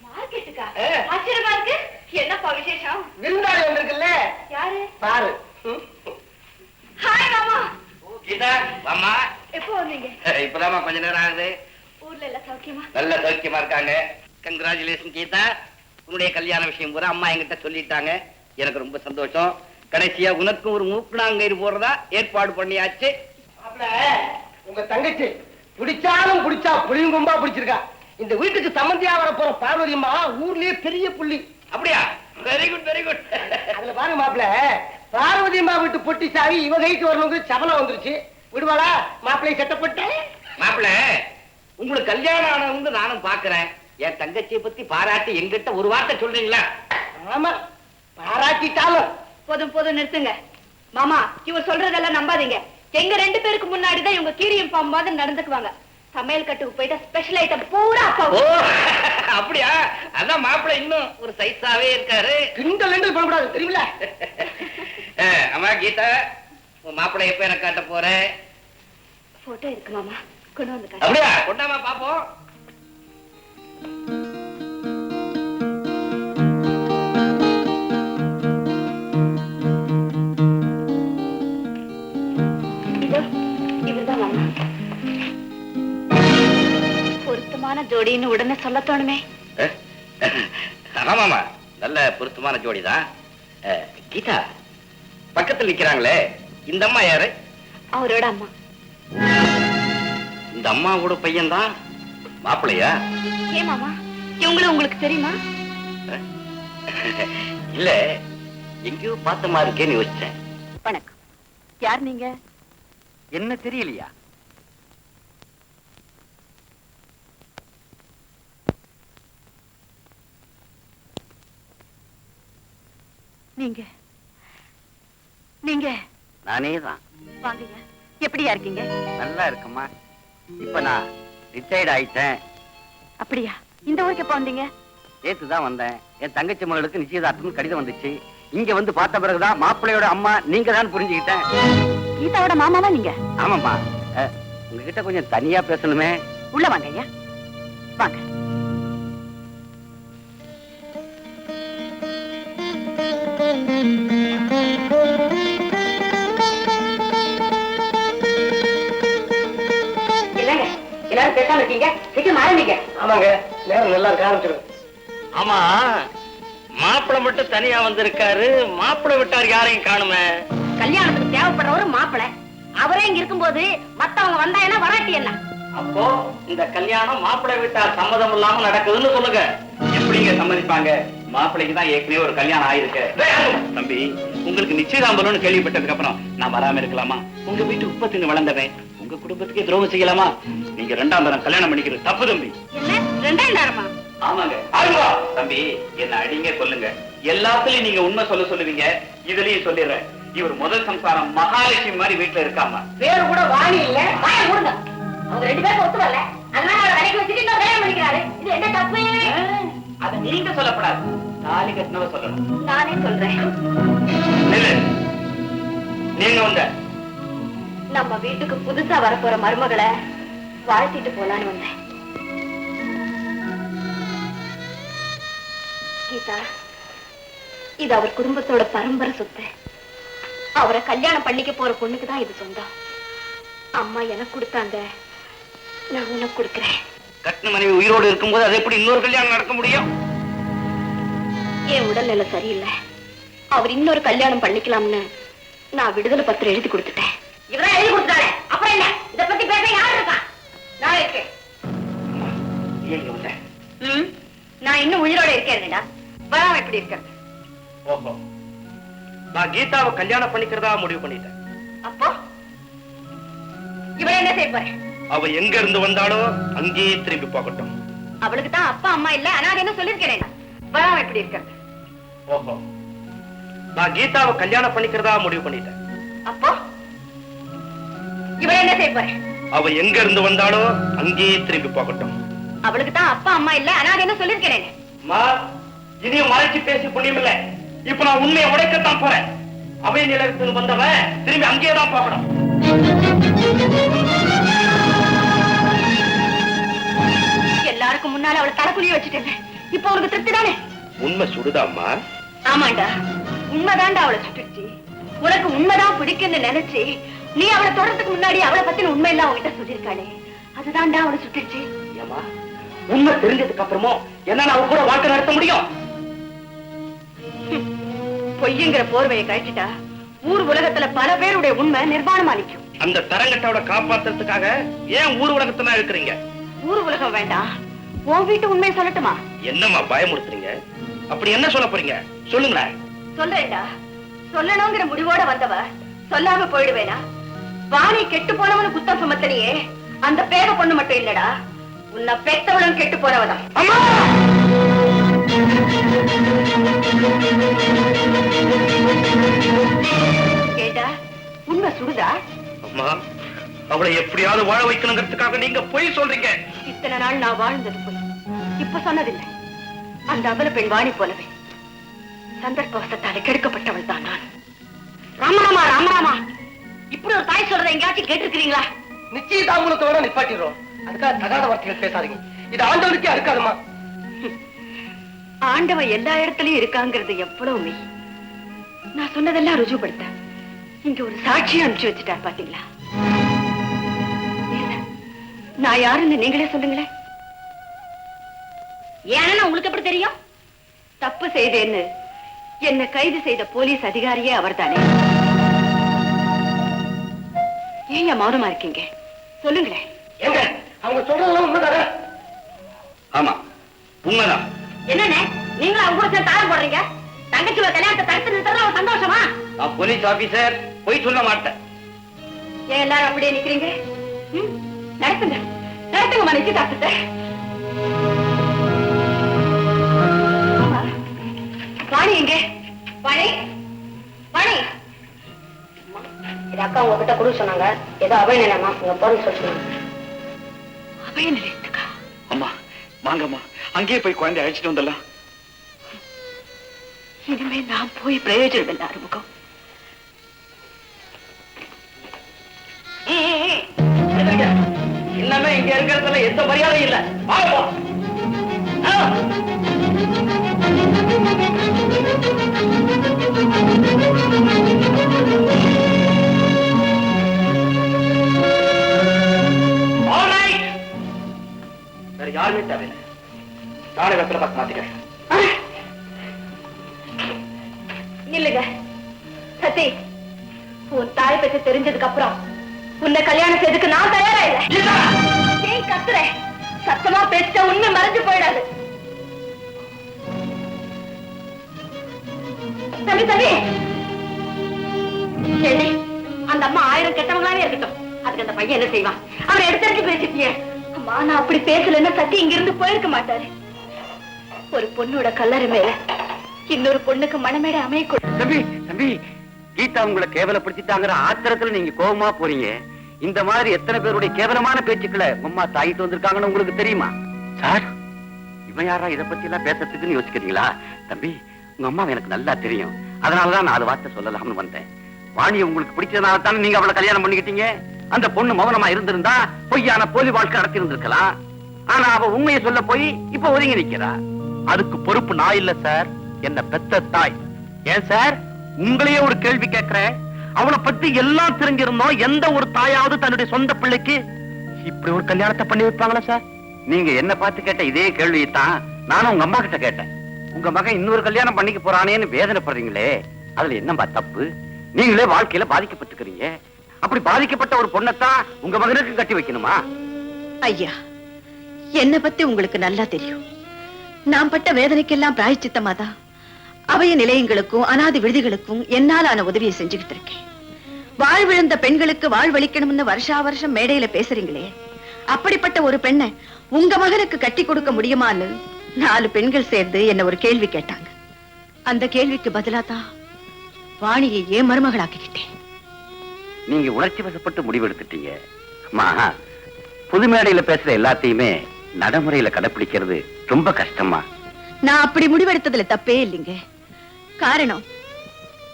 மார்க்கெட்டுக்கா? ஆச்சரியமா இருக்கு. என்னப்பா விசேஷம்? விருந்தாளி வந்திருக்குல்ல. யாரு? பாரு. ஹாய் மாமா. கீதா வாமா. எப்போ வந்தீங்க? இப்பதாமா கொஞ்ச நேரம் ஆகுது. ஊர்ல எல்லாம் சௌக்கியமா? நல்ல சௌக்கியமா இருக்காங்க. கங்க்ராச்சுலேஷன் கீதா, உன்னுடைய கல்யாண விஷயம் பூரா அம்மா என்கிட்ட சொல்லிட்டாங்க. எனக்கு ரொம்ப சந்தோஷம். கடைசியா உனக்கும் ஒரு மூக்குனாங்கயிறு போறதா ஏற்பாடு பண்ணியாச்சு. உங்க தங்கச்சி பிடிச்சாலும் பிடிச்சா புளியும் கொம்பா பிடிச்சிருக்கா. இந்த வீட்டுக்கு சம்பந்தியா வர போற பார்வதி அம்மா ஊர்லயே பெரிய புள்ளி. அப்படியா? Very good very good. அதுல பாருங்க மாப்பிள்ள, பார்வதி அம்மா வீட்டு பொட்டி சாவி இவ கைக்கு வரணுங்க சபலம் வந்துருச்சு. விடுவாளா? மாப்பிள்ளையை செட்டப்பட்டு. மாப்பிள்ள, உங்களுக்கு கல்யாணம் ஆனவங்க நானும் பாக்குறேன். என் தங்கச்சியை பத்தி பாராட்டி எங்கிட்ட ஒரு வார்த்தை சொல்றீங்களா? ஆமா, பாராட்டிட்டாலும். போதும் போதும் நிறுத்துங்க மாமா. இவர் சொல்றதெல்லாம் நம்பாதீங்க. எங்க 2 பேருக்கு முன்னாடிதான் இவங்க கீரியம் பாம்பு மாதிரி நடந்துக்குவாங்க. சமையல் கட்டுக்கு போயிட்டா ஸ்பெஷல் ஐட்டம் பூரா அப்பா. அப்படியா? அதான் மாப்பிள்ளை இன்னும் ஒரு சைஸாவே இருக்காரு. கிண்டல் பண்ணக்கூடாது தெரியுமில. அம்மா கீதா, உன் மாப்பிள்ளை எப்ப எனக்கு காட்ட போற? போட்டோ இருக்கு மாமா, கொண்டு வந்து. அப்படியா? கொண்டாமா பாப்போம். இவர்தான் மாமா. பொருத்தமான ஜோடின்னு உடனே சொல்ல தோணுமே. ஆமாமா, நல்ல பொருத்தமான ஜோடிதான். கீதா, பக்கத்தில் நிக்கிறாங்களே இந்த அம்மா யாரு? அவரோட அம்மா. இந்த அம்மாவோட பையன் தான் மாப்பிள்ளையா? ஏன் மாமா, இவங்களும் உங்களுக்கு தெரியுமா? இல்ல, எங்கேயோ பார்த்த மாதிரி இருக்கேன்னு யோசிச்சேன். வணக்கம். யார் நீங்க? என்ன தெரியலையா? நீங்க நீங்க நானே தான். வாங்கய்யா. எப்படியா இருக்கீங்க? நல்லா இருக்குமா. இப்ப நான் ரிட்டையர்ட் ஆயிட்டேன். அப்படியா? இந்த ஊருக்கு எப்ப வந்தீங்க? நேத்துதான் வந்தேன். என் தங்கச்சி மகளுக்கு நிச்சயதார்த்தம் கடிதம் வந்துச்சு. இங்க வந்து பார்த்த பிறகுதான் மாப்பிள்ளையோட அம்மா நீங்க தான் புரிஞ்சுக்கிட்டேன். கீதாவோட மாமாவா நீங்க? ஆமாமா. உங்ககிட்ட கொஞ்சம் தனியா பேசணுமே. உள்ள வாங்க ஐயா, வாங்க. எல்லாரும் பேசாம இருக்கீங்க, சீக்கிரம் ஆரம்பிங்க. ஆமாங்க, நேரம் நல்லா இருக்க ஆரம்பிச்சிடும். ஆமா, மாப்பிள்ளை மட்டும் தனியா வந்திருக்காரு. மாப்பிள்ளை விட்டார் யாரையும் காணுமே. கல்யாணத்துக்கு தேவைப்படுறவரு மாப்பிள்ளை. அவரே இங்க இருக்கும்போது மத்தவங்க வந்தா என்ன வராட்டி என்ன? அப்போ இந்த கல்யாணம் மாப்பிள்ளை வீட்டார் சம்மதம் இல்லாம நடக்குதுன்னு சொல்லுங்க. எப்படிங்க சம்மதிப்பாங்க? மாப்பிள்ளைக்கு தான் ஏற்கனவே ஒரு கல்யாணம் ஆயிருக்கு. தம்பி, உங்களுக்கு நிச்சயதாம்பரம்னு கேள்விப்பட்டதுக்கு அப்புறம் நான் வராம இருக்கலாமா? உங்க வீட்டு உற்பத்தின்னு வளர்ந்தவன் உங்க குடும்பத்துக்கே துரோகம் செய்யலாமா? நீங்க 2ஆம் தரம் கல்யாணம் பண்ணிக்கிறது தப்பு தம்பி. என்ன 2ஆம் தரமா? ஆமாங்க. தம்பி, என்ன அடிங்க சொல்லுங்க. எல்லாத்துலயும் நீங்க உண்மை சொல்லுவீங்க. இதுலயும் சொல்லிடுறேன், இவர் முதல் சம்சாரம் மகாலட்சுமி மாதிரி வீட்டுல இருக்காம. பேரு கூட வாணி இல்ல. வாய மூடுங்க. அவங்க 2 பேரும் ஒத்து வரல, அதனால அவரை வேலைக்கு வச்சுட்டு இன்னும் கல்யாணம் பண்ணிக்கிறாரு. இது என்ன தப்பு? அத நீங்க சொல்லப்படாது, தாலி கட்டினவ சொல்லணும். நானே சொல்றேன். நீங்க வந்த நம்ம வீட்டுக்கு புதுசா வரப்போற மருமகளை வாழ்த்திட்டு போலான்னு வந்தேன். கீதா, இது அவர் குடும்பத்தோட பரம்பரை சொத்து. அவரை கல்யாணம் பண்ணிக்க போற பொண்ணுக்கு தான் இது சொந்தம். அம்மா எனக்கு கொடுத்தாங்க, நான் உனக்கு கொடுக்கிறேன். கட்டின மனைவி உயிரோடு இருக்கும்போது அது எப்படி இன்னொரு கல்யாணம் நடக்க முடியும்? என் உடல்நிலை சரியில்லை. அவர் இன்னொரு கல்யாணம் பண்ணிக்கலாம்னு நான் விடுதலை பத்திரம் எழுதி கொடுத்துட்டேன். இவரா எழுதி கொடுத்தாரு. அப்புறம் என்ன? இத பத்தி பேச யார் இருக்கா? நான் இருக்கேன். ஏங்க வந்த? நான் இன்னும் உயிரோட இருக்கேன்டா. வராம எப்படி இருக்கிறது? ஓஹோ, நான் கீதாவை கல்யாணம் பண்ணிக்கிறதா முடிவு பண்ணிட்டேன். அப்போ இவன் என்ன செய்ய போற? அவ எங்க இருந்து வந்தாலும் அங்கேயே திரும்பி போகட்டும். அவளுக்கு தான் அப்பா அம்மா இல்ல. அனாதை என்ன சொல்லிருக்கேன். வராம எப்படி இருக்கிறது? ஓஹோ, நான் கீதாவை கல்யாணம் பண்ணிக்கிறதா முடிவு பண்ணிட்டேன். அப்போ இவன் என்ன செய்ய போற? அவ எங்க இருந்து வந்தாலும் அங்கேயே திரும்பி போகட்டும். அவளுக்கு தான் அப்பா அம்மா இல்ல. அனாதை என்ன சொல்லிருக்கேன். இனியும் மறைச்சு பேசி புண்ணியம் இல்ல. இப்ப நான் உண்மையை உடைக்கத்தான் போறேன். அவை நிலையத்தில் வந்தவன் திரும்பி அங்கேயேதான் போகணும். எல்லாருக்கும் முன்னால அவளை தலைக்குழிய வச்சுட்டேன். இப்ப அவருக்கு திருப்தி தானே? உண்மை சுடுதாம்மா? ஆமாண்டா, உண்மைதான்டா அவளை சுட்டுச்சு. உனக்கு உண்மைதான் பிடிக்குன்னு நினைச்சு நீ அவளை தொடர்றதுக்கு முன்னாடி அவளை பத்தின உண்மை எல்லாம் அவங்கிட்ட சொல்லிருக்காளே, அதுதான்டா அவளை சுட்டுச்சு. ஏமா, உண்மை தெரிஞ்சதுக்கு அப்புறமும் என்னால அவ கூட வாழ்க்கை நடத்த முடியும்? பொய்யுங்கிற போர்வையை கழிச்சுட்டா ஊர் உலகத்துல பல பேருடைய உண்மை நிர்வாணமா நிற்கும். அந்த தரங்கட்டோட காப்பாத்துறதுக்காக ஏன் ஊர் உலகத்துல இருக்கிறீங்க? ஊர் உலகம் வேண்டாம், உன் வீட்டு உண்மையை சொல்லட்டுமா? என்னம்மா பயமுறுத்துறீங்க? அப்படி என்ன சொல்ல போறீங்க? சொல்லுங்களேன். சொல்றேன்டா. சொல்லணுங்கிற முடிவோட வந்தவ சொல்லாம போயிடுவேனா? வாணி கெட்டு போனவனு குத்தம் சுமத்தனியே, அந்த பேர பொண்ணு மட்டும் இல்லடா, உன்னை பெத்தவளும் கெட்டு போறவதான். அம்மா! கேட்டா உண்மை சுடுதா? அம்மா, அவளை எப்படியாவது வாழ வைக்கணுங்கிறதுக்காக நீங்க பொய் சொல்றீங்க. இத்தனை நாள் நான் வாழ்ந்தது போய் இப்ப சொன்னதில்லை. அந்த அபல பெண் வாணி போலவே சந்தர்ப்பவசத்தாலே கெடுக்கப்பட்டவள் தான் நான். ராமராமா, ராமராமா, இப்படி ஒரு தாய் சொல்றதை எங்கேயாச்சும் கேட்டிருக்கிறீங்களா? நிச்சயதாமூலத்தோட நிப்பாட்டிடுறோம். அதுக்காக தகாத வார்த்தைகள் பேசாதீங்க. இது ஆண்டவனுக்கே இருக்காதுமா. ஆண்டவன் எல்லா இடத்துலயும் இருக்காங்கிறது எவ்வளவு மெய். நான் சொன்னதெல்லாம் ருஜுப்படுத்த இங்க ஒரு சாட்சியை அனுப்பிச்சு வச்சுட்டார் பாத்தீங்களா? நான் யாருன்னு நீங்களே சொல்லுங்களேன். ஏன்னா உங்களுக்கு எப்படி தெரியும்? தப்பு செய்தேன்னு என்ன கைது செய்த போலீஸ் அதிகாரியே அவர்தானே. ஏன் மௌனமா இருக்கீங்க? சொல்லுங்களேன். ஏங்க, அவங்க சொல்றதெல்லாம் உண்மைதானே? ஆமா, உண்மைதான். என்னண்ணே, நீங்களும் அவங்க கூட சேர்ந்து தாரம் போடுறீங்க? தங்கச்சியோட கல்யாணத்தை தடுத்து நிறுத்துறது ஒரு சந்தோஷமா? நான் போலீஸ் ஆபீசர், போய் சொல்ல மாட்டேன். ஏன் எல்லாரும் அப்படியே நிக்கிறீங்க? நடத்துங்க, நடத்துங்கம்மா நிச்சயதார்த்தத்தை. வாணி எங்க? வாணி, வாணி. இது அக்கா உங்ககிட்ட கொடுக்க சொன்னாங்க. ஏதோ அபய நிலையமா உங்க போன சொல்லுங்க. அபய நிலையத்துக்கா? அம்மா வாங்கம்மா, அங்கேயே போய் குழந்தை அழைச்சிட்டு வந்துடலாம். இனிமே நான் போய் பிரயோஜனம் இல்லை ஆறுமுகம். இன்னமே இங்க இருக்கிறதுல எந்த மரியாதையும் இல்ல. வேற யாருமே தேவையில்லை. நாளை வெத்தலை பார்த்து மாத்திக்கிறேன். இல்லைங்க சத்தி, உன் தாய் பற்றி தெரிஞ்சதுக்கு அப்புறம் உன்னை கல்யாணம் செய்யறதுக்கு நான் தயாரா இல்லை. ஏன் கத்துற? சத்தமா பேசிட்ட உண்மை மறைஞ்சு போயிடாது. தம்பி தம்பி, சரி, அந்த அம்மா 1000 கெட்டவங்களாவே இருக்கட்டும், அதுக்கு அந்த பையன் என்ன செய்வான்? அவரை எடுத்து பேசிட்டீங்க. அம்மா, நான் அப்படி பேசலன்னா சத்தி இங்க இருந்து போயிருக்க மாட்டாரு. ஒரு பொண்ணோட கல்லறை மேல இன்னொரு பொண்ணுக்கு மனமேடை அமையக்கூடாது. தம்பி தம்பி, கீதா உங்களை கேவலப்படுத்திட்டாங்கிற ஆத்திரத்துல நீங்க கோபமா போறீங்க. இந்த மாதிரி எத்தனை பேருடைய கேவலமான பேச்சுக்களை அம்மா தாயிட்டு வந்திருக்காங்கன்னு உங்களுக்கு தெரியுமா? சார், இவன் யாரா இதை பத்தி எல்லாம் பேசுறதுக்குன்னு யோசிக்கிறீங்களா? தம்பி, உங்க அம்மா எனக்கு நல்லா தெரியும். அதனாலதான் 4 வார்த்தை சொல்லலாம்னு வந்தேன். வாணியை உங்களுக்கு பிடிச்சதுனால தானே நீங்க அவளை கல்யாணம் பண்ணிக்கிட்டீங்க. அந்த பொண்ணு மௌனமா இருந்திருந்தா பொய்யான போலி வாழ்க்கை நடத்தி இருந்திருக்கலாம். ஆனா அவ உண்மையை சொல்ல போய் இப்ப ஒதுங்கி நிக்கிறா. அதுக்கு பொறுப்பு நான் இல்ல சார், என்ன பெத்த தாய். ஏன் சார், உங்களையே ஒரு கேள்வி கேட்கிறேன். அவளை பத்தி எல்லாம் தெரிஞ்சிருந்தோம், எந்த ஒரு தாயாவது தன்னுடைய சொந்த பிள்ளைக்கு இப்படி ஒரு கல்யாணத்தை பண்ணி வைப்பாங்களா சார்? நீங்க என்ன பார்த்து கேட்ட இதே கேள்வியைத்தான் நானும் உங்க அம்மா கிட்ட கேட்டேன். உங்க மகன் இன்னொரு கல்யாணம் பண்ணிக்க போறானேன்னு வேதனைப்படுறீங்களே, அதுல என்னம்பா தப்பு? நீங்களே வாழ்க்கையில பாதிக்கப்பட்டுக்கிறீங்க. அப்படி பாதிக்கப்பட்ட ஒரு பொண்ணத்தான் உங்க மகனுக்கு கட்டி வைக்கணுமா? ஐயா, என்ன பத்தி உங்களுக்கு நல்லா தெரியும். நான் பட்ட வேதனைக்கெல்லாம் பிராயச்சித்தமாதான் அவைய நிலையங்களுக்கும் அனாதை விடுதிகளுக்கும் என்னால் ஆன உதவியை செஞ்சுக்கிட்டு இருக்கேன். வாழ்விழந்த பெண்களுக்கு வாழ்வளிக்கணும்னு வருஷா வருஷம் மேடையில பேசுறீங்களே, அப்படிப்பட்ட ஒரு பெண்ணை உங்க மகனுக்கு கட்டி கொடுக்க முடியுமான்னு 4 பெண்கள் சேர்ந்து என்ன ஒரு கேள்வி கேட்டாங்க. அந்த கேள்விக்கு பதிலா தான் வாணியை ஏன் மருமகளாக்கிக்கிட்டேன். நீங்க உணர்ச்சி வசப்பட்டு முடிவெடுத்துட்டீங்க. அம்மா, புது மேடையில பேசுற எல்லாத்தையுமே நடைமுறையில கடைபிடிக்கிறது ரொம்ப கஷ்டமா. நான் அப்படி முடிவெடுத்ததுல தப்பே இல்லைங்க. காரணம்,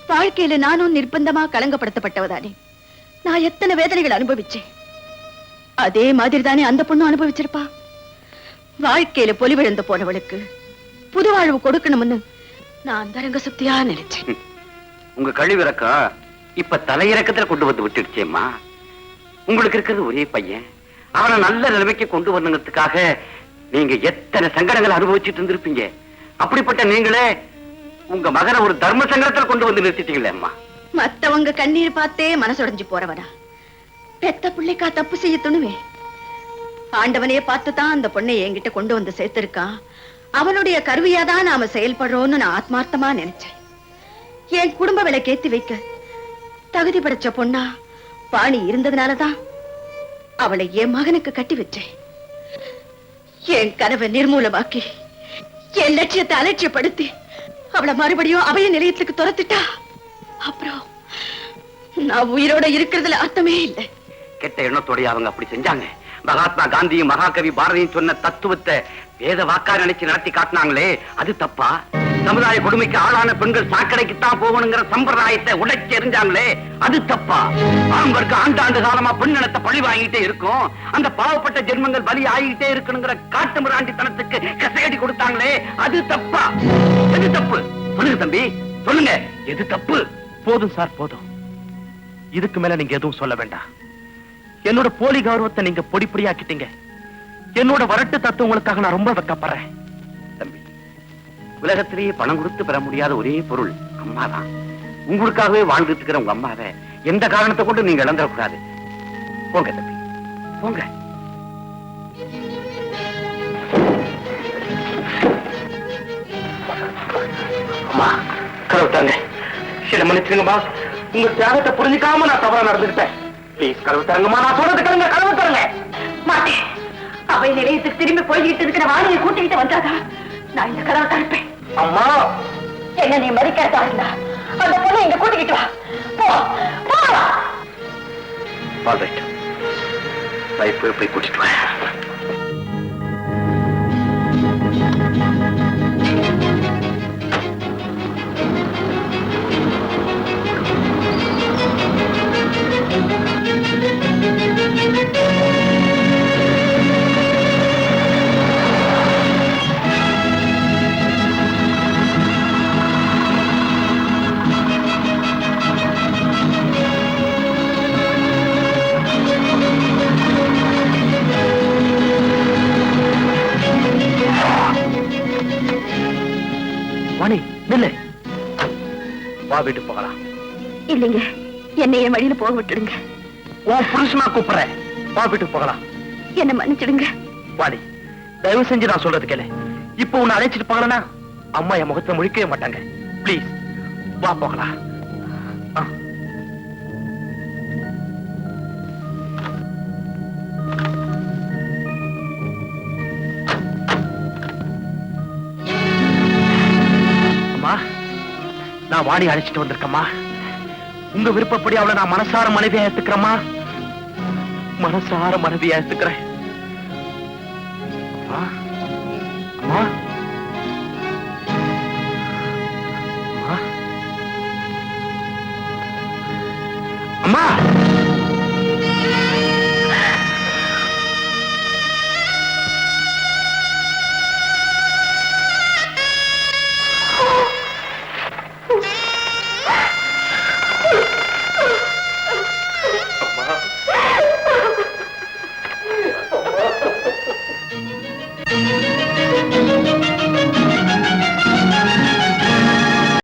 வாழ்க்கையில நானும் நிர்பந்தமா களங்கப்படுத்தப்பட்டவதானே. நான் எத்தனை வேதனைகள் அனுபவிச்சேன், அதே மாதிரி தானே அந்த பொண்ணு அனுபவிச்சிருப்பா. வாழ்க்கையில பொலிவிழந்து போனவளுக்கு புது வாழ்வு கொடுக்கணும்னு நான் அந்தரங்க சக்தியா நினைச்சேன். உங்க கழிவிறக்கம் இப்ப தலையிறக்கத்துல கொண்டு வந்து விட்டுடுச்சேம்மா. உங்களுக்கு இருக்கிறது ஒரே பையன், அவனை நல்ல நிலைமைக்கு கொண்டு வரணுங்கிறதுக்காக நீங்க எத்தனை சங்கடங்களை அனுபவிச்சுட்டு இருந்திருப்பீங்க. அப்படிப்பட்ட நீங்களே உங்க மகனை ஒரு தர்ம சங்கடத்துல கொண்டு வந்து நிறுத்திட்டீங்களே அம்மா. மத்தவங்க கண்ணீர் பார்த்தே மனசுடைஞ்சு போறவனா பெத்த பிள்ளைக்கா தப்பு செய்ய துணுவே? ஆண்டவனையே பார்த்துதான் அந்த பொண்ணை என்கிட்ட கொண்டு வந்து சேர்த்திருக்கான். அவனுடைய கருவியாதான் நாம செயல்படுறோம்னு நான் ஆத்மார்த்தமா நினைச்சேன். என் குடும்ப விலைக்கேத்தி வைக்க தகுதி படைச்ச பொண்ணா வாணி இருந்ததுனாலதான் அவளை என் மகனுக்கு கட்டி வச்சேன். என் கனவை நிர்மூலமாக்கி என் லட்சியத்தை அலட்சியப்படுத்தி அவளை மறுபடியும் அவைய நிலையத்துக்கு துரத்திட்டா. அப்புறம் நான் உயிரோட இருக்கிறதுல அர்த்தமே இல்லை. கெட்ட எண்ணத்தோடைய அவங்க அப்படி செஞ்சாங்க. மகாத்மா காந்தியும் மகாகவி பாரதியும் சொன்ன தத்துவத்தை வேத வாக்கா நினைச்சு நடத்தி காட்டினாங்களே, அது தப்பா? சமுதாய கொடுமைக்கு ஆளான பெண்கள் சாக்கடைக்குத்தான் போகணுங்கிற சம்பிரதாயத்தை உடைச்சு எறிஞ்சாங்களே, அது தப்பா? அவங்களுக்கு ஆண்டாண்டு காலமா பெண்ணினத்தை பழி வாங்கிட்டே இருக்கும், அந்த பாவப்பட்ட ஜென்மங்கள் பலி ஆகிட்டே இருக்கணுங்கிற காட்டு மிராண்டித்தனத்துக்கு கசையடி கொடுத்தாங்களே, அது தப்பா? எது தப்பு? சொல்லுங்க தம்பி, சொல்லுங்க, எது தப்பு? போதும் சார், போதும். இதுக்கு மேல நீங்க எதுவும் சொல்ல வேண்டாம். என்னோட போலி கௌரவத்தை நீங்க பொடி பொடியாக்கிட்டீங்க. என்னோட வரட்டு தத்துவங்களுக்காக நான் ரொம்ப வெக்கப்படுறேன். தம்பி, உலகத்திலேயே பணம் கொடுத்து பெற முடியாத ஒரே பொருள் அம்மா தான். உங்களுக்காகவே வாழ்ந்துட்டு இருக்கிற உங்க அம்மாவை எந்த காரணத்தை கொண்டு நீங்க இழந்துடக்கூடாது. போங்க தம்பி, போங்க. அம்மா, கருவிட்டாங்க. என்ன மன்னிச்சுங்கம்மா, உங்க தியாகத்தை புரிஞ்சுக்காம நான் தவறா நடந்துக்கிட்டேன். ப்ளீஸ் கதவு தரங்கம்மா, நான் சொல்றது கேளுங்க, கதவு தரங்க. மாட்டேன். அவை நிலையத்துக்கு திரும்பி போய்கிட்டு இருக்கிற வாணியை கூட்டிக்கிட்டு வந்தாதான் நான் இந்த கதவை தடுப்பேன். அம்மா, என்ன நீ மதிக்கிறதா இருந்தா அந்த பொண்ணை இங்க கூட்டிக்கிட்டு வா. போ, போ. ஆல்ரைட், லைஃப் போய் கூட்டிட்டு வா. வாணி, நில்லு. வா, வீட்டுக்கு போகலாம். இல்லைங்க, என்னை என் வழியில போக விட்டுடுங்க. உன் புருஷனா கூப்பிடுறேன். வா, வீட்டுக்கு போகலாம். என்ன மன்னிச்சிடுங்க. வாணி, தயவு செஞ்சு நான் சொல்றது கேளு. இப்ப உன்னை அழைச்சிட்டு போகலனா அம்மா என் முகத்தை முழிக்கவே மாட்டாங்க. பிளீஸ் வா, போகலாம். அம்மா, நான் வாணி அழைச்சிட்டு வந்திருக்கம்மா. உங்க விருப்பப்படி அவளை நான் மனசார மனைவியா ஏத்துக்கிறேம்மா. மனசார மனைவியா ஏத்துக்கிறேன். அம்மா, அம்மா, அம்மா.